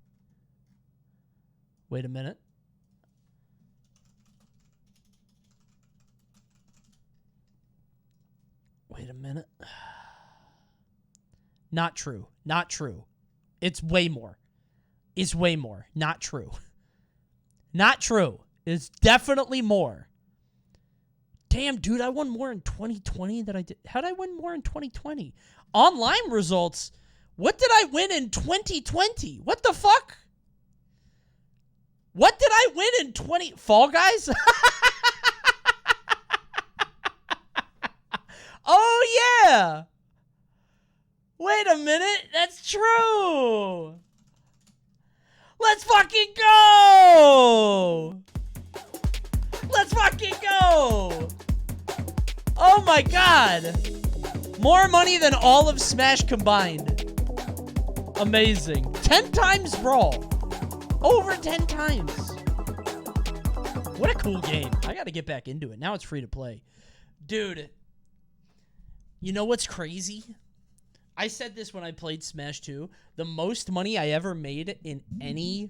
S1: Wait a minute. Wait a minute. Not true. Not true. It's way more. It's way more. Not true. Not true. It's definitely more. Damn, dude, I won more in 2020 than I did. How did I win more in 2020? Online results. What did I win in 2020? What the fuck? What did I win in 20 Fall Guys? Oh yeah. Wait a minute, that's true. Let's fucking go. Let's fucking go. Oh my god. More money than all of Smash combined. Amazing. 10 times Brawl. Over 10 times. What a cool game. I gotta get back into it. Now it's free to play. Dude. You know what's crazy? I said this when I played Smash 2. The most money I ever made in any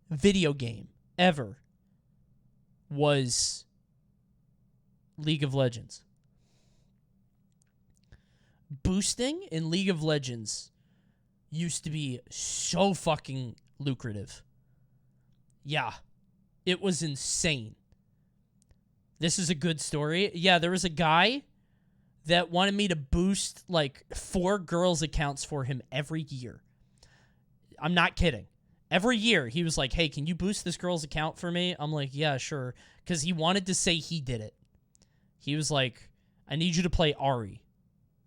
S1: video game ever was League of Legends. Boosting in League of Legends used to be so fucking lucrative. Yeah. It was insane. This is a good story. Yeah, there was a guy that wanted me to boost like 4 girls' accounts for him every year. I'm not kidding. Every year, he was like, hey, can you boost this girl's account for me? I'm like, yeah, sure. Because he wanted to say he did it. He was like, I need you to play Ari.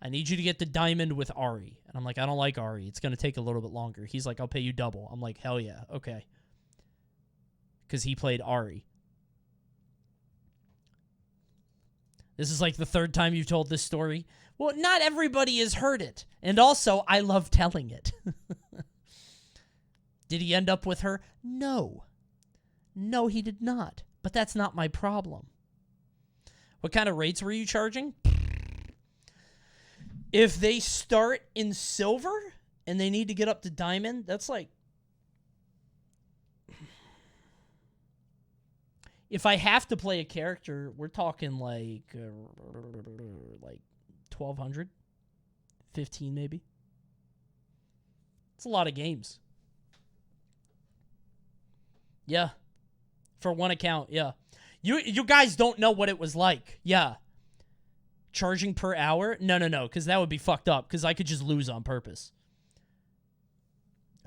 S1: I need you to get the diamond with Ari. And I'm like, I don't like Ari. It's going to take a little bit longer. He's like, I'll pay you double. I'm like, hell yeah, okay. Because he played Ari. This is like the 3rd time you've told this story. Well, not everybody has heard it. And also, I love telling it. Did he end up with her? No. No, he did not. But that's not my problem. What kind of rates were you charging? If they start in silver and they need to get up to diamond, that's like... If I have to play a character, we're talking like 1,200, 15 maybe. It's a lot of games. Yeah. For one account, yeah. You guys don't know what it was like. Yeah. Charging per hour? No, because that would be fucked up, because I could just lose on purpose.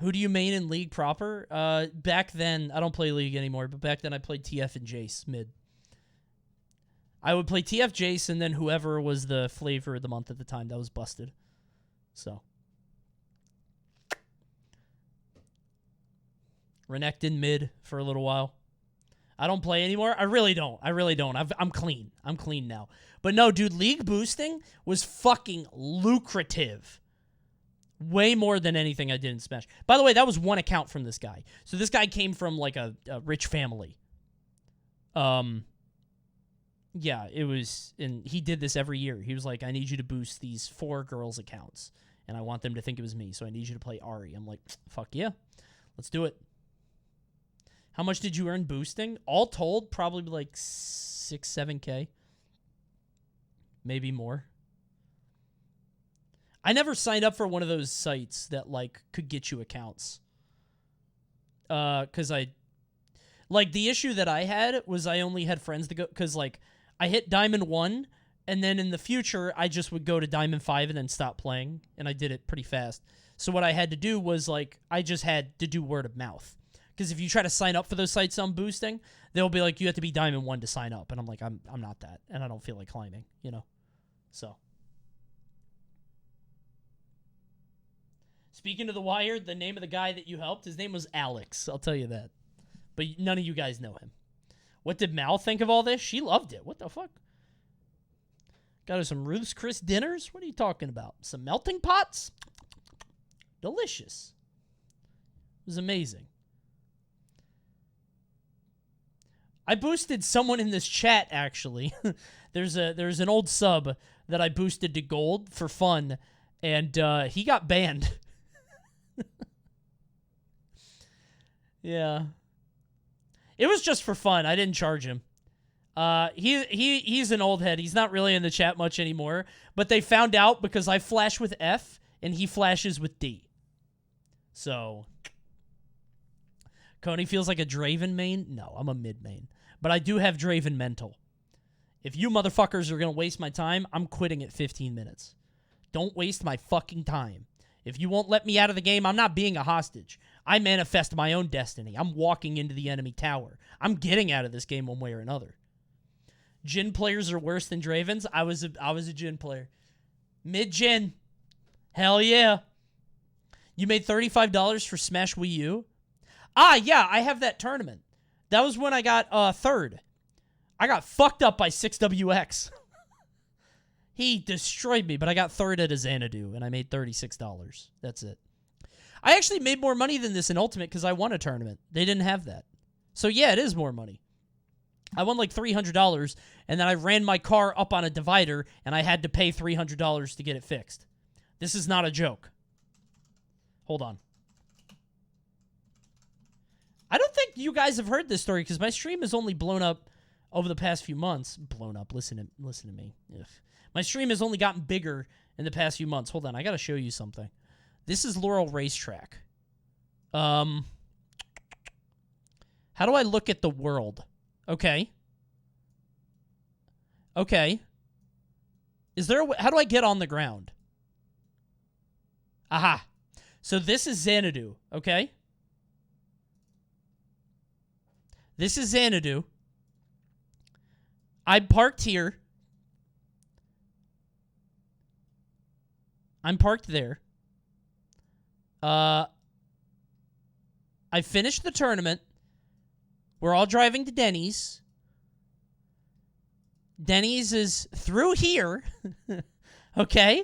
S1: Who do you main in League proper? Back then, I don't play League anymore, but back then I played TF and Jace mid. I would play TF, Jace, and then whoever was the flavor of the month at the time that was busted. So. Renekton mid for a little while. I don't play anymore. I really don't. I'm clean. I'm clean now. But no, dude, League boosting was fucking lucrative. Way more than anything I did in Smash. By the way, that was one account from this guy. So this guy came from like a rich family. Yeah, it was, and he did this every year. He was like, I need you to boost these 4 girls' accounts, and I want them to think it was me, so I need you to play Ari. I'm like, fuck yeah, let's do it. How much did you earn boosting? All told, probably like 6, 7K. Maybe more. I never signed up for one of those sites that, like, could get you accounts. Because like, the issue that I had was I only had friends to go, because, like, I hit Diamond 1, and then in the future, I just would go to Diamond 5 and then stop playing, and I did it pretty fast. So what I had to do was, like, I just had to do word of mouth. Because if you try to sign up for those sites I'm boosting, they'll be like, you have to be Diamond 1 to sign up. And I'm like, I'm not that, and I don't feel like climbing, you know? So. Speaking of The Wire, the name of the guy that you helped, his name was Alex. I'll tell you that. But none of you guys know him. What did Mal think of all this? She loved it. What the fuck? Got her some Ruth's Chris dinners? What are you talking about? Some melting pots? Delicious. It was amazing. I boosted someone in this chat, actually. There's an old sub that I boosted to gold for fun, and he got banned. Yeah. It was just for fun. I didn't charge him. He's an old head. He's not really in the chat much anymore, but they found out because I flash with F and he flashes with D. So Coney feels like a Draven main? No, I'm a mid main. But I do have Draven mental. If you motherfuckers are going to waste my time, I'm quitting at 15 minutes. Don't waste my fucking time. If you won't let me out of the game, I'm not being a hostage. I manifest my own destiny. I'm walking into the enemy tower. I'm getting out of this game one way or another. Jhin players are worse than Dravens. I was a Jhin player. Mid-Jhin. Hell yeah. You made $35 for Smash Wii U? Ah, yeah, I have that tournament. That was when I got third. I got fucked up by 6WX. He destroyed me, but I got third at a Xanadu, and I made $36. That's it. I actually made more money than this in Ultimate because I won a tournament. They didn't have that. So yeah, it is more money. I won like $300, and then I ran my car up on a divider, and I had to pay $300 to get it fixed. This is not a joke. Hold on. I don't think you guys have heard this story because my stream has only blown up over the past few months. Blown up. Listen to me. Ugh. My stream has only gotten bigger in the past few months. Hold on. I got to show you something. This is Laurel Racetrack. How do I look at the world? Okay. Okay. Is there how do I get on the ground? Aha. So this is Xanadu, okay? This is Xanadu. I'm parked here. I'm parked there. I finished the tournament. We're all driving to Denny's. Denny's is through here. Okay?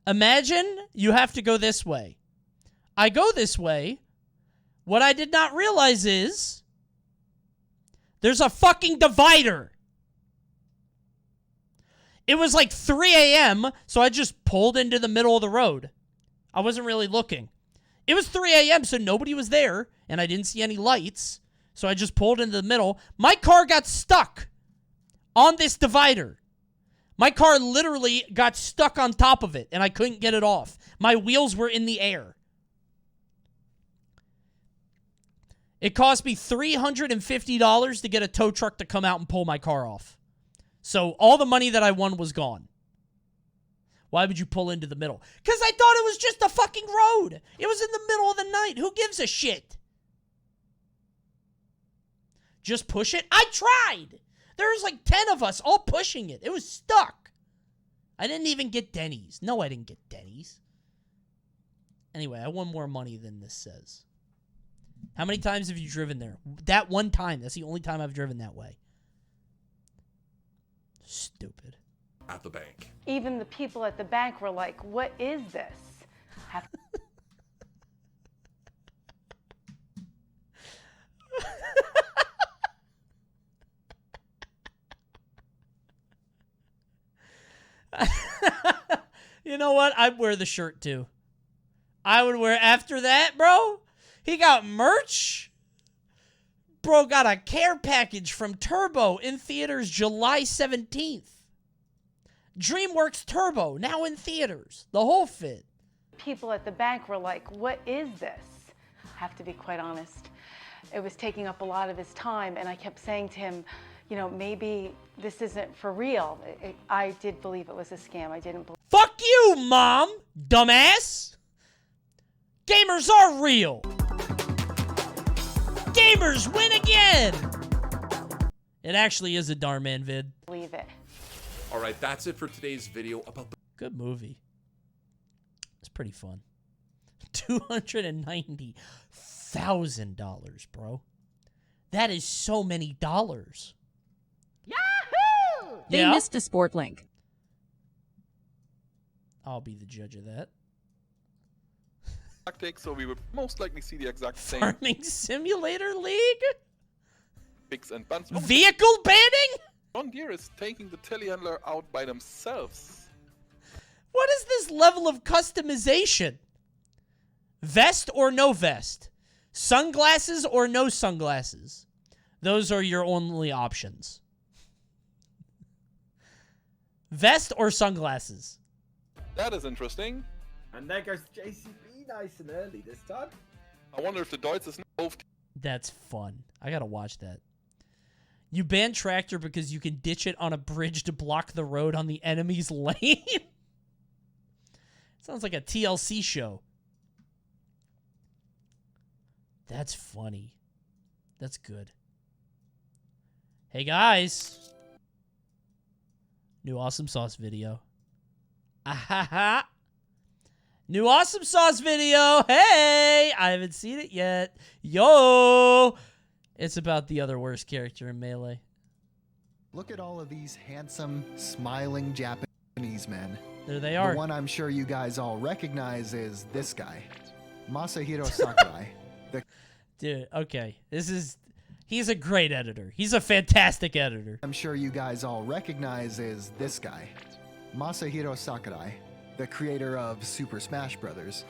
S1: Imagine you have to go this way. I go this way. What I did not realize is there's a fucking divider. It was like 3 a.m., so I just pulled into the middle of the road. I wasn't really looking. It was 3 a.m., so nobody was there, and I didn't see any lights, so I just pulled into the middle. My car got stuck on this divider. My car literally got stuck on top of it, and I couldn't get it off. My wheels were in the air. It cost me $350 to get a tow truck to come out and pull my car off. So all the money that I won was gone. Why would you pull into the middle? Because I thought it was just a fucking road. It was in the middle of the night. Who gives a shit? Just push it? I tried. There was like 10 of us all pushing it. It was stuck. I didn't even get Denny's. No, I didn't get Denny's. Anyway, I won more money than this says. How many times have you driven there? That one time. That's the only time I've driven that way. Stupid.
S15: At the bank.
S11: Even the people at the bank were like, what is this?
S1: You know what? I'd wear the shirt too. I would wear, after that, bro, he got merch. Bro got a care package from Turbo in theaters July 17th. DreamWorks Turbo, now in theaters. The whole fit.
S11: People at the bank were like, what is this? I have to be quite honest. It was taking up a lot of his time, and I kept saying to him, you know, maybe this isn't for real. I did believe it was a scam. I didn't believe.
S1: Fuck you, Mom, dumbass. Gamers are real. Gamers win again. It actually is a Darman vid.
S11: Believe it.
S15: All right, that's it for today's video about the...
S1: Good movie. It's pretty fun. $290,000, bro. That is so many dollars.
S12: Yahoo! They missed a sport link.
S1: I'll be the judge of that.
S13: Tactics, so we would most likely see the exact same.
S1: Farming Simulator League?
S13: Picks and buns.
S1: Vehicle banning?
S13: John Deere is taking the telehandler out by themselves.
S1: What is this level of customization? Vest or no vest? Sunglasses or no sunglasses? Those are your only options. Vest or sunglasses?
S13: That is interesting.
S2: And there goes JCB nice and early this time.
S13: I wonder if the Deutz is both.
S1: That's fun. I gotta watch that. You ban Tractor because you can ditch it on a bridge to block the road on the enemy's lane? Sounds like a TLC show. That's funny. That's good. Hey guys. New Awesome Sauce video. Ahaha. New Awesome Sauce video. Hey, I haven't seen it yet. Yo. It's about the other worst character in Melee.
S7: Look at all of these handsome, smiling Japanese men.
S1: There they are.
S7: The one I'm sure you guys all recognize is this guy, Masahiro Sakurai.
S1: Dude, okay. He's a great editor. He's a fantastic editor.
S7: I'm sure you guys all recognize is this guy, Masahiro Sakurai, the creator of Super Smash Bros.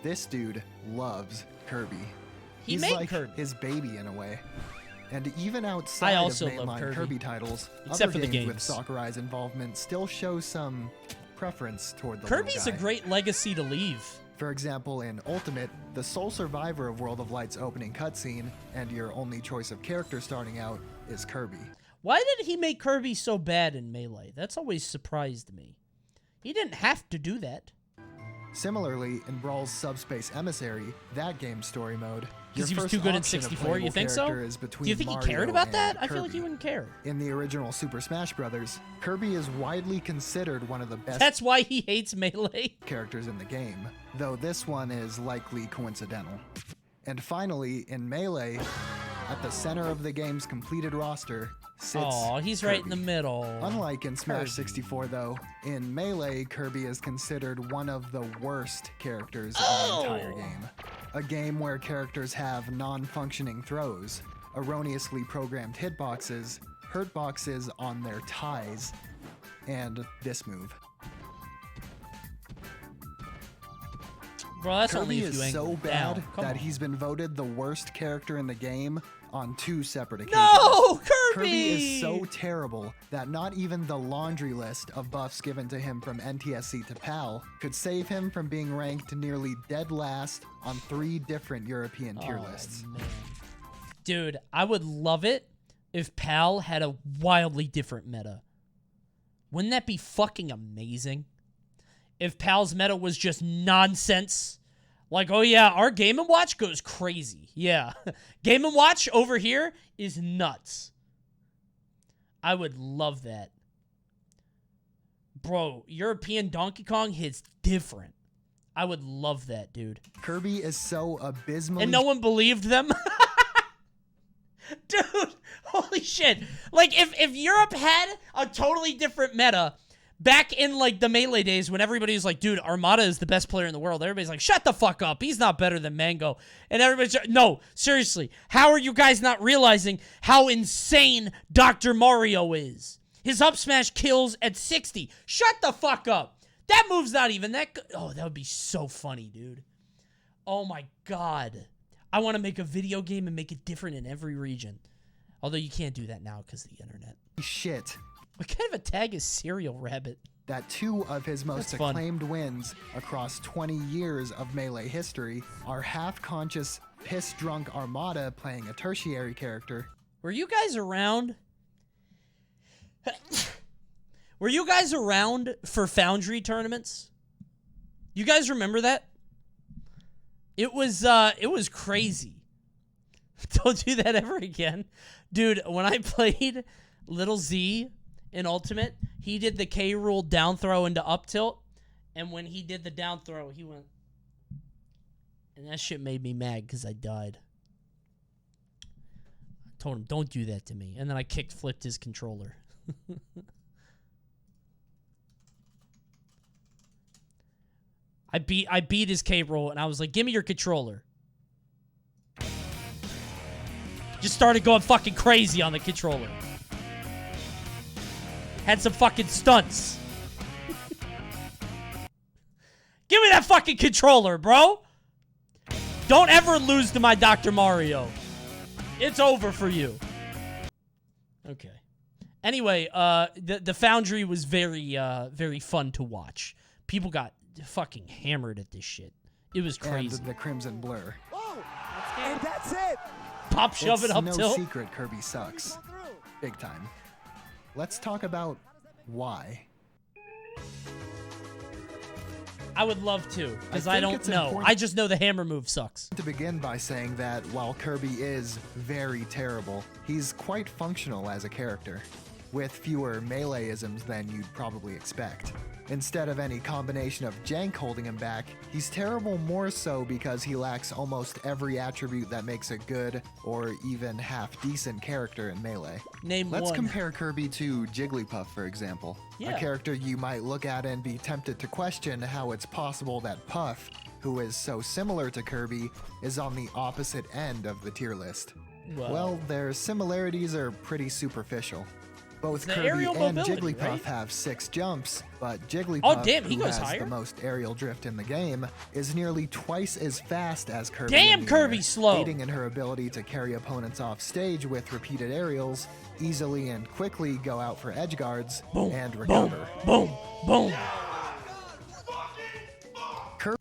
S7: This dude loves Kirby.
S1: He
S7: He's
S1: made
S7: like
S1: Kirby.
S7: his baby in a way. And even outside of mainline Kirby titles,
S1: except
S7: other
S1: for the
S7: games with
S1: games.
S7: Sakurai's involvement still show some preference toward the
S1: Kirby's
S7: little
S1: a
S7: guy.
S1: great legacy to leave.
S7: For example, in Ultimate, the sole survivor of World of Light's opening cutscene, and your only choice of character starting out, is Kirby.
S1: Why did he make Kirby so bad in Melee? That's always surprised me. He didn't have to do that.
S7: Similarly, in Brawl's Subspace Emissary, that game's story mode,
S1: Because he
S7: your
S1: was too
S7: first
S1: good in
S7: option of
S1: 64, you
S7: playable
S1: think so?
S7: character is
S1: Do
S7: between
S1: you think he
S7: Mario
S1: cared about
S7: and
S1: that? I feel like
S7: Kirby.
S1: he wouldn't care.
S7: In the original Super Smash Bros., Kirby is widely considered one of the best
S1: That's why he hates Melee.
S7: characters in the game, though this one is likely coincidental. And finally, in Melee, at the center of the game's completed roster sits
S1: Aw, he's
S7: Kirby.
S1: right in the middle.
S7: Unlike in Smash
S1: Kirby.
S7: 64, though, in Melee, Kirby is considered one of the worst characters in the entire game. A game where characters have non-functioning throws, erroneously programmed hitboxes, hurt boxes on their ties, and this move.
S1: Bro, that's
S7: Kirby
S1: only if
S7: is
S1: you
S7: so
S1: angle
S7: bad
S1: down. Come
S7: that
S1: on.
S7: he's been voted the worst character in the game on 2 separate occasions.
S1: No, Kirby!
S7: Kirby is so terrible that not even the laundry list of buffs given to him from NTSC to PAL could save him from being ranked nearly dead last on 3 different European tier lists.
S1: Man. Dude, I would love it if PAL had a wildly different meta. Wouldn't that be fucking amazing? If PAL's meta was just nonsense. Like, oh yeah, our Game & Watch goes crazy. Yeah. Game & Watch over here is nuts. I would love that. Bro, European Donkey Kong hits different. I would love that, dude.
S7: Kirby is so abysmally...
S1: And no one believed them? Dude, holy shit. Like, if Europe had a totally different meta back in, like, the Melee days when everybody was like, dude, Armada is the best player in the world. Everybody's like, shut the fuck up. He's not better than Mango. And everybody's like, no, seriously. How are you guys not realizing how insane Dr. Mario is? His up smash kills at 60. Shut the fuck up. That move's not even that good. Oh, that would be so funny, dude. Oh, my God. I want to make a video game and make it different in every region. Although you can't do that now because of the internet.
S7: Shit.
S1: What kind of a tag is Serial Rabbit?
S7: That 2 of his most
S1: That's fun.
S7: acclaimed wins across 20 years of Melee history are half-conscious, piss-drunk Armada playing a tertiary character.
S1: Were you guys around? Were you guys around for Foundry tournaments? You guys remember that? It was crazy. Don't do that ever again. Dude, when I played Little Z in Ultimate, he did the K rule down throw into up tilt, and when he did the down throw, he went, and that shit made me mad because I died. I told him, don't do that to me, and then I flipped his controller. I beat his K roll, and I was like, give me your controller. Just started going fucking crazy on the controller. Had some fucking stunts. Give me that fucking controller, bro. Don't ever lose to my Dr. Mario. It's over for you. Okay. Anyway, the Foundry was very, very fun to watch. People got fucking hammered at this shit. It was crazy.
S7: And the Crimson Blur.
S21: And that's it.
S1: Pop shove it up
S7: no
S1: tilt.
S7: secret Kirby sucks. Big time. Let's talk about why.
S1: I would love to, because I
S7: think
S1: don't
S7: it's
S1: know.
S7: important-
S1: I just know the hammer move sucks.
S7: To begin by saying that while Kirby is very terrible, he's quite functional as a character, with fewer melee-isms than you'd probably expect. Instead of any combination of jank holding him back, he's terrible more so because he lacks almost every attribute that makes a good or even half-decent character in Melee. Let's
S1: one.
S7: compare Kirby to Jigglypuff, for example.
S1: Yeah.
S7: A character you might look at and be tempted to question how it's possible that Puff, who is so similar to Kirby, is on the opposite end of the tier list. Well, their similarities are pretty superficial. Both
S1: The
S7: Kirby
S1: aerial
S7: and
S1: mobility,
S7: Jigglypuff
S1: right?
S7: have 6 jumps, but Jigglypuff,
S1: Oh, damn, he
S7: who
S1: goes
S7: has
S1: higher?
S7: the most aerial drift in the game, is nearly twice as fast as Kirby.
S1: Damn,
S7: in the
S1: Kirby's
S7: air,
S1: slow.
S7: aiding in her ability to carry opponents off stage with repeated aerials, easily and quickly go out for edge guards, and recover.
S1: Boom, boom.
S7: Kirby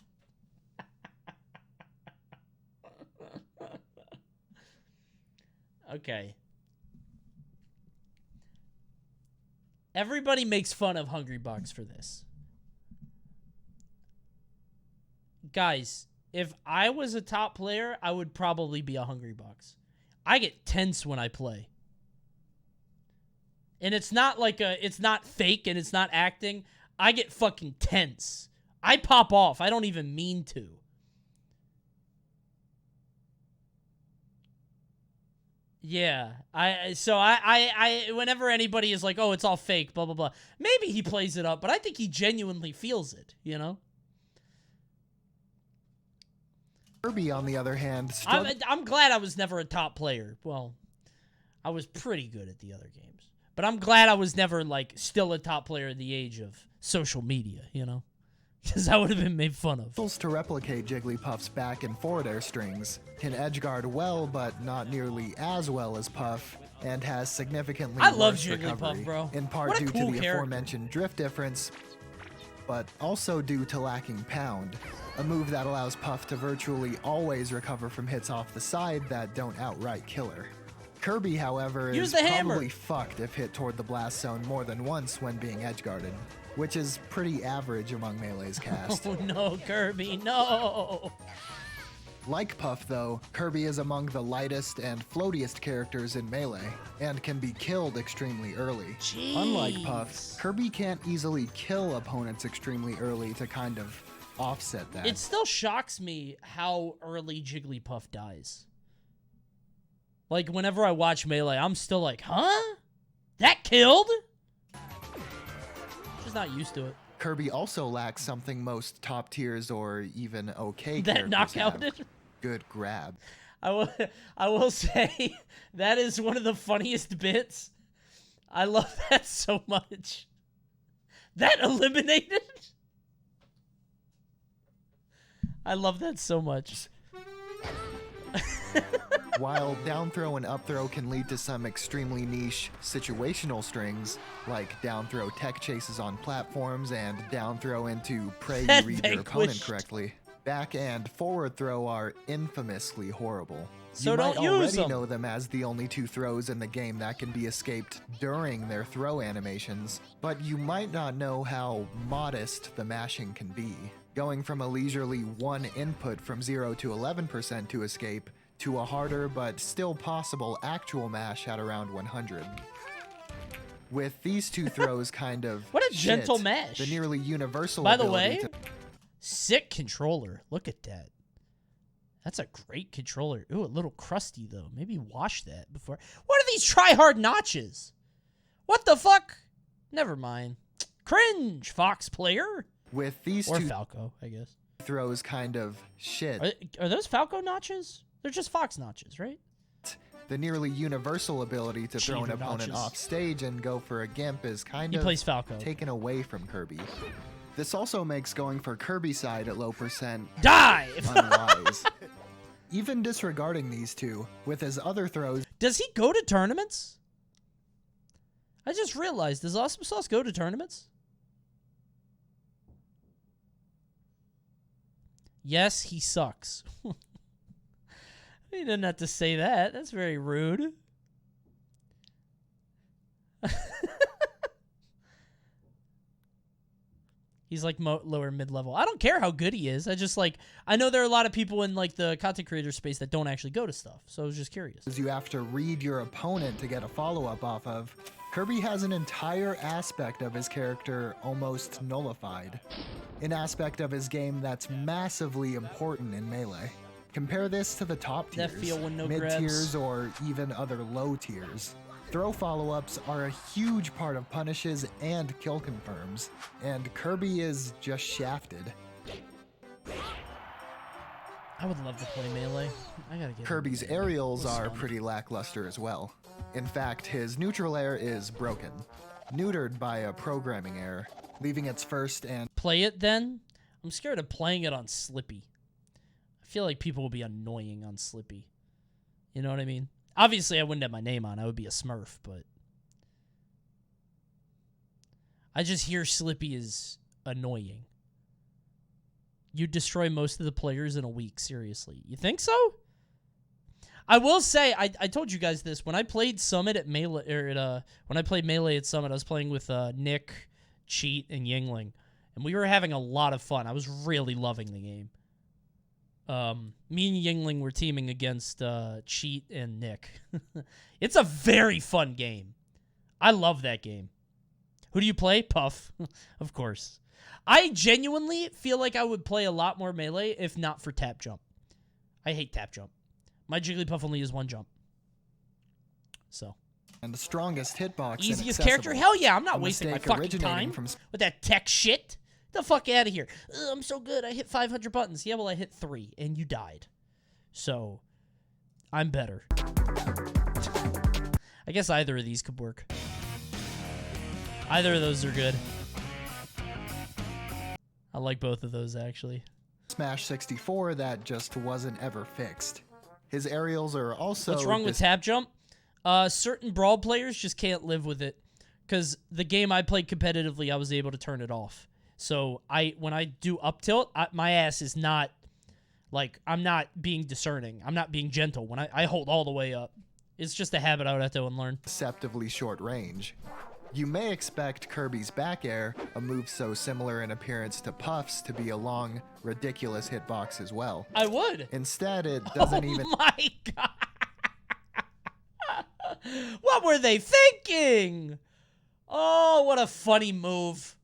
S1: Okay. Everybody makes fun of Hungry Box for this. Guys, if I was a top player, I would probably be a Hungry Box. I get tense when I play. And it's not like it's not fake and it's not acting. I get fucking tense. I pop off. I don't even mean to. Yeah, I whenever anybody is like, oh, it's all fake, blah, blah, blah. Maybe he plays it up, but I think he genuinely feels it, you know?
S7: Kirby, on the other hand,
S1: I'm glad I was never a top player. Well, I was pretty good at the other games. But I'm glad I was never, like, still a top player in the age of social media, you know? Because I would have been made fun of.
S7: To replicate Jigglypuff's back and forward air strings, can edgeguard well, but not nearly as well as Puff, and has significantly
S1: I love
S7: worse
S1: Jigglypuff,
S7: recovery,
S1: bro.
S7: in part
S1: What a
S7: due
S1: cool
S7: to the
S1: character.
S7: aforementioned drift difference, but also due to lacking Pound, a move that allows Puff to virtually always recover from hits off the side that don't outright kill her. Kirby, however,
S1: Use
S7: is
S1: the hammer.
S7: probably fucked if hit toward the blast zone more than once when being edgeguarded, which is pretty average among Melee's cast.
S1: Oh, no, Kirby, no.
S7: Like Puff, though, Kirby is among the lightest and floatiest characters in Melee, and can be killed extremely early. Unlike Puff, Kirby can't easily kill opponents extremely early to kind of offset that.
S1: It still shocks me how early Jigglypuff dies. Like, whenever I watch Melee, I'm still like, huh? That killed? Just not used to it.
S7: Kirby also lacks something most top tiers or even okay
S1: That
S7: characters
S1: knockout
S7: have. Good grab.
S1: I will say, that is one of the funniest bits. I love that so much. That eliminated? I love that so much.
S7: While down throw and up throw can lead to some extremely niche situational strings, like down throw tech chases on platforms and down throw into pray you read your opponent correctly, back and forward throw are infamously horrible.
S1: So
S7: you
S1: don't
S7: might
S1: use
S7: already
S1: them.
S7: know them as the only 2 throws in the game that can be escaped during their throw animations, but you might not know how modest the mashing can be, going from a leisurely 1 input from 0 to 11% to escape, to a harder but still possible actual mash at around 100. With these 2 throws kind of
S1: What a
S7: shit,
S1: gentle mash.
S7: the nearly universal
S1: By the
S7: ability
S1: way,
S7: to
S1: sick controller. Look at that. That's a great controller. Ooh, a little crusty, though. Maybe wash that before. What are these try-hard notches? What the fuck? Never mind. Cringe, Fox player.
S7: With these
S1: Or
S7: 2
S1: Falco, I guess.
S7: throws kind of shit.
S1: Are those Falco notches? They're just Fox notches, right?
S7: The nearly universal ability to throw an
S1: Cheater
S7: opponent
S1: notches.
S7: off stage and go for a gimp is kind
S1: He
S7: of
S1: plays Falco.
S7: taken away from Kirby. This also makes going for Kirby side at low percent
S1: Dive!
S7: unwise. Even disregarding these 2, with his other throws,
S1: Does he go to tournaments? I just realized, does Awesome Sauce go to tournaments? Yes, he sucks. He didn't have to say that. That's very rude. He's like lower mid-level. I don't care how good he is. I just like, I know there are a lot of people in like the content creator space that don't actually go to stuff. So I was just curious.
S7: You have to read your opponent to get a follow-up off of. Kirby has an entire aspect of his character almost nullified. An aspect of his game that's massively important in Melee. Compare this to the top tiers, mid-tiers, or even other low tiers. Throw follow-ups are a huge part of punishes and kill confirms, and Kirby is just shafted.
S1: I would love to play Melee. I gotta get
S7: Kirby's aerials are pretty lackluster as well. In fact, his neutral air is broken, neutered by a programming error, leaving its first and...
S1: Play it then? I'm scared of playing it on Slippy. I feel like people will be annoying on Slippy. You know what I mean? Obviously, I wouldn't have my name on. I would be a Smurf, but... I just hear Slippy is annoying. You destroy most of the players in a week, seriously. You think so? I will say, I told you guys this. When I played Summit at Melee, when I played Melee at Summit, I was playing with Nick, Cheat, and Yingling. And we were having a lot of fun. I was really loving the game. Me and Yingling were teaming against Cheat and Nick. It's a very fun game. I love that game. Who do you play? Puff. Of course. I genuinely feel like I would play a lot more Melee if not for tap jump. I hate tap jump. My Jigglypuff only has one jump. So.
S7: And the strongest hitbox.
S1: Easiest character? Hell yeah, I'm not wasting my fucking time with that tech shit. The fuck out of here. Ugh, I'm so good. I hit 500 buttons. Yeah, well, I hit 3, and you died. So, I'm better. I guess either of these could work. Either of those are good. I like both of those, actually.
S7: Smash 64 that just wasn't ever fixed. His aerials are also...
S1: What's wrong with tap jump? Certain Brawl players just can't live with it. Because the game I played competitively, I was able to turn it off. So when I do up tilt, my ass is not, like, I'm not being discerning. I'm not being gentle when I hold all the way up. It's just a habit I would have to unlearn.
S7: Deceptively short range. You may expect Kirby's back air, a move so similar in appearance to Puff's, to be a long, ridiculous hitbox as well.
S1: I would.
S7: Instead, it doesn't even...
S1: Oh my god! What were they thinking? Oh, what a funny move.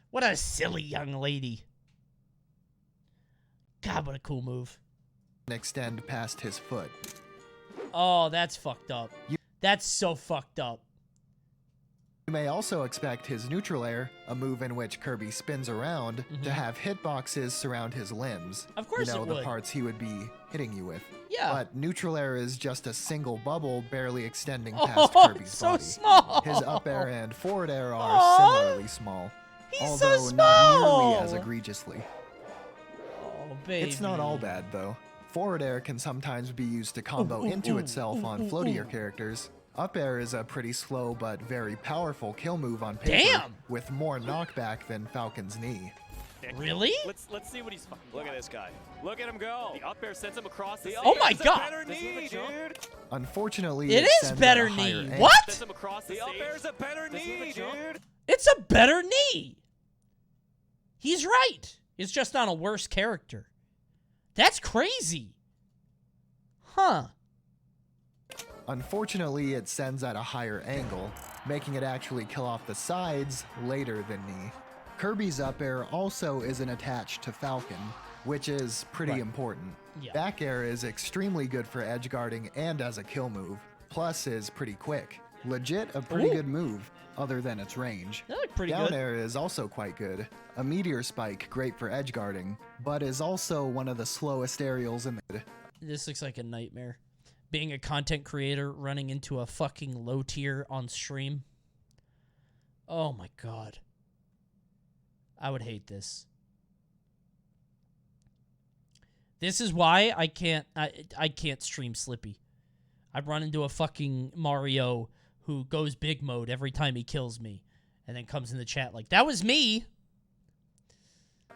S1: What a silly young lady. God, what a cool move.
S7: Extend past his foot.
S1: Oh, that's fucked up. That's so fucked up.
S7: You may also expect his neutral air, a move in which Kirby spins around, to have hitboxes surround his limbs.
S1: Of course it would.
S7: The parts he would be hitting you with.
S1: Yeah.
S7: But neutral air is just a single bubble barely extending past Kirby's
S1: so
S7: body.
S1: Small.
S7: His up air and forward air are similarly small.
S1: He's
S7: although
S1: so
S7: not
S1: small.
S7: nearly as egregiously.
S1: Oh, baby.
S7: It's not all bad, though. Forward air can sometimes be used to combo into itself on floatier characters. Up air is a pretty slow but very powerful kill move on paper, with more knockback than Falcon's knee.
S1: Really?
S9: Let's see what he's. Look at this guy. Look at him go. The up air sends him across the.
S1: Oh my god!
S9: Better knee, dude.
S7: Unfortunately,
S1: it is better knee. What?
S9: Sends him across the up air's a better knee, dude.
S1: It's a better knee. He's right. It's just on a worse character. That's crazy. Huh.
S7: Unfortunately, it sends at a higher angle, making it actually kill off the sides later than knee. Kirby's up air also isn't attached to Falcon, which is pretty important.
S1: Yeah.
S7: Back air is extremely good for edge guarding and as a kill move, plus is pretty quick. Legit a pretty good move, other than its range.
S1: They look pretty
S7: Down
S1: good.
S7: air is also quite good. A meteor spike, great for edge guarding, but is also one of the slowest aerials in the...
S1: This looks like a nightmare. Being a content creator running into a fucking low tier on stream. Oh my god. I would hate this. This is why I can't stream Slippy. I run into a fucking Mario who goes big mode every time he kills me and then comes in the chat like, that was me.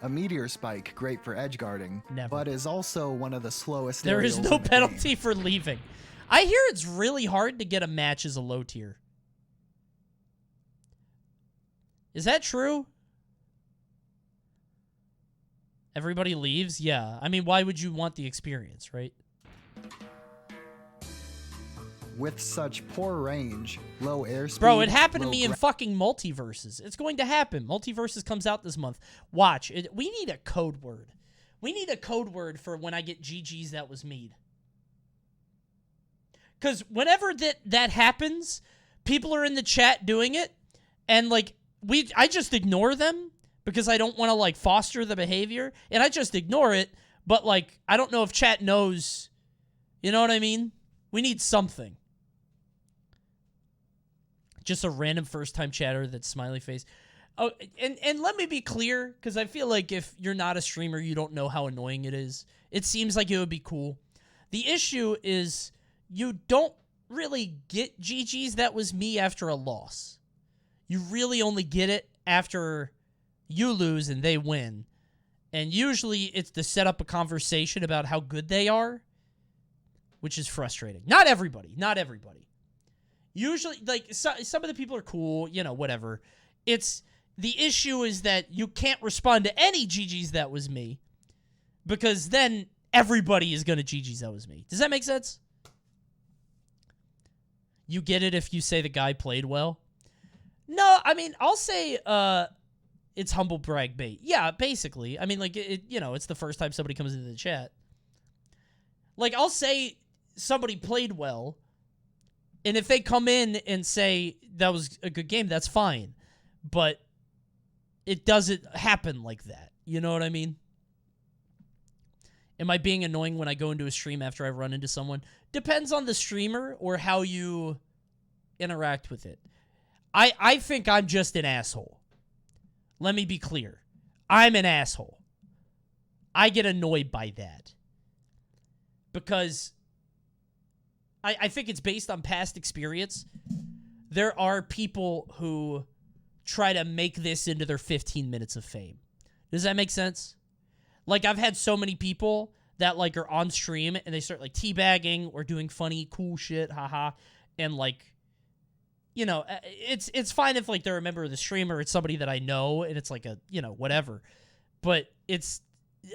S7: A meteor spike, great for edge guarding, but is also one of the slowest.
S1: There is
S7: aerials
S1: no
S7: in the
S1: penalty
S7: game.
S1: for leaving. I hear it's really hard to get a match as a low tier. Is that true? Everybody leaves? Yeah. I mean, why would you want the experience, right?
S7: With such poor range, low airspeed...
S1: Bro, it happened to me in fucking Multiverses. It's going to happen. Multiverses comes out this month. Watch. We need a code word. We need a code word for when I get GGs that was mead. Because whenever that happens, people are in the chat doing it, and, like, I just ignore them because I don't want to, like, foster the behavior, and I just ignore it, but, like, I don't know if chat knows. You know what I mean? We need something. Just a random first-time chatter that's smiley face. Oh, and let me be clear, because I feel like if you're not a streamer, you don't know how annoying it is. It seems like it would be cool. The issue is you don't really get GGs that was me after a loss. You really only get it after you lose and they win. And usually it's to set up a conversation about how good they are, which is frustrating. Not everybody. Not everybody. Usually, like, some of the people are cool, you know, whatever. The issue is that you can't respond to any GGs that was me, because then everybody is going to GGs that was me. Does that make sense? You get it if you say the guy played well? No, I mean, I'll say it's humble brag bait. Yeah, basically. I mean, like, you know, it's the first time somebody comes into the chat. Like, I'll say somebody played well, and if they come in and say that was a good game, that's fine. But it doesn't happen like that. You know what I mean? Am I being annoying when I go into a stream after I run into someone? Depends on the streamer or how you interact with it. I think I'm just an asshole. Let me be clear. I'm an asshole. I get annoyed by that. Because I think it's based on past experience. There are people who try to make this into their 15 minutes of fame. Does that make sense? Like, I've had so many people that, like, are on stream and they start, like, teabagging or doing funny, cool shit, haha, and, like, you know, it's fine if, like, they're a member of the stream or it's somebody that I know and it's, like, a, you know, whatever. But it's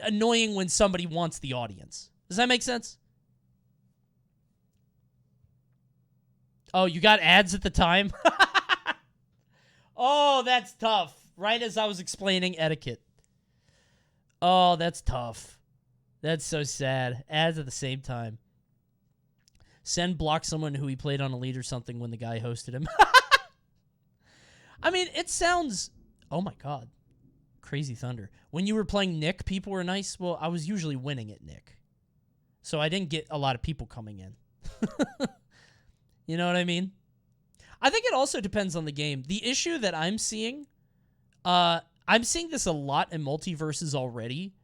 S1: annoying when somebody wants the audience. Does that make sense? Oh, you got ads at the time? Oh, that's tough. Right as I was explaining etiquette. Oh, that's tough. That's so sad. Ads at the same time. Send block someone who he played on Elite or something when the guy hosted him. I mean, it sounds... Oh my god. Crazy Thunder. When you were playing Nick, people were nice? Well, I was usually winning at Nick. So I didn't get a lot of people coming in. You know what I mean? I think it also depends on the game. The issue that I'm seeing this a lot in Multiverses already.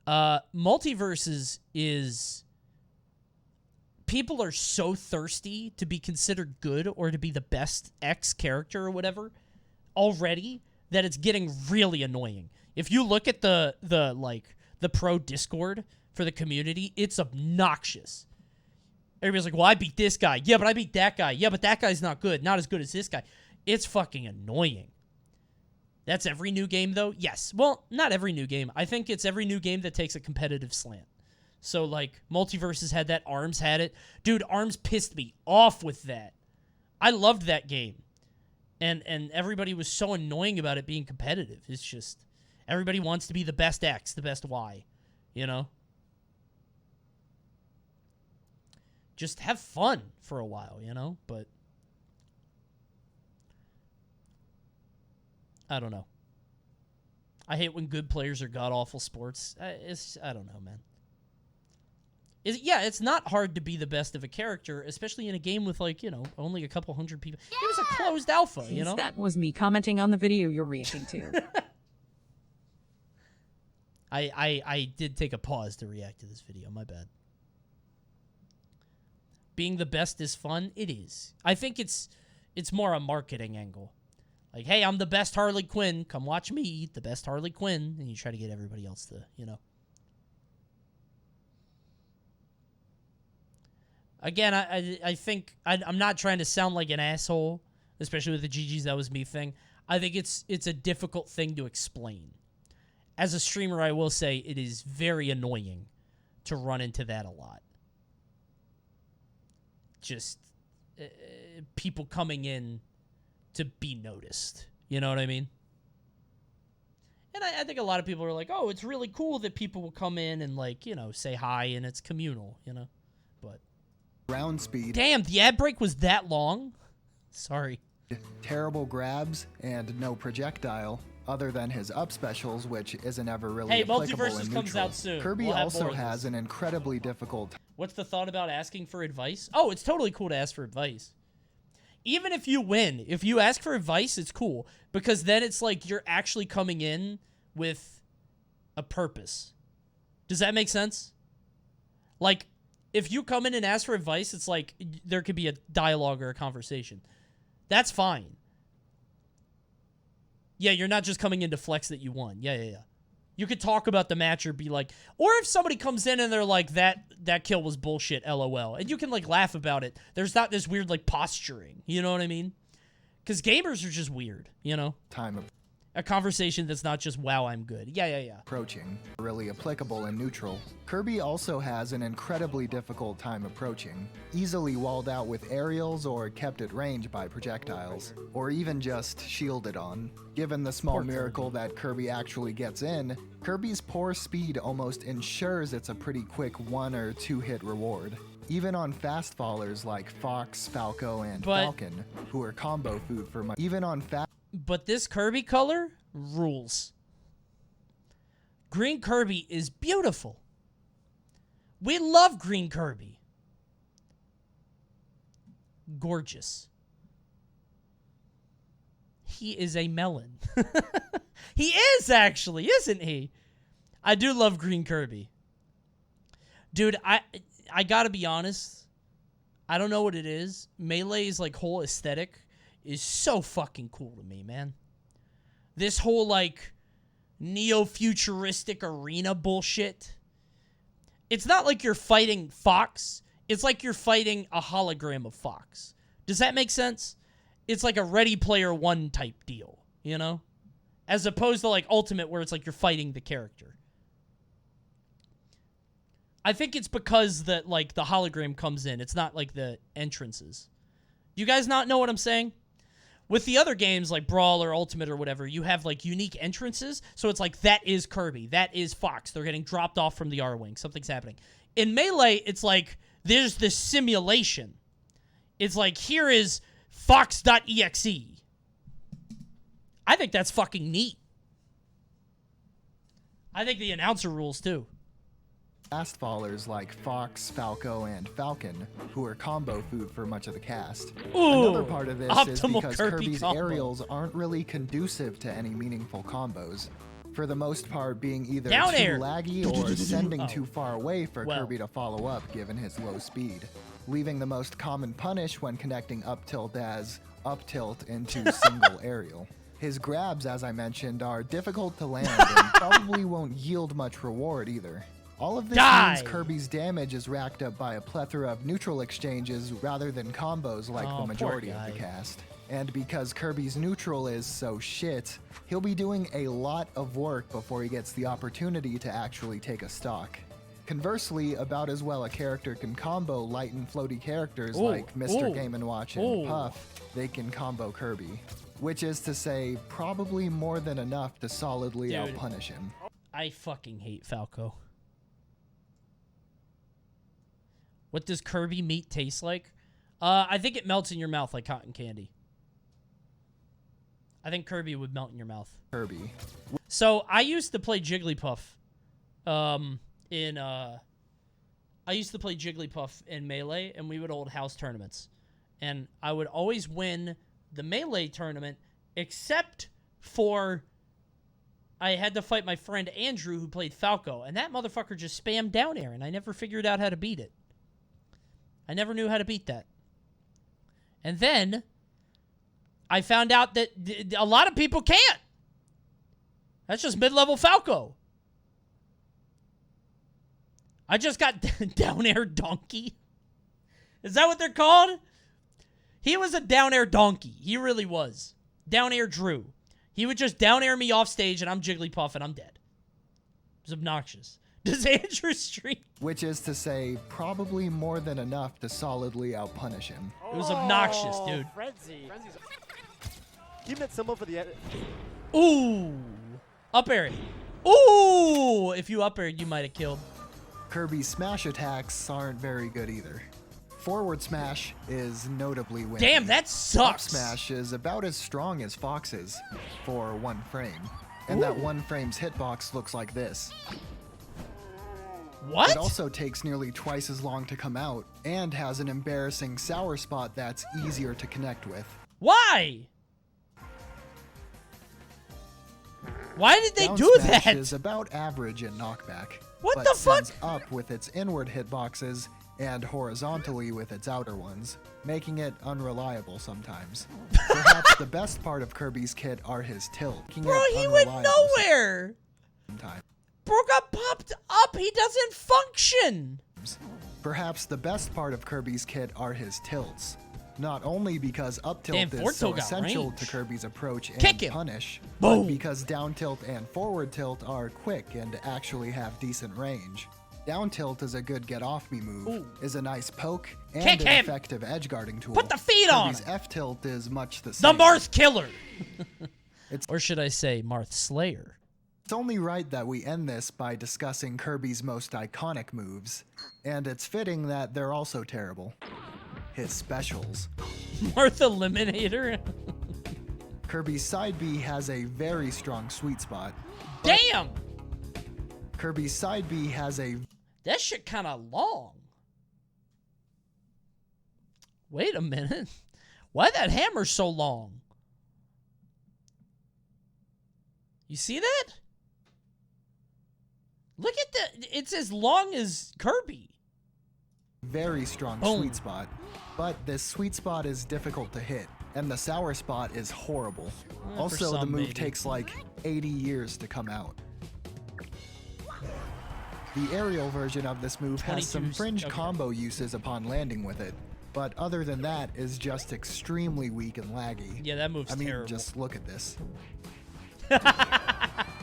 S1: Multiverses is... People are so thirsty to be considered good or to be the best X character or whatever already that it's getting really annoying. If you look at the pro Discord for the community, it's obnoxious. Everybody's like, well, I beat this guy. Yeah, but I beat that guy. Yeah, but that guy's not good. Not as good as this guy. It's fucking annoying. That's every new game, though? Yes. Well, not every new game. I think it's every new game that takes a competitive slant. So, like, Multiverses had that. ARMS had it. Dude, ARMS pissed me off with that. I loved that game. And everybody was so annoying about it being competitive. It's just, everybody wants to be the best X, the best Y. You know? Just have fun for a while, you know? But I don't know. I hate when good players are god-awful sports. I don't know, man. It's not hard to be the best of a character, especially in a game with, like, you know, only a couple hundred people. Yeah! It was a closed alpha, you know?
S12: That was me commenting on the video you're reacting to.
S1: I did take a pause to react to this video. My bad. Being the best is fun. It is. I think it's more a marketing angle. Like, hey, I'm the best Harley Quinn. Come watch me, the best Harley Quinn. And you try to get everybody else to, you know. Again, I think I'm not trying to sound like an asshole, especially with the GG's that was me thing. I think it's a difficult thing to explain. as a streamer, I will say it is very annoying to run into that a lot. Just people coming in to be noticed. You know what I mean? And I think a lot of people are like, oh, it's really cool that people will come in and, like, you know, say hi and it's communal, you know? But
S7: ground speed.
S1: Damn, the ad break was that long? Sorry.
S7: Terrible grabs and no projectile, other than his up specials, which isn't ever really
S1: Hey,
S7: applicable
S1: Multiversus
S7: in
S1: comes
S7: neutral.
S1: out soon.
S7: Kirby
S1: We'll have
S7: also
S1: more of
S7: has
S1: this.
S7: an incredibly difficult.
S1: What's the thought about asking for advice? Oh, it's totally cool to ask for advice. Even if you win, if you ask for advice, it's cool. Because then it's like you're actually coming in with a purpose. Does that make sense? Like, if you come in and ask for advice, it's like there could be a dialogue or a conversation. That's fine. Yeah, you're not just coming in to flex that you won. Yeah. You could talk about the match or be like, or if somebody comes in and they're like, that kill was bullshit, LOL. And you can, like, laugh about it. There's not this weird, like, posturing. You know what I mean? Because gamers are just weird, you know? A conversation that's not just, wow, I'm good. Yeah.
S7: Approaching, really applicable in neutral. Kirby also has an incredibly difficult time approaching, easily walled out with aerials or kept at range by projectiles, or even just shielded on. Given the small miracle that Kirby actually gets in, Kirby's poor speed almost ensures it's a pretty quick 1 or 2 hit reward. Even on fast fallers like Fox, Falco, and Falcon, who are combo food for much. Even on fast.
S1: But this Kirby color rules. Green Kirby is beautiful. We love green Kirby. Gorgeous. He is a melon. He is, actually, isn't he? I do love green Kirby. Dude, I gotta be honest. I don't know what it is. Melee's, like, whole aesthetic is so fucking cool to me, man. This whole, like, neo-futuristic arena bullshit. It's not like you're fighting Fox. It's like you're fighting a hologram of Fox. Does that make sense? It's like a Ready Player One type deal, you know? As opposed to, like, Ultimate, where it's like you're fighting the character. I think it's because that, like, the hologram comes in. It's not like the entrances. You guys not know what I'm saying? With the other games, like Brawl or Ultimate or whatever, you have, like, unique entrances. So it's like, that is Kirby. That is Fox. They're getting dropped off from the R-Wing. Something's happening. In Melee, it's like, there's this simulation. It's like, here is Fox.exe. I think that's fucking neat. I think the announcer rules, too.
S7: Fast fallers like Fox, Falco, and Falcon, who are combo food for much of the cast.
S1: Ooh,
S7: another part of this is because Kirby's aerials aren't really conducive to any meaningful combos. For the most part, being either too laggy or sending too far away for Kirby to follow up given his low speed, leaving the most common punish when connecting up tilt as up tilt into single aerial. His grabs, as I mentioned, are difficult to land and probably won't yield much reward either. All of this means Kirby's damage is racked up by a plethora of neutral exchanges rather than combos like the majority of the cast. And because Kirby's neutral is so shit, he'll be doing a lot of work before he gets the opportunity to actually take a stock. Conversely, about as well a character can combo light and floaty characters like Mr. Game & Watch and Puff, they can combo Kirby. Which is to say, probably more than enough to solidly outpunish him.
S1: I fucking hate Falco. What does Kirby meat taste like? I think it melts in your mouth like cotton candy. I think Kirby would melt in your mouth.
S7: Kirby.
S1: So I used to play Jigglypuff. I used to play Jigglypuff in Melee, and we would hold house tournaments. And I would always win the Melee tournament, except for I had to fight my friend Andrew, who played Falco, and that motherfucker just spammed down air, and I never figured out how to beat it. I never knew how to beat that. And then I found out that a lot of people can't. That's just mid-level Falco. I just got down air donkey. Is that what they're called? He was a down air donkey. He really was. Down air Drew. He would just down air me off stage and I'm Jigglypuff and I'm dead. was obnoxious. Does Andrew stream?
S7: Which is to say, probably more than enough to solidly outpunish him.
S1: It was obnoxious, dude.
S6: Frenzy. Keep that symbol for the end.
S1: Ooh. Up air. Ooh. If you up aired, you might have killed.
S7: Kirby's smash attacks aren't very good either. Forward smash is notably winning.
S1: Damn, that sucks.
S7: Up smash is about as strong as Fox's for 1 frame. And that 1 frame's hitbox looks like this.
S1: What?
S7: It also takes nearly twice as long to come out and has an embarrassing sour spot that's easier to connect with.
S1: Why? Why did they
S7: Down
S1: do
S7: smash
S1: that?
S7: is about average in knockback.
S1: What
S7: but
S1: the fuck?
S7: sends up with its inward hitboxes and horizontally with its outer ones, making it unreliable sometimes. Perhaps the best part of Kirby's kit are his tilt.
S1: Bro, he went nowhere.
S7: Sometimes.
S1: Bro got popped up. He doesn't function.
S7: Perhaps the best part of Kirby's kit are his tilts. Not only because up tilt
S1: Damn,
S7: is so
S1: got
S7: essential
S1: range.
S7: to Kirby's approach and
S1: Kick him.
S7: punish,
S1: Boom.
S7: but because down tilt and forward tilt are quick and actually have decent range. Down tilt is a good get off me move, is a nice poke, and
S1: Kick
S7: an
S1: him.
S7: effective edge guarding tool.
S1: Put the feet on
S7: Kirby's
S1: him.
S7: F tilt is much the
S1: The
S7: same.
S1: Marth Killer. Or should I say Marth Slayer?
S7: It's only right that we end this by discussing Kirby's most iconic moves, and it's fitting that they're also terrible. His specials.
S1: Marth Eliminator.
S7: Kirby's side B has a very strong sweet spot.
S1: Damn!
S7: Kirby's side B has a...
S1: That shit kind of long. Wait a minute. Why that hammer so long? You see that? Look at that. It's as long as Kirby.
S7: very strong sweet spot, but this sweet spot is difficult to hit, and the sour spot is horrible. Also, the move takes like 80 years to come out. The aerial version of this move has some fringe combo uses upon landing with it, but other than that is just extremely weak and laggy.
S1: Yeah, that move's terrible.
S7: Just look at this.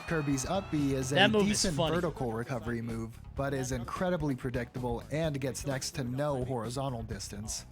S7: Kirby's up B is a
S1: That move is
S7: decent
S1: funny.
S7: vertical recovery move, but is incredibly predictable and gets next to no horizontal distance.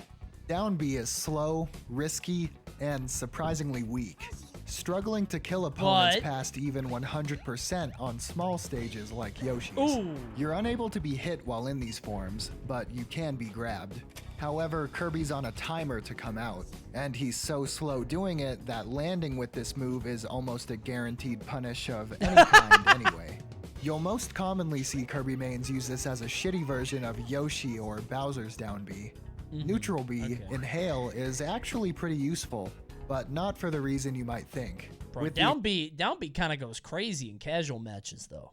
S7: Down B is slow, risky, and surprisingly weak, struggling to kill opponents
S1: What?
S7: past even 100% on small stages like Yoshi's.
S1: Ooh.
S7: You're unable to be hit while in these forms, but you can be grabbed. However, Kirby's on a timer to come out, and he's so slow doing it that landing with this move is almost a guaranteed punish of any kind anyway. You'll most commonly see Kirby mains use this as a shitty version of Yoshi or Bowser's down B. Neutral B, Inhale, is actually pretty useful, but not for the reason you might think.
S1: Bro,
S7: With
S1: down B kind of goes crazy in casual matches, though.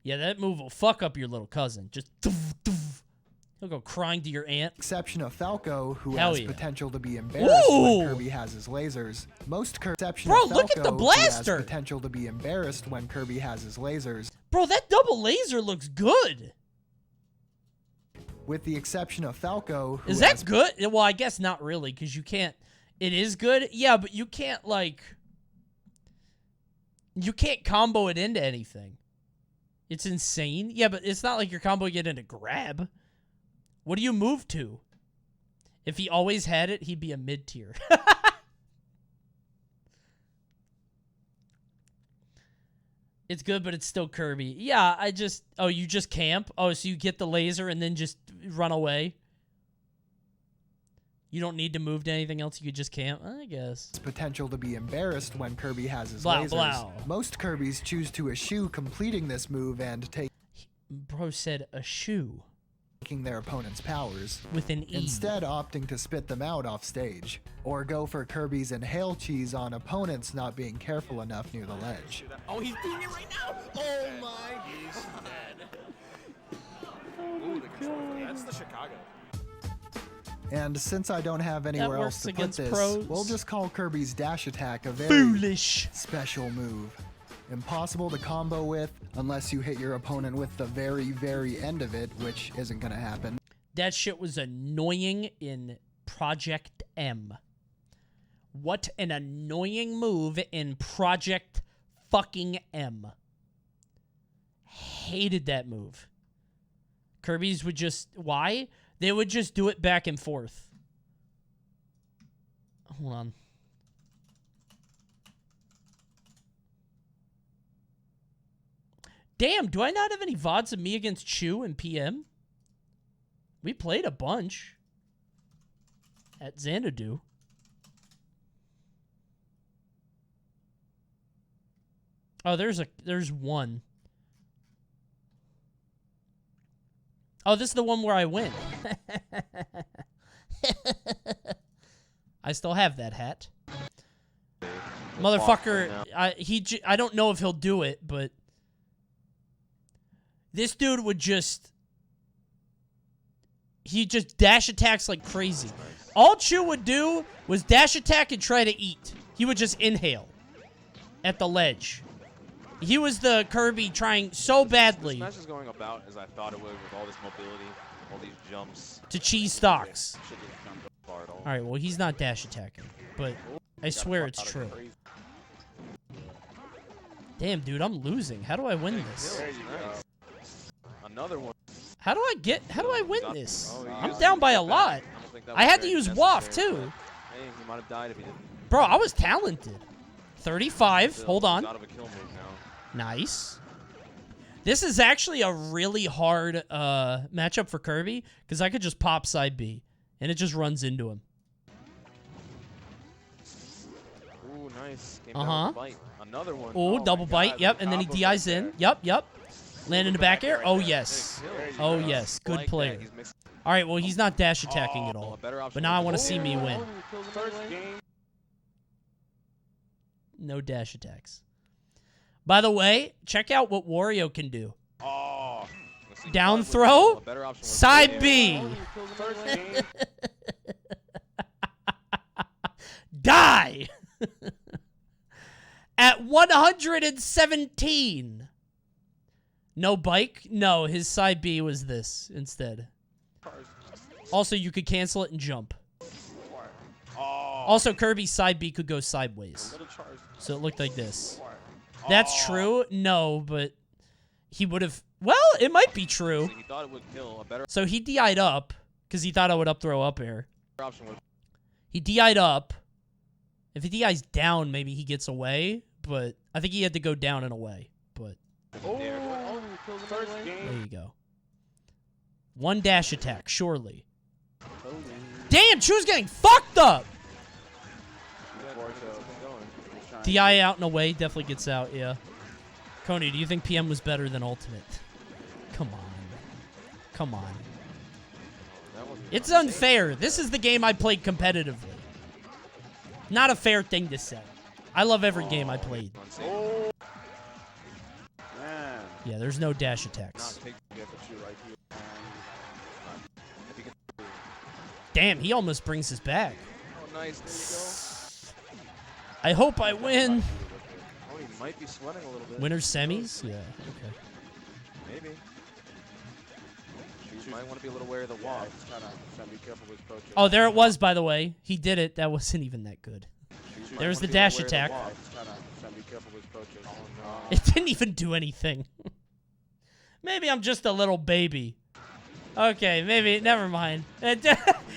S1: Yeah, that move will fuck up your little cousin. Just he'll go crying to your aunt.
S7: Exception of Falco, who
S1: Hell
S7: has
S1: yeah.
S7: potential to be embarrassed
S1: Ooh.
S7: when Kirby has his lasers. Most exception
S1: Bro,
S7: of
S1: look at the
S7: Falco, who has
S1: blaster.
S7: potential to be embarrassed when Kirby has his lasers.
S1: Bro, that double laser looks good.
S7: With the exception of Falco, who
S1: Is
S7: has
S1: that good? Well, I guess not really, because you can't. It is good, yeah, but you can't like. You can't combo it into anything. It's insane. Yeah, but it's not like you're comboing it into grab. What do you move to? If he always had it, he'd be a mid tier. It's good, but it's still Kirby. Yeah, oh, you just camp? Oh, so you get the laser and then just run away? You don't need to move to anything else, you could just camp? I guess.
S7: potential to be embarrassed when Kirby has his
S1: Blow,
S7: lasers.
S1: blow.
S7: Most Kirbys choose to eschew completing this move and
S1: Bro said eschew.
S7: taking their opponent's powers,
S1: With an E.
S7: instead opting to spit them out off stage, or go for Kirby's Inhale cheese on opponents not being careful enough near the ledge.
S9: Oh, he's doing it right now! Oh my! He's dead. Ooh, the control. That's the Chicago.
S7: And since I don't have anywhere else
S1: works
S7: to put
S1: against
S7: this,
S1: pros.
S7: we'll just call Kirby's dash attack a very
S1: Foolish.
S7: special move. Impossible to combo with unless you hit your opponent with the very, very end of it, which isn't gonna happen.
S1: That shit was annoying in Project M. What an annoying move in Project fucking M. Hated that move. Kirby's would just... Why? They would just do it back and forth. Hold on. Damn, do I not have any VODs of me against Chu and PM? We played a bunch. At Xanadu. Oh, there's one. Oh, this is the one where I win. I still have that hat. Motherfucker, I don't know if he'll do it, but this dude would just... He just dash attacks like crazy. All Chu would do was dash attack and try to eat. He would just inhale at the ledge. He was the Kirby trying so badly.
S9: Smash is going about as I thought it would with all this mobility, all these jumps.
S1: To cheese stocks. Alright, well, he's not dash attacking. But I swear it's true. Damn, dude, I'm losing. How do I win this?
S9: Another one.
S1: How do I win this? I'm down by a lot. I had to use WAF too.
S9: Hey, he might have died if he didn't.
S1: Bro, I was talented. 35. Hold on. Nice. This is actually a really hard matchup for Kirby because I could just pop side B and it just runs into him.
S9: Ooh, nice. Another one.
S1: Ooh, double bite. Yep, and then he DIs in. Yep. Land in the back air. Oh, yes. Oh, yes. Good player. All right, well, he's not dash attacking at all. But now I want to see me win. No dash attacks. By the way, check out what Wario can do. Down throw. Side B. Die. At 117. No bike? No, his side B was this instead. Also, you could cancel it and jump. Also, Kirby's side B could go sideways. So it looked like this. That's true? No, but he would have... Well, it might be true. So he DI'd up because he thought I would up throw up air. He DI'd up. If he DI's down, maybe he gets away. But I think he had to go down and away. But... There you go. One dash attack, surely. Damn, Chu's getting fucked up! DI out and away, definitely gets out, yeah. Coney, do you think PM was better than Ultimate? Come on. Come on. It's unfair. This is the game I played competitively. Not a fair thing to say. I love every game I played. Yeah, there's no dash attacks. Damn, he almost brings us back.
S9: Oh, nice.
S1: I hope I win.
S9: Oh, he might be sweating a little bit.
S1: Winner's semis? Yeah, okay.
S9: Maybe. You might want to be a little wary of the wall. Be careful with approach.
S1: Oh, there it was, by the way. He did it. That wasn't even that good. There's the dash attack. It didn't even do anything. Maybe I'm just a little baby. Okay, maybe. Never mind. It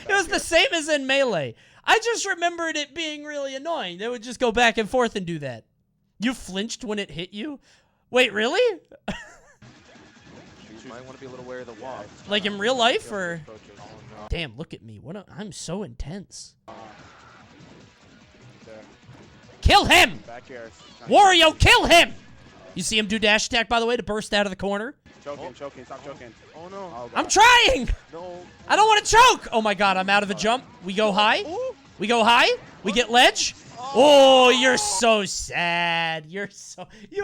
S1: was the same as in Melee. I just remembered it being really annoying. They would just go back and forth and do that. You flinched when it hit you? Wait, really?
S9: You might want to be a little wary of the wall.
S1: Like in real life, or? Damn, look at me. I'm so intense. Kill him! Wario, kill him! You see him do dash attack, by the way, to burst out of the corner?
S9: Choking, stop choking. Oh, no.
S1: I'm trying!
S9: No.
S1: I don't want to choke! Oh, my God, I'm out of a jump. We go high. We go high. We get ledge. Oh, you're so sad. You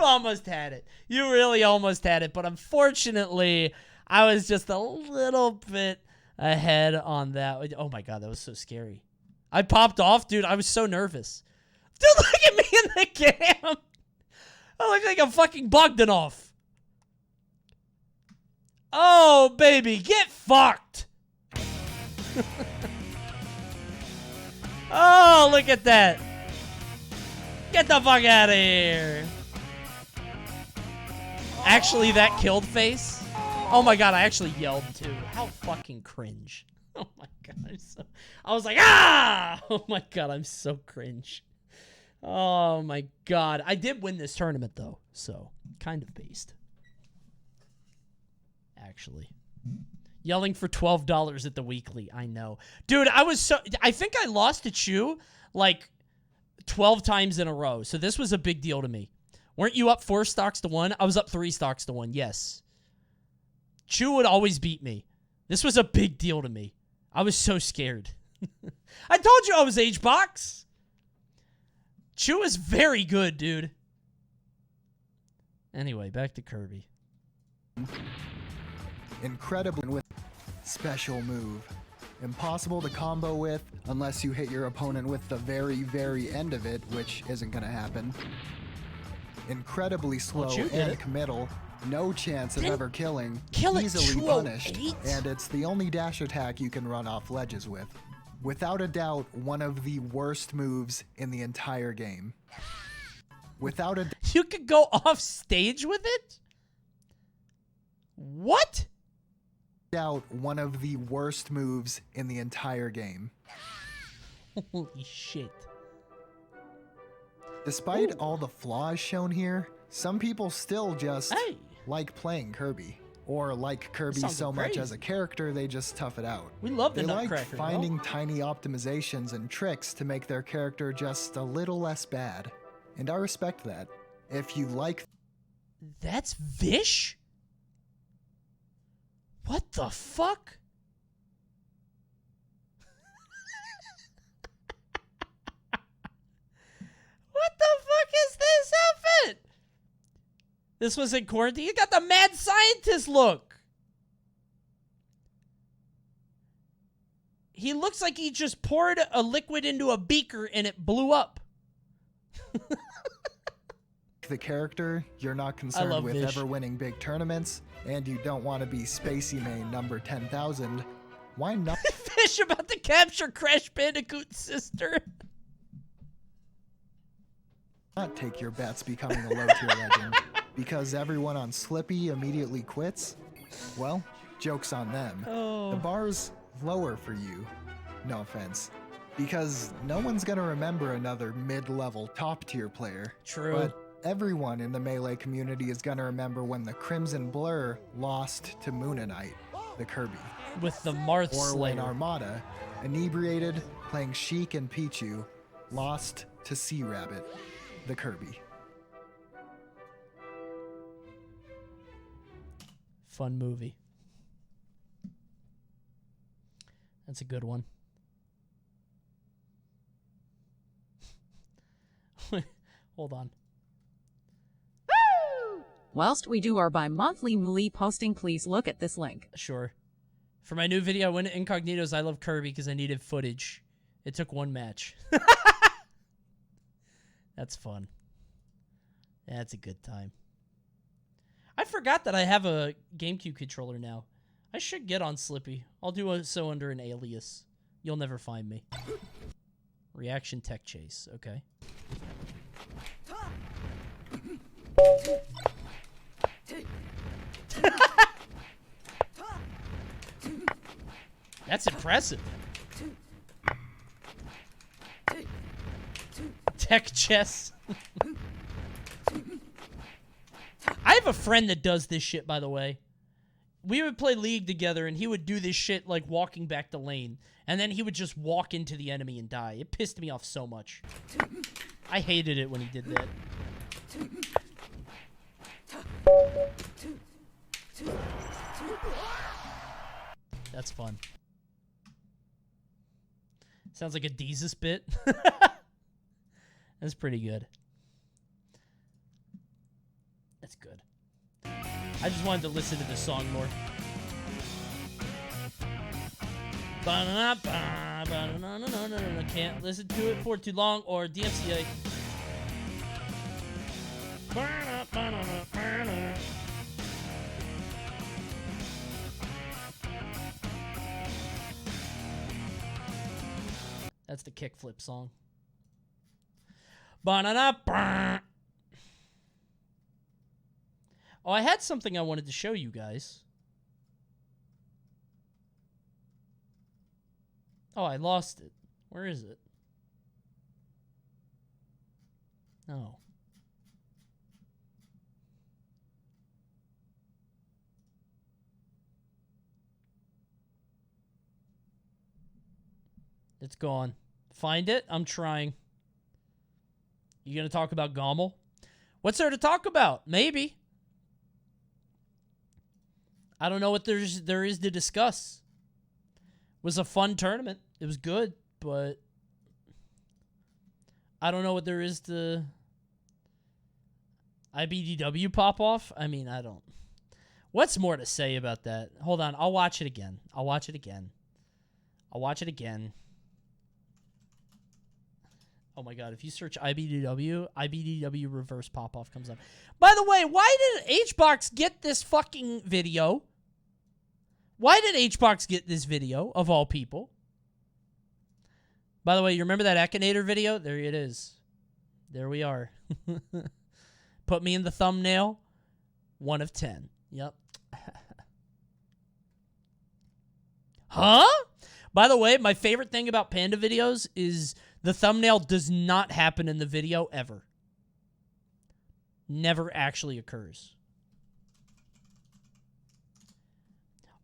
S1: almost had it. You really almost had it. But unfortunately, I was just a little bit ahead on that. Oh, my God, that was so scary. I popped off, dude. I was so nervous. Dude, look at me in the cam. I look like I'm fucking Bogdanov. Oh, baby, get fucked. Oh, look at that. Get the fuck out of here. Actually, that killed face. Oh my god, I actually yelled too. How fucking cringe. Oh my god, I was like, ah! Oh my god, I'm so cringe. Oh my god. I did win this tournament though, so kind of based. Actually. Yelling for $12 at the weekly. I know. Dude, I think I lost to Chew like 12 times in a row. So this was a big deal to me. Weren't you up 4 stocks to 1? I was up 3 stocks to 1. Yes. Chew would always beat me. This was a big deal to me. I was so scared. I told you I was H-Box. Chew is very good, dude. Anyway, back to Kirby.
S7: Incredibly with special move. Impossible to combo with unless you hit your opponent with the very, very end of it, which isn't going to happen. Incredibly slow and committal. No chance of ever killing. Easily punished. And it's the only dash attack you can run off ledges with. Without a doubt, one of the worst moves in the entire game. Without a
S1: You could go off stage with it? What?
S7: Doubt one of the worst moves in the entire game.
S1: Holy shit.
S7: Despite all the flaws shown here, some people still just like playing Kirby. Or like Kirby so much as a character, they just tough it out.
S1: We love the
S7: They like
S1: Nutcracker.
S7: finding tiny optimizations and tricks to make their character just a little less bad. And I respect that. If you like...
S1: That's Vish? What the fuck? What the fuck is this outfit? This was in quarantine? You got the mad scientist look. He looks like he just poured a liquid into a beaker and it blew up.
S7: The character, you're not concerned with
S1: Vish.
S7: ever winning big tournaments, and you don't want to be Spacey Main number 10,000, why not?
S1: Fish about to capture Crash Bandicoot's sister.
S7: Not take your bets becoming a low-tier legend? Because everyone on Slippy immediately quits? Well, joke's on them. The bar's lower for you. No offense. Because no one's gonna remember another mid-level top-tier player.
S1: True.
S7: But everyone in the Melee community is gonna remember when the Crimson Blur lost to Moonanite, the Kirby.
S1: With the Marth
S7: Or when
S1: Slayer.
S7: Armada, inebriated, playing Sheik and Pichu, lost to Sea Rabbit, the Kirby.
S1: Fun movie. That's a good one. Hold on.
S12: Whilst we do our bi-monthly Melee posting, please look at this link.
S1: Sure. For my new video, I went to Incognito's I Love Kirby because I needed footage. It took 1 match. That's fun. That's a good time. I forgot that I have a GameCube controller now. I should get on Slippy. I'll do so under an alias. You'll never find me. Reaction Tech Chase. Okay. That's impressive. Tech chess. I have a friend that does this shit, by the way. We would play League together, and he would do this shit like walking back the lane. And then he would just walk into the enemy and die. It pissed me off so much. I hated it when he did that. That's fun. Sounds like a Deezus bit. That's pretty good. That's good. I just wanted to listen to this song more. Can't listen to it for too long or DMCA. That's the kickflip song. Oh, I had something I wanted to show you guys. Oh, I lost it. Where is it? Oh. It's gone. Find it? I'm trying. You gonna talk about Gommel? What's there to talk about? Maybe. I don't know what there is to discuss. It was a fun tournament. It was good, but I don't know what there is to... IBDW pop-off? I mean, I don't... What's more to say about that? Hold on, I'll watch it again. I'll watch it again. I'll watch it again. Oh my god, if you search IBDW reverse pop-off comes up. By the way, why did HBox get this fucking video? Why did HBox get this video, of all people? By the way, you remember that Akinator video? There it is. There we are. Put me in the thumbnail. 1 of 10. Yep. Huh? By the way, my favorite thing about Panda videos is the thumbnail does not happen in the video ever. Never actually occurs.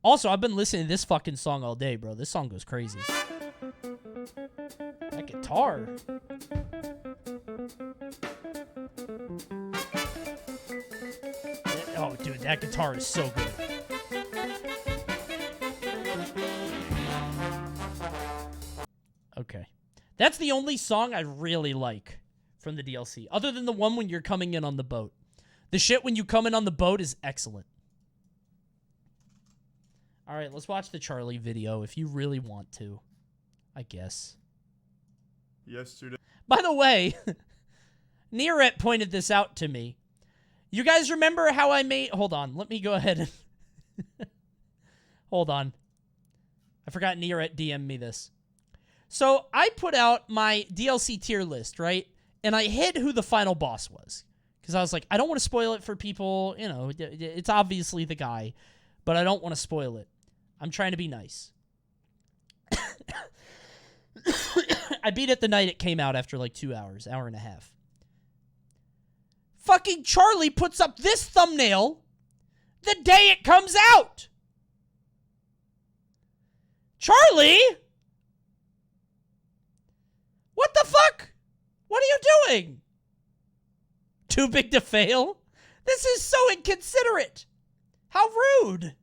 S1: Also, I've been listening to this fucking song all day, bro. This song goes crazy. That guitar. Oh, dude, that guitar is so good. Okay. That's the only song I really like from the DLC, other than the one when you're coming in on the boat. The shit when you come in on the boat is excellent. All right, let's watch the Charlie video if you really want to, I guess.
S4: Yesterday.
S1: By the way, Nearet pointed this out to me. You guys remember how I made... Hold on, let me go ahead and... Hold on. I forgot Nearet DM'd me this. So I put out my DLC tier list, right? And I hid who the final boss was. Because I was like, I don't want to spoil it for people. You know, it's obviously the guy. But I don't want to spoil it. I'm trying to be nice. I beat it the night it came out after like 2 hours, hour and a half. Fucking Charlie puts up this thumbnail the day it comes out. Charlie? What the fuck? What are you doing? Too big to fail? This is so inconsiderate. How rude.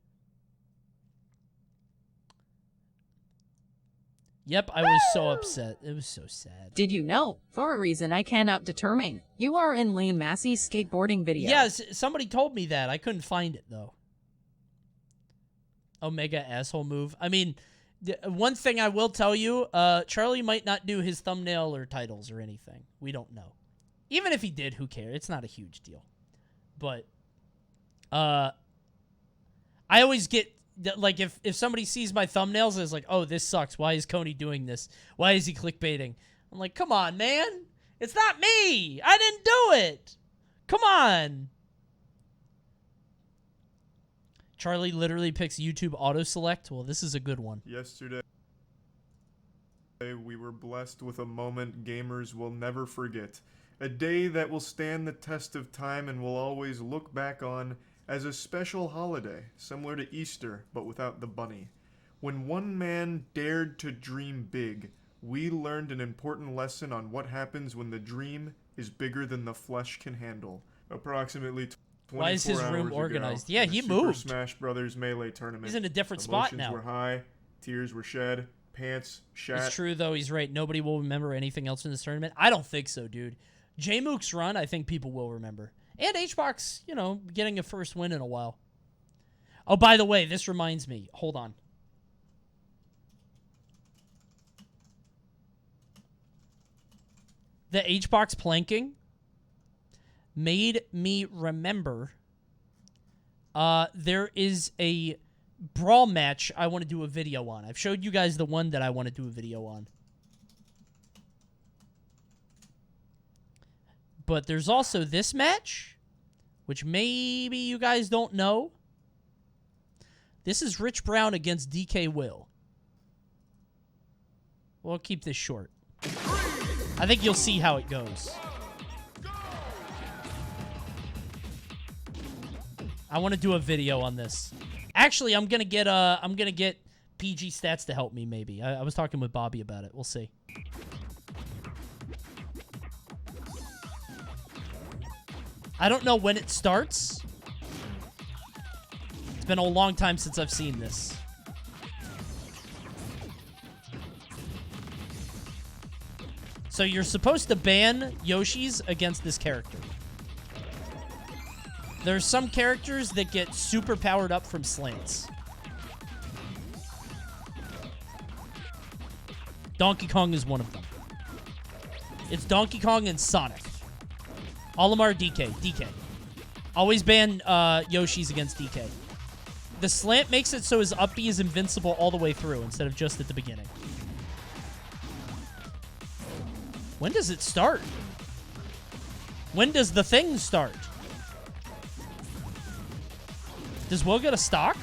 S1: Yep, I was so upset. It was so sad.
S12: Did you know? For a reason I cannot determine, you are in Lane Massey's skateboarding video.
S1: Yes, somebody told me that. I couldn't find it, though. Omega asshole move. I mean, one thing I will tell you, Charlie might not do his thumbnail or titles or anything. We don't know. Even if he did, who cares? It's not a huge deal. But, I always get... Like, if somebody sees my thumbnails and is like, oh, this sucks. Why is Coney doing this? Why is he clickbaiting? I'm like, come on, man. It's not me. I didn't do it. Come on. Charlie literally picks YouTube auto-select. Well, this is a good one.
S4: Yesterday, we were blessed with a moment gamers will never forget. A day that will stand the test of time and will always look back on as a special holiday, similar to Easter, but without the bunny. When one man dared to dream big, we learned an important lesson on what happens when the dream is bigger than the flesh can handle. Approximately 24
S1: Why is his room
S4: hours
S1: organized?
S4: ago,
S1: Yeah,
S4: in
S1: he
S4: Super
S1: moved.
S4: Smash Brothers Melee tournament.
S1: He's in a different spot now.
S4: Emotions were high, tears were shed, pants shat.
S1: It's true, though. He's right. Nobody will remember anything else in this tournament. I don't think so, dude. J-Mook's run, I think people will remember. And HBox, you know, getting a first win in a while. Oh, by the way, this reminds me. Hold on. The HBox planking made me remember there is a brawl match I want to do a video on. I've showed you guys the one that I want to do a video on. But there's also this match which maybe you guys don't know. This is Rich Brown against DK Will. We'll keep this short. I think you'll see how it goes. I want to do a video on this. Actually, I'm gonna get PG Stats to help me. Maybe I was talking with Bobby about it. We'll see. I don't know when it starts. It's been a long time since I've seen this. So you're supposed to ban Yoshis against this character. There's some characters that get super powered up from slants. Donkey Kong is one of them. It's Donkey Kong and Sonic. All of them are DK. DK. Always ban Yoshis against DK. The slant makes it so his up B is invincible all the way through instead of just at the beginning. When does it start? When does the thing start? Does Will get a stock?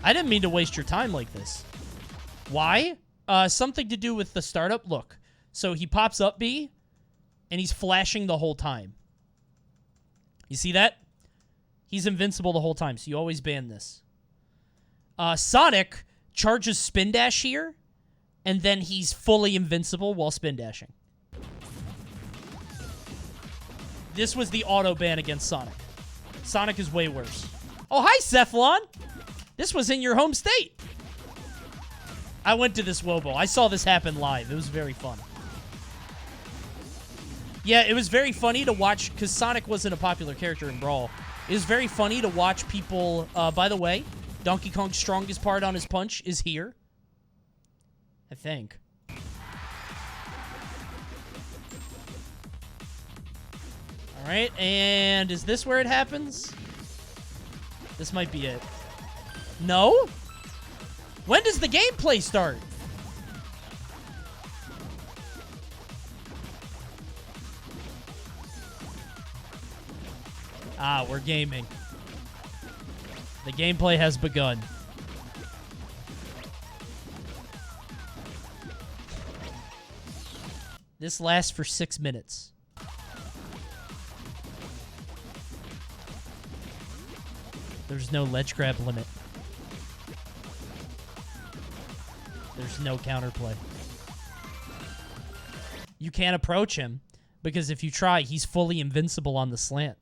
S1: I didn't mean to waste your time like this. Why? Something to do with the startup. Look. So he pops up B, and he's flashing the whole time. You see that? He's invincible the whole time, so you always ban this. Sonic charges spin dash here, and then he's fully invincible while spin dashing. This was the auto ban against Sonic. Sonic is way worse. Oh, hi, Cephalon. This was in your home state. I went to this Wobo. I saw this happen live. It was very fun. Yeah, it was very funny to watch, because Sonic wasn't a popular character in Brawl. It was very funny to watch people... by the way, Donkey Kong's strongest part on his punch is here. I think. Alright, and is this where it happens? This might be it. No? When does the gameplay start? Ah, we're gaming. The gameplay has begun. This lasts for 6 minutes. There's no ledge grab limit. There's no counterplay. You can't approach him, because if you try, he's fully invincible on the slant.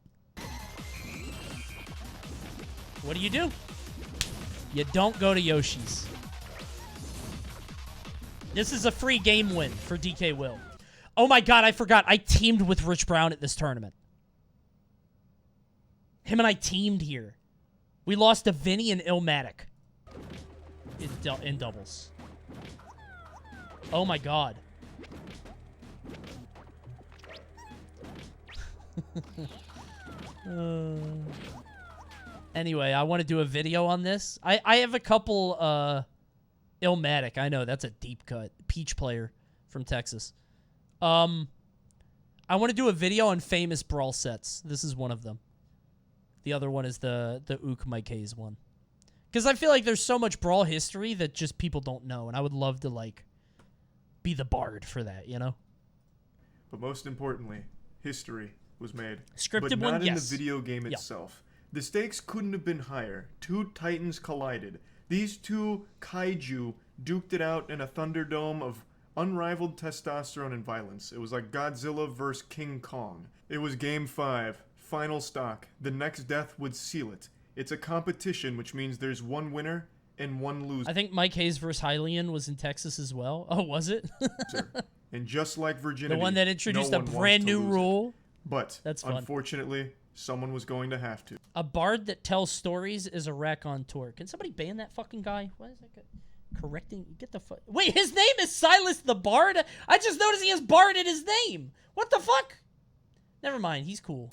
S1: What do? You don't go to Yoshi's. This is a free game win for DK Will. Oh my god, I forgot. I teamed with Rich Brown at this tournament. Him and I teamed here. We lost to Vinny and Illmatic in doubles. Oh my god. Anyway, I want to do a video on this. I have a couple Illmatic. I know, that's a deep cut. Peach player from Texas. I want to do a video on famous Brawl sets. This is one of them. The other one is the Ook Mike Hayes one. Because I feel like there's so much Brawl history that just people don't know, and I would love to, like, be the bard for that, you know?
S4: But most importantly, history was made.
S1: Scripted
S4: but not
S1: one,
S4: in
S1: yes.
S4: the video game itself. The stakes couldn't have been higher. Two titans collided. These two kaiju duked it out in a Thunderdome of unrivaled testosterone and violence. It was like Godzilla vs. King Kong. It was Game 5. Final stock. The next death would seal it. It's a competition, which means there's one winner and one loser.
S1: I think Mike Hayes vs. Hylian was in Texas as well. Oh, was it?
S4: And just like virginity,
S1: the one that introduced a brand new rule.
S4: But
S1: that's fun.
S4: Unfortunately, someone was going to have to.
S1: A bard that tells stories is a wreck on tour. Can somebody ban that fucking guy? What is that guy? Correcting? Get the fuck. Wait, his name is Silas the Bard? I just noticed he has Bard in his name. What the fuck? Never mind. He's cool.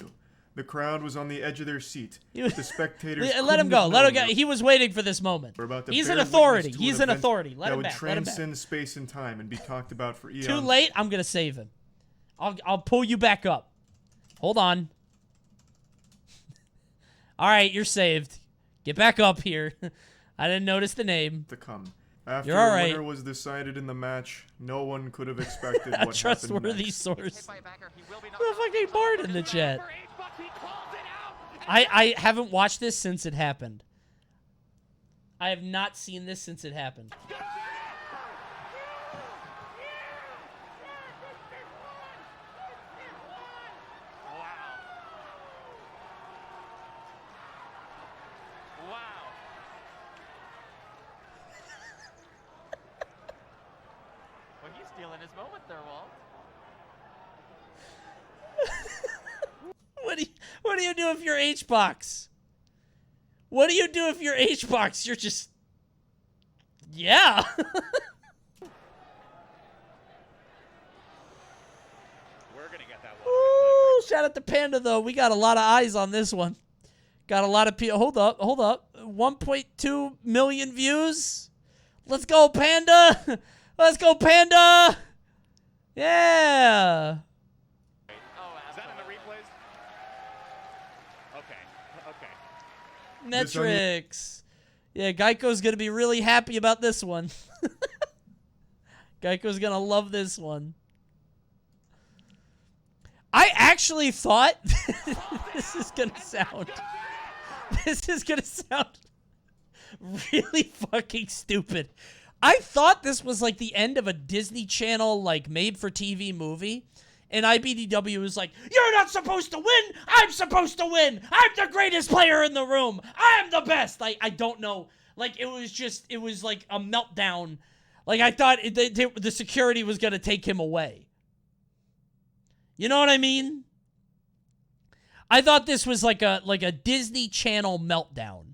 S4: The crowd was on the edge of their seat. The spectators.
S1: Let him go. Let him go. He was waiting for this moment. He's an authority. He's an authority. Let him back.
S4: That would transcend space and time and be talked about for eons.
S1: Too late. I'm gonna save him. I'll pull you back up. Hold on. All right, you're saved. Get back up here. I didn't notice the name.
S4: To come. After
S1: You're all
S4: the
S1: right.
S4: winner was decided in the match, no one could have expected
S1: A
S4: what
S1: trustworthy
S4: happened next.
S1: source. The fucking Bard in the chat. I haven't watched this since it happened. I have not seen this since it happened.
S9: Well, he's stealing his moment there, Walt.
S1: What do you do if you're H-Box? What do you do if you're H-Box? You're just... Yeah.
S9: We're gonna get that one.
S1: Ooh, shout out to Panda, though. We got a lot of eyes on this one. Got a lot of people. Hold up. 1.2 million views. Let's go, Panda. Let's go, Panda. Yeah.
S9: Is that in the replays? Okay. Okay.
S1: Metrics. Yeah, Geico's going to be really happy about this one. Geico's going to love this one. I actually thought this is going to sound... This is going to sound really fucking stupid. I thought this was like the end of a Disney Channel, like, made-for-TV movie. And IBDW was like, you're not supposed to win! I'm supposed to win! I'm the greatest player in the room! I'm the best! I don't know. Like, it was like a meltdown. Like, I thought the security was going to take him away. You know what I mean? I thought this was like a Disney Channel meltdown.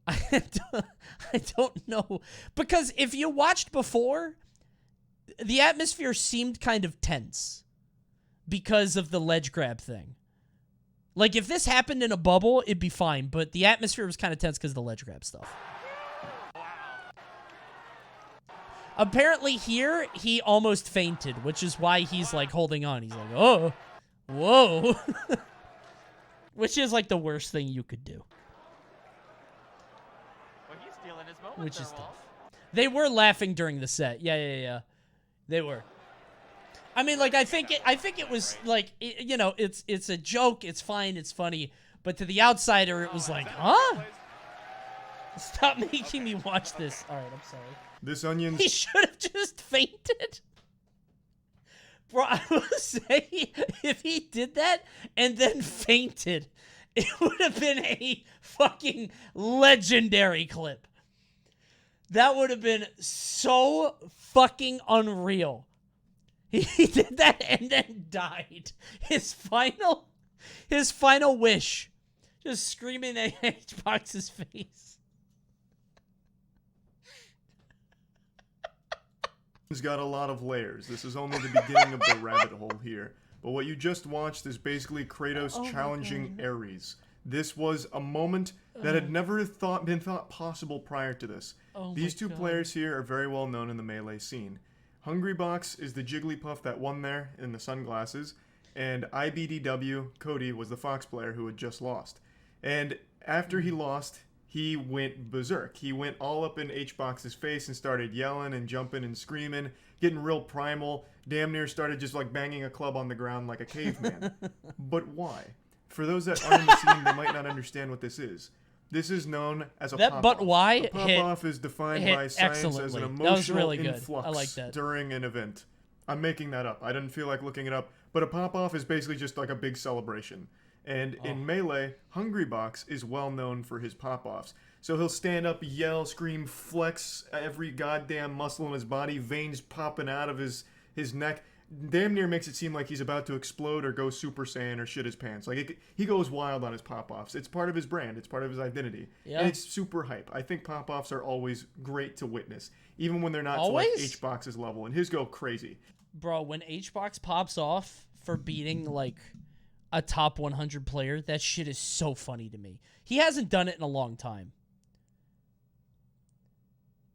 S1: I don't know. Because if you watched before, the atmosphere seemed kind of tense because of the ledge grab thing. Like, if this happened in a bubble, it'd be fine, but the atmosphere was kind of tense because of the ledge grab stuff. Apparently here, he almost fainted, which is why he's, like, holding on. He's like, oh, whoa. Which is, like, the worst thing you could do.
S9: Well, he's stealing his moment
S1: Which
S9: there,
S1: is
S9: Walt.
S1: tough. They were laughing during the set. Yeah. They were. I mean, like, I think it was, like, you know, it's a joke. It's fine. It's funny. But to the outsider, it was like, huh? Stop making me watch this. All right, I'm sorry.
S4: This onion.
S1: He should have just fainted. Bro, I will say, if he did that and then fainted, it would have been a fucking legendary clip. That would have been so fucking unreal. He did that and then died. His final wish. Just screaming at H-Box's face.
S4: It's got a lot of layers. This is only the beginning of the rabbit hole here. But what you just watched is basically Kratos challenging Ares. This was a moment that had never been thought possible prior to this. These two players here are very well known in the Melee scene. Hungrybox is the Jigglypuff that won there in the sunglasses, and IBDW, Cody, was the Fox player who had just lost. And after he lost, he went berserk. He went all up in H-Box's face and started yelling and jumping and screaming, getting real primal, damn near started just like banging a club on the ground like a caveman. But why? For those that aren't in the scene, they might not understand what this is. This is known as a pop-off.
S1: But why?
S4: A pop-off is defined by science as an emotional influx
S1: I like that.
S4: during an event. I'm making that up. I didn't feel like looking it up. But a pop-off is basically just like a big celebration. And in Melee, Hungrybox is well known for his pop-offs. So he'll stand up, yell, scream, flex every goddamn muscle in his body, veins popping out of his neck. Damn near makes it seem like he's about to explode or go Super Saiyan or shit his pants. Like, he goes wild on his pop-offs. It's part of his brand. It's part of his identity.
S1: Yeah.
S4: And it's super hype. I think pop-offs are always great to witness, even when they're not to
S1: Always?
S4: like H-Box's level. And his go crazy.
S1: Bro, when H-Box pops off for beating, like, a top 100 player, that shit is so funny to me. He hasn't done it in a long time.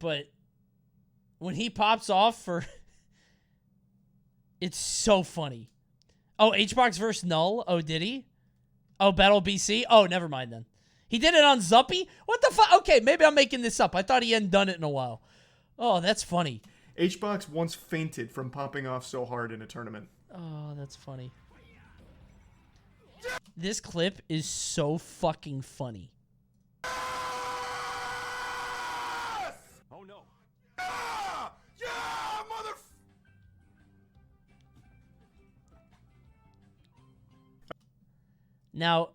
S1: But when he pops off for... It's so funny. Oh, HBox versus Null? Oh, did he? Oh, Battle BC? Oh, never mind then. He did it on Zuppy? What the fuck? Okay, maybe I'm making this up. I thought he hadn't done it in a while. Oh, that's funny.
S4: HBox once fainted from popping off so hard in a tournament.
S1: Oh, that's funny. This clip is so fucking funny.
S9: Oh no.
S2: Yeah, mother.
S1: Now,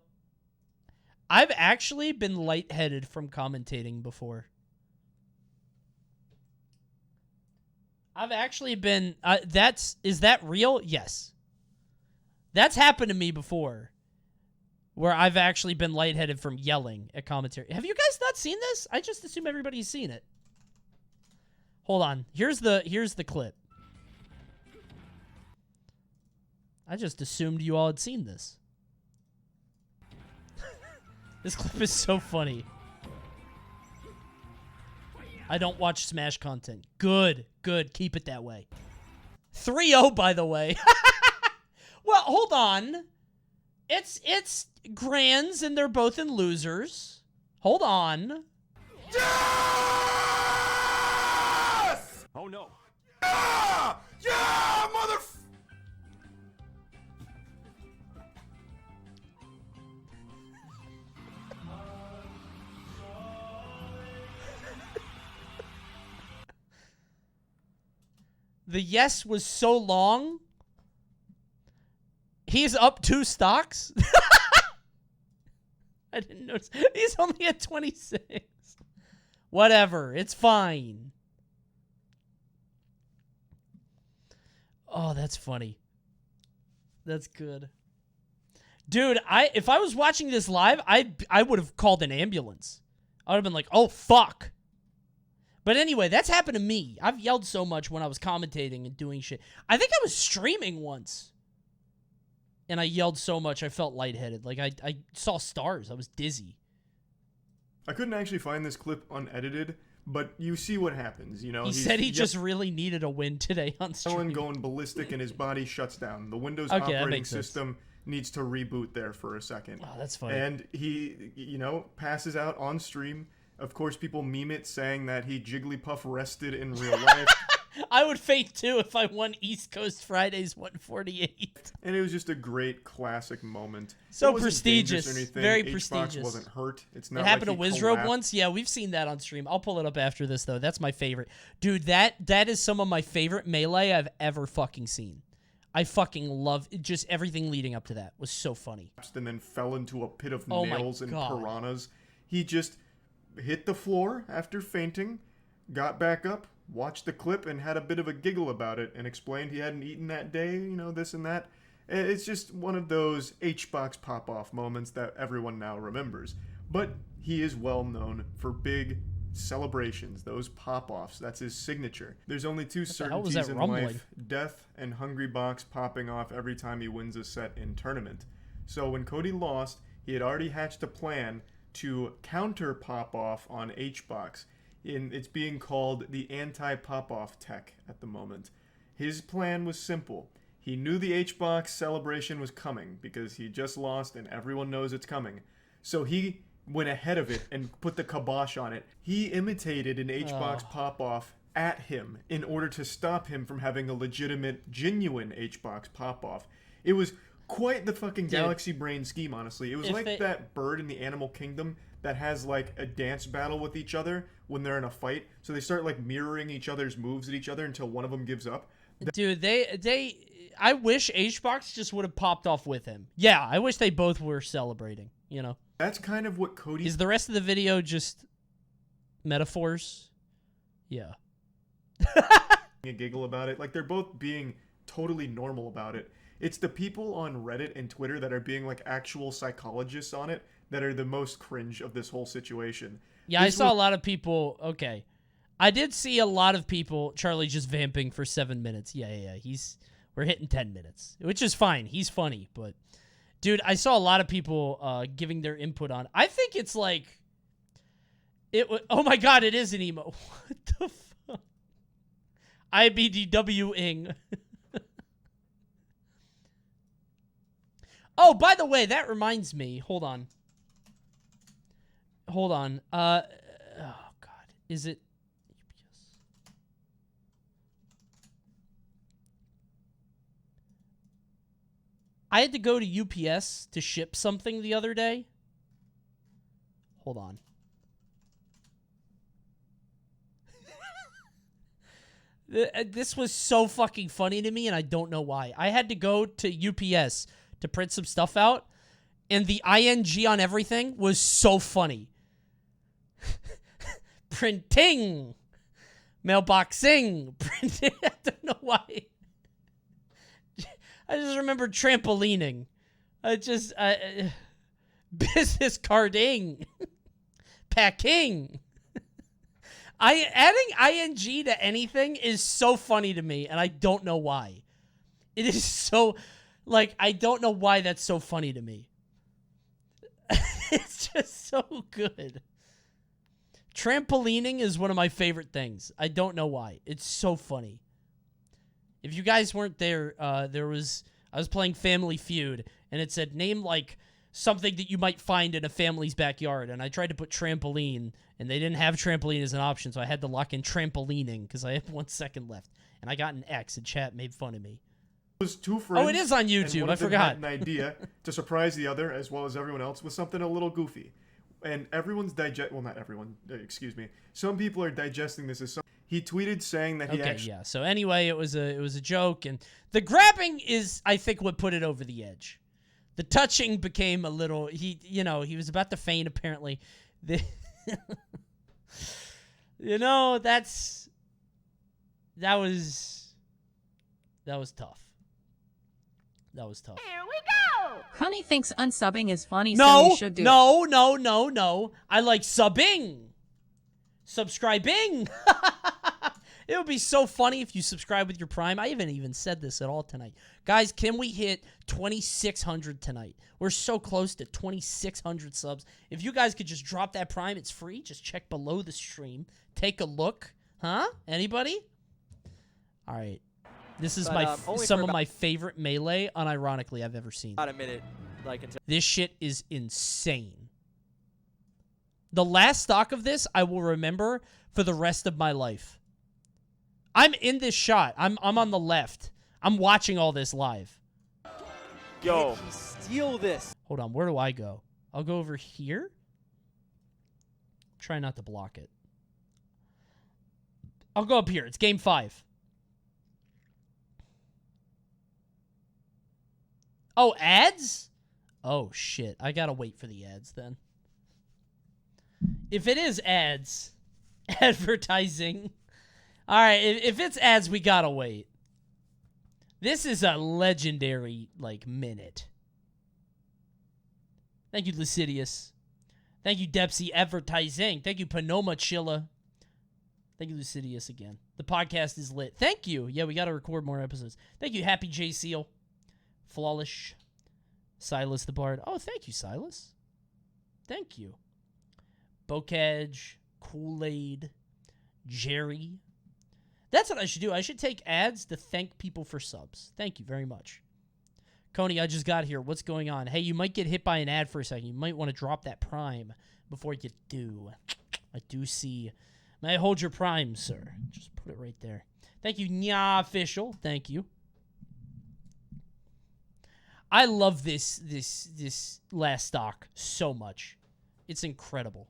S1: I've actually been lightheaded from commentating before. I've actually been... is that real? Yes. That's happened to me before. Where I've actually been lightheaded from yelling at commentary. Have you guys not seen this? I just assume everybody's seen it. Hold on. Here's the clip. I just assumed you all had seen this. This clip is so funny. I don't watch Smash content. Good. Good. Keep it that way. 3-0, by the way. Well, hold on. It's grands, and they're both in losers. Hold on.
S2: Yes!
S9: Oh no.
S2: Yeah! Yeah, mother.
S1: The yes was so long. He's up 2 stocks. I didn't notice. He's only at 26. Whatever. It's fine. Oh, that's funny. That's good. Dude, if I was watching this live, I would have called an ambulance. I would have been like, oh, fuck. But anyway, that's happened to me. I've yelled so much when I was commentating and doing shit. I think I was streaming once. And I yelled so much, I felt lightheaded. Like, I saw stars. I was dizzy.
S4: I couldn't actually find this clip unedited, but you see what happens, you know?
S1: He said he just really needed a win today on stream.
S4: Going ballistic and his body shuts down. The Windows
S1: Okay, that
S4: operating
S1: makes sense.
S4: system needs to reboot there for a second.
S1: Oh, that's funny.
S4: And he, you know, passes out on stream. Of course, people meme it saying that he Jigglypuff rested in real life.
S1: I would faint too if I won East Coast Fridays 148.
S4: And it was just a great classic moment.
S1: So
S4: It wasn't
S1: prestigious.
S4: dangerous or anything.
S1: Very
S4: HBox
S1: prestigious.
S4: wasn't hurt. It's not
S1: It happened
S4: like
S1: to
S4: he
S1: Wizrobe
S4: collapsed.
S1: once. Yeah, we've seen that on stream. I'll pull it up after this, though. That's my favorite. Dude, that is some of my favorite Melee I've ever fucking seen. I fucking love it. Just everything leading up to that was so funny.
S4: And then fell into a pit of
S1: Oh my
S4: nails and
S1: God.
S4: piranhas. He just hit the floor after fainting, got back up, watched the clip, and had a bit of a giggle about it and explained he hadn't eaten that day, you know, this and that. It's just one of those HBox pop-off moments that everyone now remembers. But he is well known for big celebrations, those pop-offs. That's his signature. There's only 2
S1: the hell was
S4: certainties
S1: that
S4: in
S1: rumbling?
S4: life: death and Hungry Box popping off every time he wins a set in tournament. So when Cody lost, he had already hatched a plan to counter pop-off on HBox. It's being called the anti-pop-off tech at the moment. His plan was simple. He knew the HBox celebration was coming because he just lost and everyone knows it's coming. So he went ahead of it and put the kibosh on it. He imitated an HBox pop-off at him in order to stop him from having a legitimate, genuine HBox pop-off. It was quite the fucking galaxy brain scheme, honestly. It was like that bird in the animal kingdom that has like a dance battle with each other when they're in a fight. So they start like mirroring each other's moves at each other until one of them gives up.
S1: Dude, I wish HBox just would have popped off with him. Yeah, I wish they both were celebrating, you know?
S4: That's kind of what Cody...
S1: Is the rest of the video just metaphors? Yeah.
S4: A giggle about it. Like, they're both being totally normal about it. It's the people on Reddit and Twitter that are being like actual psychologists on it that are the most cringe of this whole situation.
S1: Yeah, I saw a lot of people... Okay. I did see a lot of people, Charlie just vamping for 7 minutes. Yeah. We're hitting 10 minutes, which is fine. He's funny, but... Dude, I saw a lot of people giving their input on... I think it's like... Oh my god, it is an emo. What the fuck? IBDW-ing. Oh, by the way, that reminds me. Hold on. Hold on. Oh, God. Is it... I had to go to UPS to ship something the other day. Hold on. This was so fucking funny to me, and I don't know why. I had to go to UPS to print some stuff out, and the ING on everything was so funny. Printing. Mailboxing. Printing. I don't know why. I just remember trampolining. Business carding. Packing. Adding ing to anything is so funny to me, and I don't know why. It is so, like, I don't know why that's so funny to me. It's just so good. Trampolining is one of my favorite things. I don't know why. It's so funny. If you guys weren't there, I was playing Family Feud, and it said, name, like, something that you might find in a family's backyard, and I tried to put trampoline, and they didn't have trampoline as an option, so I had to lock in trampolining, because I had 1 second left, and I got an X, and chat made fun of me.
S4: It was two friends.
S1: Oh, it is on YouTube,
S4: and one
S1: I
S4: of them
S1: forgot.
S4: had an idea to surprise the other, as well as everyone else, with something a little goofy. And everyone's well, not everyone, excuse me. Some people are digesting this as some... He tweeted saying that he actually...
S1: yeah. So anyway, it was a joke, and the grabbing is, I think, what put it over the edge. The touching became a little... He was about to faint, apparently. That was tough. That was tough.
S12: Here we go! Coney thinks unsubbing is funny,
S1: No,
S12: so you should do it.
S1: No. I like subbing. Subscribing. It would be so funny if you subscribe with your Prime. I haven't even said this at all tonight. Guys, can we hit 2,600 tonight? We're so close to 2,600 subs. If you guys could just drop that Prime, it's free. Just check below the stream. Take a look. Huh? Anybody? All right. This is some of my favorite Melee, unironically, I've ever seen.
S6: About a minute.
S1: This shit is insane. The last stock of this, I will remember for the rest of my life. I'm in this shot. I'm on the left. I'm watching all this live.
S6: Yo, steal this.
S1: Hold on, where do I go? I'll go over here. Try not to block it. I'll go up here. It's game 5. Oh, ads? Oh, shit. I gotta wait for the ads, then. If it is ads, advertising. All right, if it's ads, we gotta wait. This is a legendary, minute. Thank you, Lucidius. Thank you, Depsy Advertising. Thank you, Panoma Chilla. Thank you, Lucidius, again. The podcast is lit. Thank you. Yeah, we gotta record more episodes. Thank you, Happy J Seal. Flawless. Silas the Bard. Oh, thank you, Silas. Thank you. Bokaj. Kool-Aid. Jerry. That's what I should do. I should take ads to thank people for subs. Thank you very much. Coney, I just got here. What's going on? Hey, you might get hit by an ad for a second. You might want to drop that Prime before you do. I do see. May I hold your Prime, sir? Just put it right there. Thank you, Nya Official. Thank you. I love this last stock so much. It's incredible.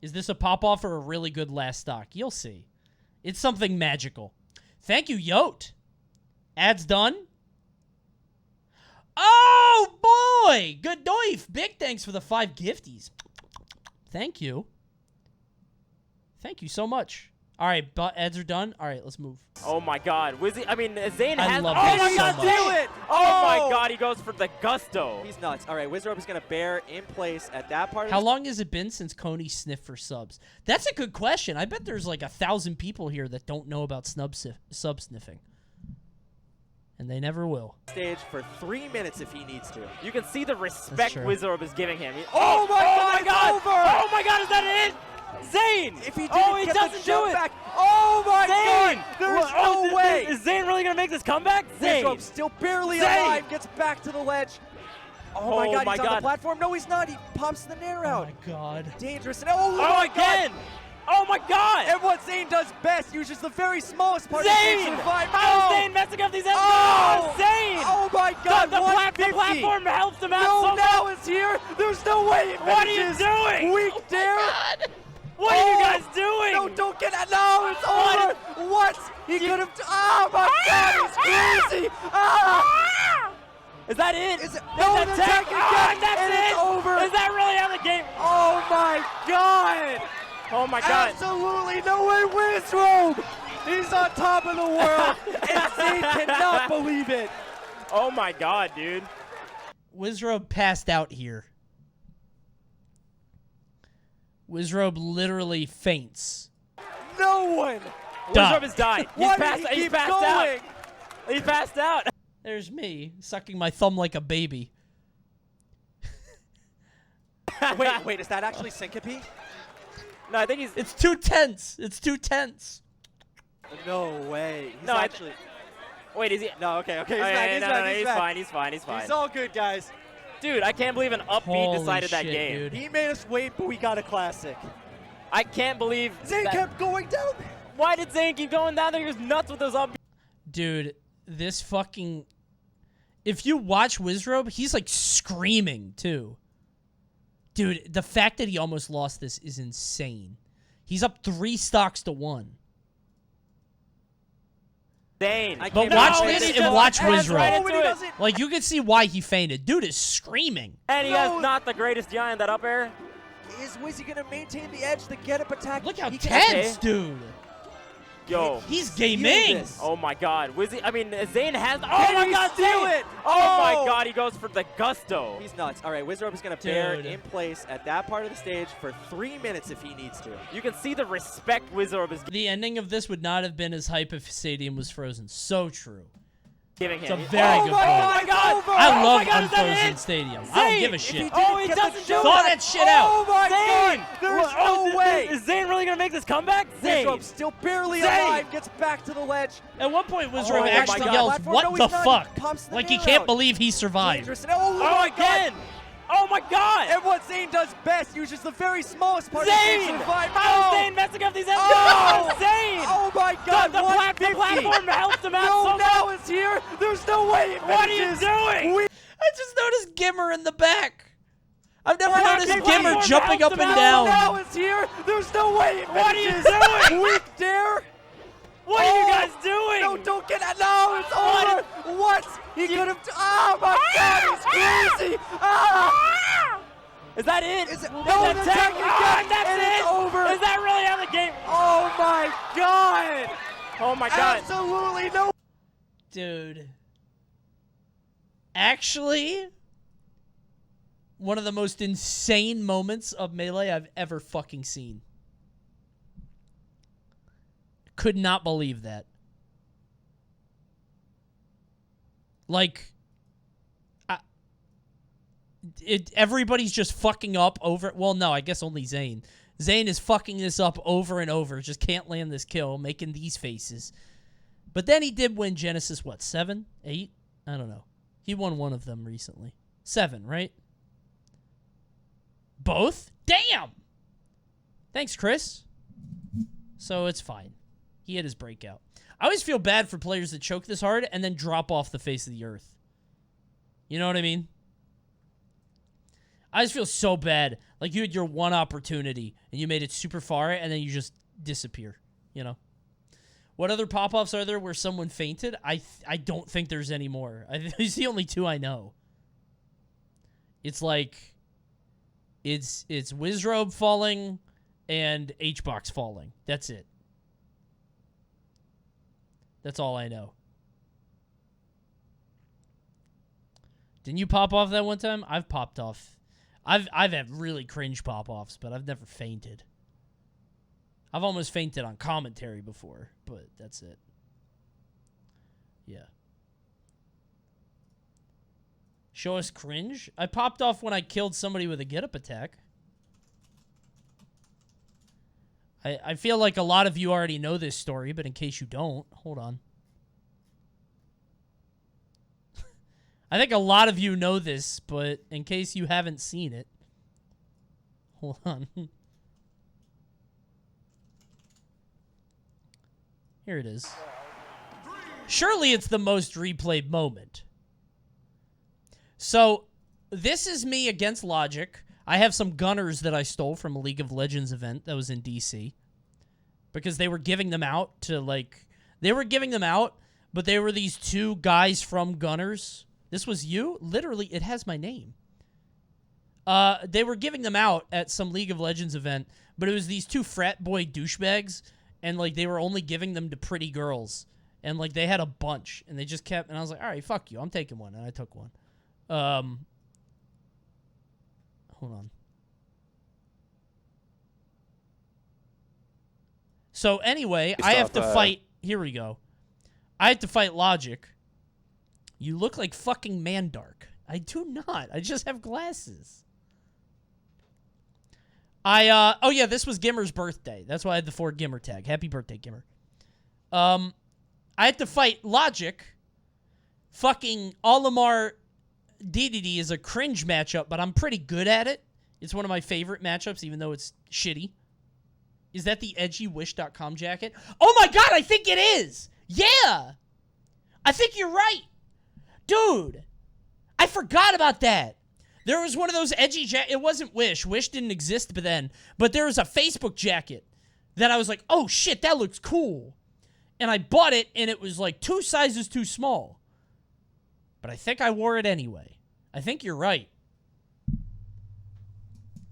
S1: Is this a pop-off or a really good last stock? You'll see. It's something magical. Thank you, Yote. Ads done? Oh, boy! Good doif. Big thanks for the 5 gifties. Thank you. Thank you so much. All right, ads are done. All right, let's move.
S6: Oh my God, Zane has.
S1: I love
S6: oh
S1: this
S6: my God,
S1: so much.
S6: do it! Oh my God, he goes for the gusto. He's nuts. All right, Wizard is gonna bear in place at that part.
S1: How long has it been since Coney sniffed for subs? That's a good question. I bet there's like 1,000 people here that don't know about sub sniffing, and they never will.
S6: Stage for 3 minutes if he needs to. You can see the
S1: That's
S6: respect
S1: true.
S6: Wizard is giving him. Oh my God! Over. Oh my God! Is that it? Zane! If he didn't
S23: he
S6: get
S23: doesn't
S6: the jump
S23: do it.
S6: back. Oh my
S23: Zane!
S6: God! There's no way!
S23: Is Zane really
S6: really gonna make this comeback? Zane!
S10: Wizrobe still barely
S6: Zane!
S10: alive, gets back to the ledge. Oh my god, he's on the platform. No, he's not. He pops the nair out.
S1: Oh my god.
S10: Dangerous. And oh my
S6: again!
S10: god!
S6: Oh my god!
S10: And what Zane does best, uses the very smallest part
S6: Zane!
S10: of the survive.
S6: How is
S10: No!
S6: Zane messing up these enemies?
S10: Oh!
S6: Zane!
S10: Oh my god,
S6: the
S10: 150.
S6: platform helps him out
S10: No,
S6: so
S10: now
S6: much.
S10: it's here. There's no way it
S6: What are you
S10: finishes.
S6: doing?
S10: Weak dare.
S6: What are you guys doing?
S10: No, don't get it. No, it's over. What? He could have. Oh my god, he's crazy. Ah!
S6: Is that it?
S10: Is it?
S6: No,
S10: No, the attack again.
S6: and that's
S10: and
S6: it.
S10: It's over.
S6: Is that really how the game?
S10: Oh my god.
S6: Oh my god.
S10: Absolutely no way, Wizrobe. He's on top of the world, and Zane cannot believe it.
S6: Oh my god, dude.
S1: Wizrobe passed out here. Wizrobe literally faints.
S10: No one.
S6: Wizrobe has died.
S10: Why did he keep
S6: passed
S10: going?
S6: out. He passed out.
S1: There's me, sucking my thumb like a baby.
S10: Wait, is that actually syncope?
S6: No, I think he's...
S1: It's too tense. It's too tense.
S10: No way. He's
S6: No,
S10: actually...
S6: Wait, is he...
S10: No, okay. He's
S6: Oh,
S10: back,
S6: yeah,
S10: he's
S6: no,
S10: back,
S6: no,
S10: he's
S6: he's
S10: back.
S6: fine, he's fine, he's fine.
S10: He's all good, guys.
S6: Dude, I can't believe an upbeat
S1: Holy
S6: decided that
S1: shit,
S6: game.
S1: dude.
S10: He made us wait, but we got a classic.
S6: I can't believe
S10: Zane
S6: that...
S10: kept going down.
S6: Why did Zane keep going down there? He was nuts with those upbeat...
S1: Dude, this fucking... If you watch Wizrobe, he's like screaming too. Dude, the fact that he almost lost this is insane. He's up 3 stocks to 1.
S6: Zane.
S1: But watch this and watch Wizrobe.
S6: Right
S1: Like, you can see why he fainted. Dude is screaming.
S6: and he has not the greatest DI in that up air.
S10: Is Wizzy going to maintain the edge, the get-up attack?
S1: Look how
S10: He
S1: tense, dude.
S6: Yo.
S1: He's gaming.
S10: this.
S6: Oh my god. Wizzy, I mean, Zane has... Oh
S10: Can
S6: my
S10: he
S6: god,
S10: steal
S6: Zane!
S10: it?
S6: Oh my
S10: Oh!
S6: god, he goes for the gusto.
S10: He's nuts. All right, Wizrobe is going to bear
S1: Dude.
S10: in place at that part of the stage for 3 minutes if he needs to.
S6: You can see the respect Wizrobe is
S1: The ending of this would not have been as hype if Stadium was frozen. So true.
S6: giving
S1: It's
S6: him.
S1: a very good point.
S6: Oh my god!
S1: I love
S6: is that
S1: Unfrozen
S6: it?
S1: Stadium. I don't
S6: Zane,
S1: give a
S6: if
S1: shit.
S6: he didn't get the
S1: Thaw
S6: shot-
S1: that shit out.
S10: Oh my
S6: Zane!
S10: god! There's
S6: Oh,
S10: no way!
S6: Is Zane really gonna make this comeback? Zane!
S10: Wizrobe still barely
S6: Zane!
S10: alive, gets back to the ledge.
S1: At one point,
S10: Oh
S1: Wizrobe
S10: my
S1: actually
S10: God.
S1: yells,
S10: Platform?
S1: "What
S10: No,
S1: the
S10: he's not. He
S1: fuck?"
S10: pumps the
S1: Like he
S10: nair
S1: can't
S10: out.
S1: believe he survived.
S10: Dangerous. And oh,
S6: Oh,
S10: my god!
S6: again! Oh my god!
S10: And what Zane does best, uses the very smallest part
S6: Zane!
S10: of survive.
S6: How is
S10: Oh!
S6: Zane messing up these enemies?
S10: Oh!
S6: Zane!
S10: Oh my god,
S6: The
S10: 150.
S6: platform helped him out
S10: No,
S6: so
S10: now
S6: much.
S10: it's here. There's no way it
S6: What are you
S10: finishes.
S6: doing?
S1: I just noticed Gimmer in the back. I've never
S6: What
S1: noticed
S6: happened?
S1: Gimmer
S6: Platform
S1: jumping up
S6: helped
S1: and
S6: him
S1: down.
S10: Now it's here. There's no way it
S6: What are you
S10: finishes.
S6: doing?
S10: Weak dare.
S6: What are you guys doing?
S10: No, don't get it. No, it's over. What? He could have. Oh my god, he's crazy. Ah!
S6: Is that it?
S10: Is it?
S6: Is
S10: No,
S6: that
S10: the
S6: tech?
S10: attack
S6: Ah,
S10: again,
S6: that's
S10: and
S6: it.
S10: it's over.
S6: Is that really how the game?
S10: Oh my god.
S6: Oh my god.
S10: Absolutely no.
S1: Dude. Actually, one of the most insane moments of Melee I've ever fucking seen. Could not believe that. Like, everybody's just fucking up over... Well, no, I guess only Zane. Zane is fucking this up over and over. Just can't land this kill, making these faces. But then he did win Genesis, what, 7? 8? I don't know. He won one of them recently. 7, right? Both? Damn! Thanks, Chris. So it's fine. He had his breakout. I always feel bad for players that choke this hard and then drop off the face of the earth. You know what I mean? I just feel so bad. Like you had your one opportunity and you made it super far and then you just disappear, you know? What other pop-offs are there where someone fainted? I don't think there's any more. These are the only 2 I know. It's like it's Wizrobe falling and H-Box falling. That's it. That's all I know. Didn't you pop off that one time? I've popped off. I've had really cringe pop-offs, but I've never fainted. I've almost fainted on commentary before, but that's it. Yeah. Show us cringe? I popped off when I killed somebody with a get-up attack. I feel like a lot of you already know this story, but in case you don't, hold on. I think a lot of you know this, but in case you haven't seen it, hold on. Here it is. Surely it's the most replayed moment. So, this is me against Logic. I have some gunners that I stole from a League of Legends event that was in DC. Because they were giving them out to, like... They were giving them out, but they were these two guys from Gunners. This was you? Literally, it has my name. They were giving them out at some League of Legends event, but it was these two frat boy douchebags, and, like, they were only giving them to pretty girls. And, like, they had a bunch, and they just kept... And I was like, all right, fuck you. I'm taking one. And I took one. Hold on. So, anyway, I have to fight... Here we go. I have to fight Logic. You look like fucking Mandark. I do not. I just have glasses. Oh, yeah, this was Gimmer's birthday. That's why I had the 4 Gimmer tag. Happy birthday, Gimmer. I had to fight Logic. Fucking Olimar DDD is a cringe matchup, but I'm pretty good at it. It's one of my favorite matchups, even though it's shitty. Is that the edgywish.com jacket? Oh my god, I think it is! Yeah! I think you're right! Dude! I forgot about that! There was one of those edgy jackets. It wasn't Wish. Wish didn't exist then. But there was a Facebook jacket that I was like, oh shit, that looks cool. And I bought it, and it was like 2 sizes too small. But I think I wore it anyway. I think you're right.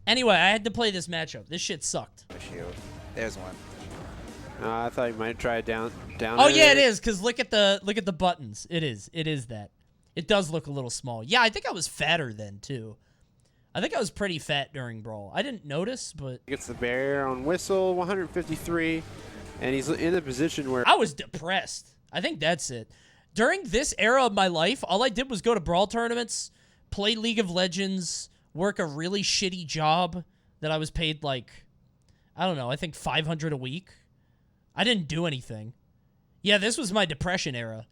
S1: Anyway, I had to play this matchup. This shit sucked.
S14: There's one. I thought you might try down.
S1: Oh yeah, it is. Cause look at the buttons. It is that. It does look a little small. Yeah, I think I was fatter then too. I think I was pretty fat during Brawl. I didn't notice, but
S14: gets the barrier on Whistle, 153, and he's in a position where
S1: I was depressed. I think that's it. During this era of my life, all I did was go to Brawl tournaments, play League of Legends, work a really shitty job that I was paid like, I don't know, I think $500 a week. I didn't do anything. Yeah, this was my depression era.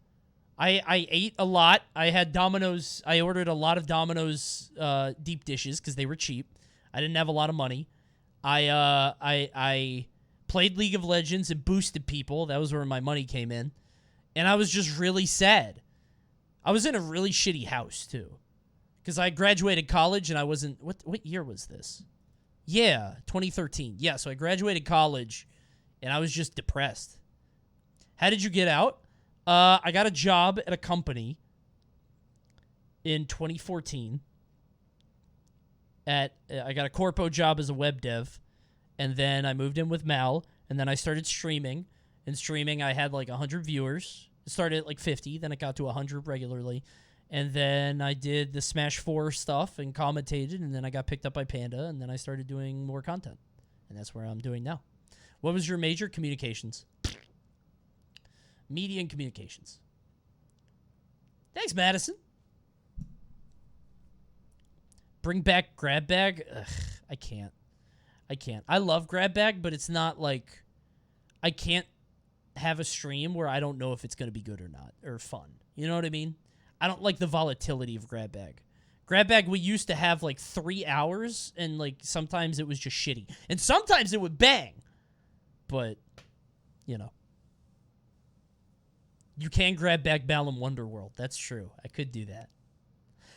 S1: I ate a lot. I had Domino's. I ordered a lot of Domino's deep dishes because they were cheap. I didn't have a lot of money. I played League of Legends and boosted people. That was where my money came in. And I was just really sad. I was in a really shitty house, too. Because I graduated college and I wasn't... What year was this? Yeah, 2013. Yeah, so I graduated college and I was just depressed. How did you get out? I got a job at a company in 2014. I got a corpo job as a web dev, and then I moved in with Mal, and then I started streaming. And streaming, I had like 100 viewers. It started at like 50, then it got to 100 regularly. And then I did the Smash 4 stuff and commentated, and then I got picked up by Panda, and then I started doing more content. And that's where I'm doing now. What was your major? Communications. Media and communications. Thanks, Madison. Bring back grab bag? Ugh, I can't. I love grab bag, but it's not like... I can't have a stream where I don't know if it's going to be good or not, or fun. You know what I mean? I don't like the volatility of grab bag. Grab bag, we used to have like 3 hours, and like sometimes it was just shitty. And sometimes it would bang. But, you know. You can grab bag Balam Wonderworld. That's true. I could do that.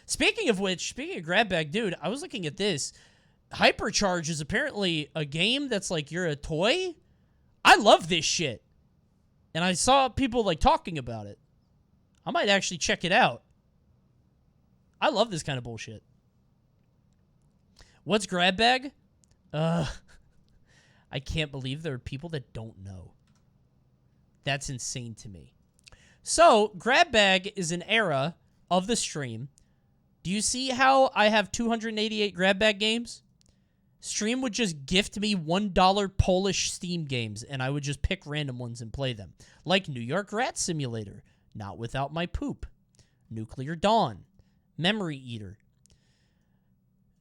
S1: Speaking of which, speaking of grab bag, dude, I was looking at this. Hypercharge is apparently a game that's like you're a toy. I love this shit. And I saw people like talking about it. I might actually check it out. I love this kind of bullshit. What's grab bag? I can't believe there are people that don't know. That's insane to me. So, grab bag is an era of the stream. Do you see how I have 288 grab bag games? Stream would just gift me $1 Polish Steam games, and I would just pick random ones and play them. Like New York Rat Simulator, Not Without My Poop, Nuclear Dawn, Memory Eater.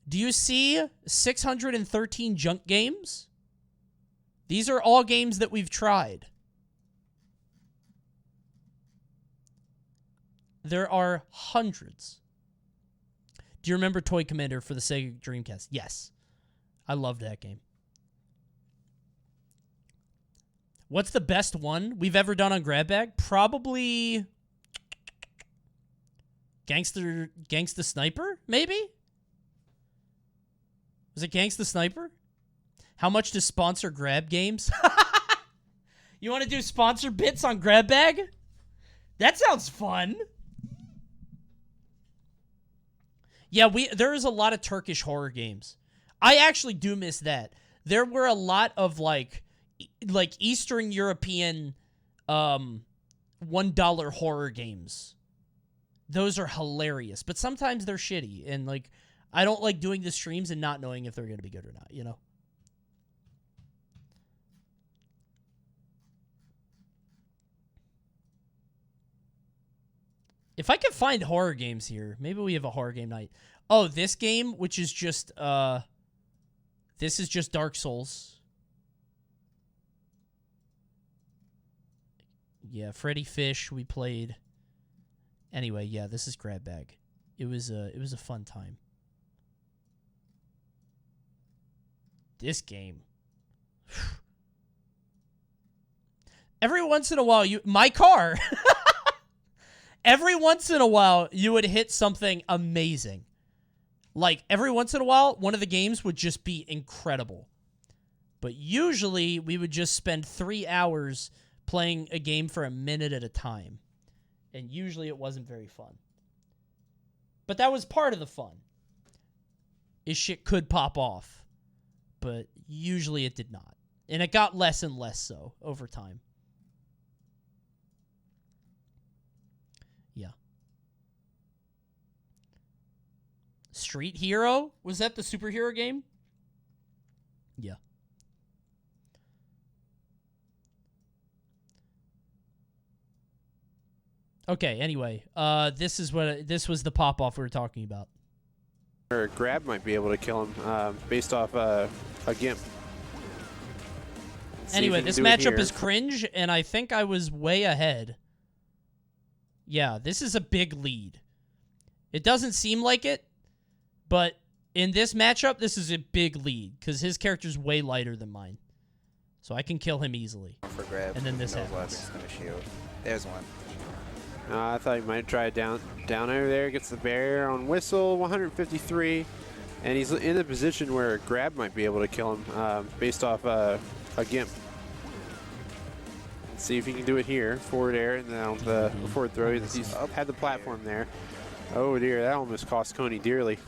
S1: Do you see 613 junk games? These are all games that we've tried. There are hundreds. Do you remember Toy Commander for the Sega Dreamcast? Yes. I loved that game. What's the best one we've ever done on Grab Bag? Probably Gangsta Sniper, maybe? Was it Gangsta Sniper? How much to sponsor Grab games? You want to do sponsor bits on Grab Bag? That sounds fun. Yeah, there is a lot of Turkish horror games. I actually do miss that. There were a lot of like Eastern European $1 horror games. Those are hilarious, but sometimes they're shitty, and like I don't like doing the streams and not knowing if they're going to be good or not, you know? If I can find horror games here, maybe we have a horror game night. Oh, this game, which is just this is just Dark Souls. Yeah, Freddy Fish we played. Anyway, yeah, this is Grab Bag. It was a fun time. This game. Every once in a while, my car. Every once in a while, you would hit something amazing. Like, every once in a while, one of the games would just be incredible. But usually, we would just spend 3 hours playing a game for a minute at a time. And usually, it wasn't very fun. But that was part of the fun. Is shit could pop off. But usually, it did not. And it got less and less so over time. Yeah. Street Hero? Was that the superhero game? Yeah. Okay, anyway, this was the pop-off we were talking about.
S14: Or Grab might be able to kill him based off a GIMP.
S1: Anyway, this matchup is cringe, and I think I was way ahead. Yeah, this is a big lead. It doesn't seem like it, but in this matchup, this is a big lead, because his character's way lighter than mine. So I can kill him easily.
S16: For Grab,
S1: and then this
S16: happens.
S1: happens.
S16: Gonna shield. There's one.
S14: I thought he might try down over there. Gets the barrier on Whistle, 153. And he's in a position where Grab might be able to kill him based off a GIMP. Let's see if he can do it here. Forward air and then the forward throw. He's had the platform there. Oh dear, that almost cost Coney dearly.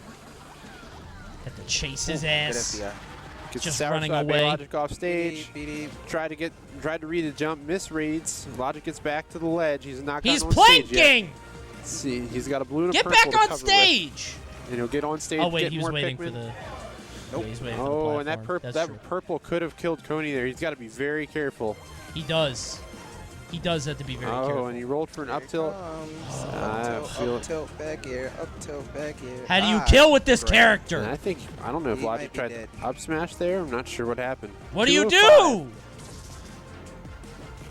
S1: Had to chase his ass.
S14: Gets
S1: just
S14: sour
S1: running
S14: side by
S1: away.
S14: Logic off stage. Tried to read the jump, misreads. Logic gets back to the ledge. He's not.
S1: He's
S14: on stage yet.
S1: planking.
S14: Let's see, he's got a blue and a
S1: Get
S14: purple
S1: back
S14: to
S1: on
S14: cover
S1: stage.
S14: With. And he'll get on stage.
S1: Oh wait,
S14: get
S1: he was
S14: more
S1: waiting
S14: Pikmin.
S1: for the.
S14: Nope.
S1: Yeah, he's waiting for the
S14: Oh, and that
S1: platform.
S14: purple could have killed Coney there. He's got to be very careful.
S1: He does. He does have to be very careful.
S14: Oh, and he rolled for an up tilt.
S16: Up tilt, back air, up tilt, back air.
S1: How do you kill with this character?
S14: And I don't know if Logic tried to up smash there. I'm not sure what happened.
S1: What do you do?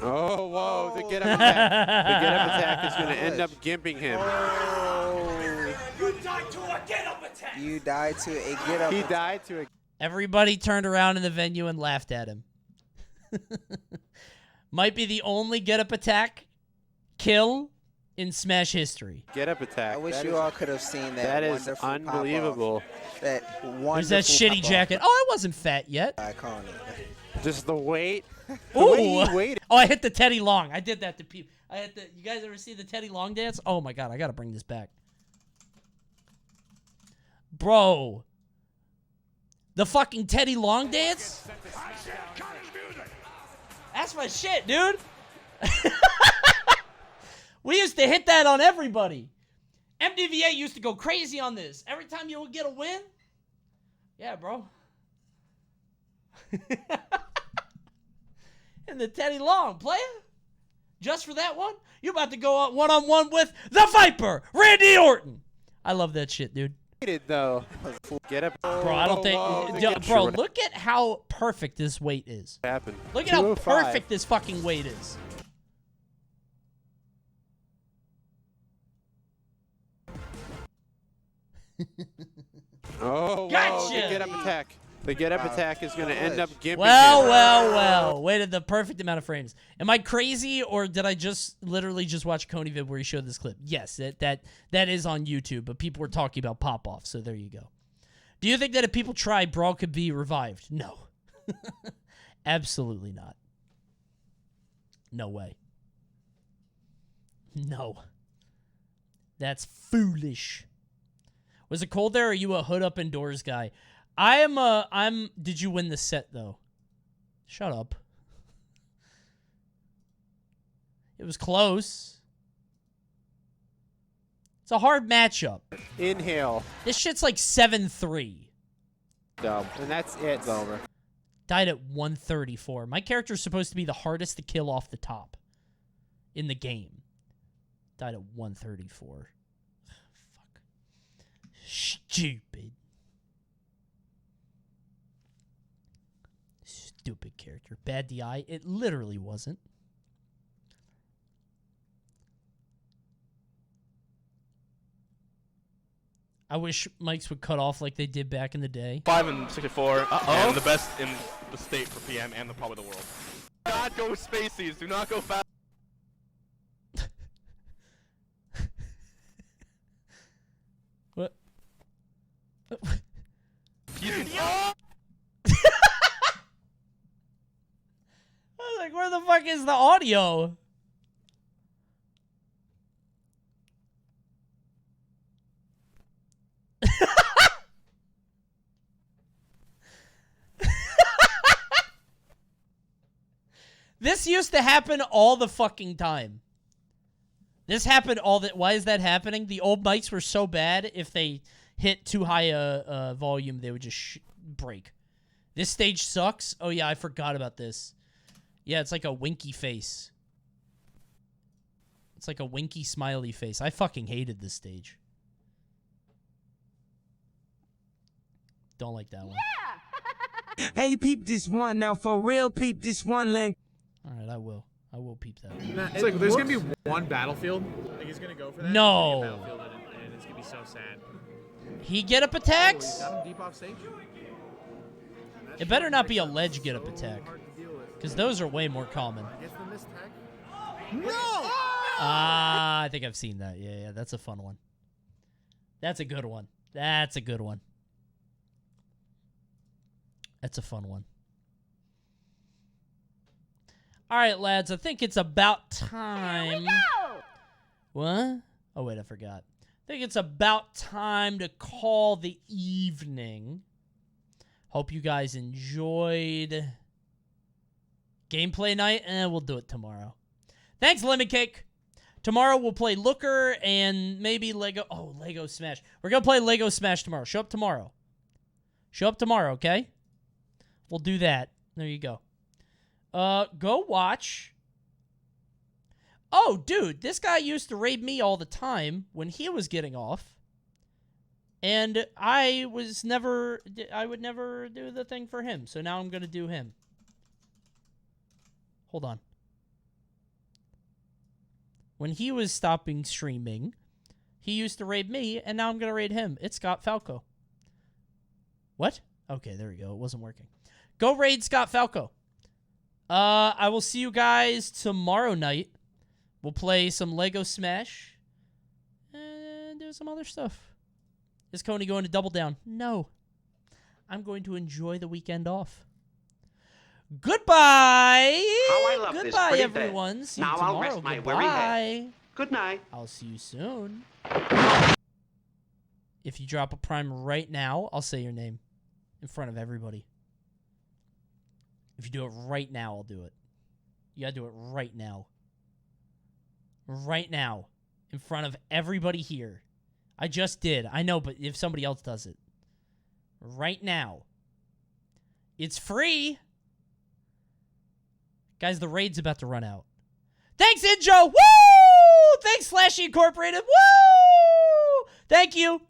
S14: Oh, whoa, the get up attack. The get up attack is going to end up gimping him.
S16: You died to a get up attack. You died to a get up.
S14: He died to a.
S1: Everybody turned around in the venue and laughed at him. Might be the only get up attack kill in Smash history.
S14: Get up attack.
S16: I wish you all could have seen that.
S14: That is unbelievable.
S16: That wonderful.
S1: There's that shitty jacket. Oh, I wasn't fat yet.
S16: Iconic.
S14: Just the weight. The
S1: Ooh.
S14: way he waited.
S1: Oh, I hit the Teddy Long. I did that to people. You guys ever see the Teddy Long dance? Oh my god, I gotta bring this back. Bro. The fucking Teddy Long dance? That's my shit, dude. We used to hit that on everybody. MDVA used to go crazy on this. Every time you would get a win. Yeah, bro. And the Teddy Long, player. Just for that one, you about to go out one-on-one with the Viper, Randy Orton. I love that shit, dude.
S14: Though. Get up.
S1: Bro, I don't think... bro, look at how perfect this weight is.
S14: Happened.
S1: Look at how perfect this fucking weight is.
S14: Oh,
S1: Gotcha!
S14: The get up attack. The get up attack is going to end up gimping
S1: Well. Waited the perfect amount of frames. Am I crazy, or did I just literally just watch Coney vid where he showed this clip? Yes, that is on YouTube, but people were talking about Popoffs, so there you go. Do you think that if people try, Brawl could be revived? No. Absolutely not. No way. No. That's foolish. Was it cold there, or are you a hood up indoors guy? Did you win the set, though? Shut up. It was close. It's a hard matchup.
S14: Inhale.
S1: This shit's like 7-3.
S14: Dumb. And that's it. It's over.
S1: Died at 134. My character's supposed to be the hardest to kill off the top in the game. Died at 134. Fuck. Stupid. Stupid character. Bad DI. It literally wasn't. I wish mics would cut off like they did back in the day.
S9: 5 and 64. And the best in the state for PM and probably the world. Do not go spacies. Do not go fast.
S1: What?
S9: Oh!
S1: I was like, where the fuck is the audio? This used to happen all the fucking time. This happened all the... Why is that happening? The old mics were so bad, if they hit too high a volume, they would just break. This stage sucks? Oh, yeah, I forgot about this. Yeah, it's like a winky face. It's like a winky smiley face. I fucking hated this stage. Don't like that one.
S17: Yeah! Hey, peep this one. Now, for real, peep this one, Link.
S1: All right, I will. I will peep that.
S18: It's like there's gonna be one battlefield. Like he's gonna go for that.
S1: No.
S18: Battlefield and it's gonna be so sad.
S1: He get up attacks?
S18: Oh, got him deep off stage?
S1: It better not be a ledge get up attack, because those are way more common.
S18: No!
S1: Ah, I think I've seen that. Yeah, that's a fun one. That's a good one. That's a good one. That's a fun one. All right, lads, I think it's about time. Here we go! What? Oh, wait, I forgot. I think it's about time to call the evening. Hope you guys enjoyed gameplay night, and we'll do it tomorrow. Thanks, Lemon Cake. Tomorrow we'll play Looker and maybe Lego. Oh, Lego Smash. We're going to play Lego Smash tomorrow. Show up tomorrow. Show up tomorrow, okay? We'll do that. There you go. Go watch. Oh, dude, this guy used to raid me all the time when he was getting off. And I would never do the thing for him. So now I'm going to do him. Hold on. When he was stopping streaming, he used to raid me, and now I'm going to raid him. It's Scott Falco. What? Okay, there we go. It wasn't working. Go raid Scott Falco. I will see you guys tomorrow night. We'll play some Lego Smash and do some other stuff. Is Coney going to double down? No. I'm going to enjoy the weekend off. Goodbye. Goodbye, everyone. See you tomorrow. I'll rest my weary head. Good night. I'll see you soon. If you drop a prime right now, I'll say your name in front of everybody. If you do it right now, I'll do it. You gotta do it right now. Right now. In front of everybody here. I just did. I know, but if somebody else does it. Right now. It's free. Guys, the raid's about to run out. Thanks, Injo! Woo! Thanks, Slashy Incorporated! Woo! Thank you!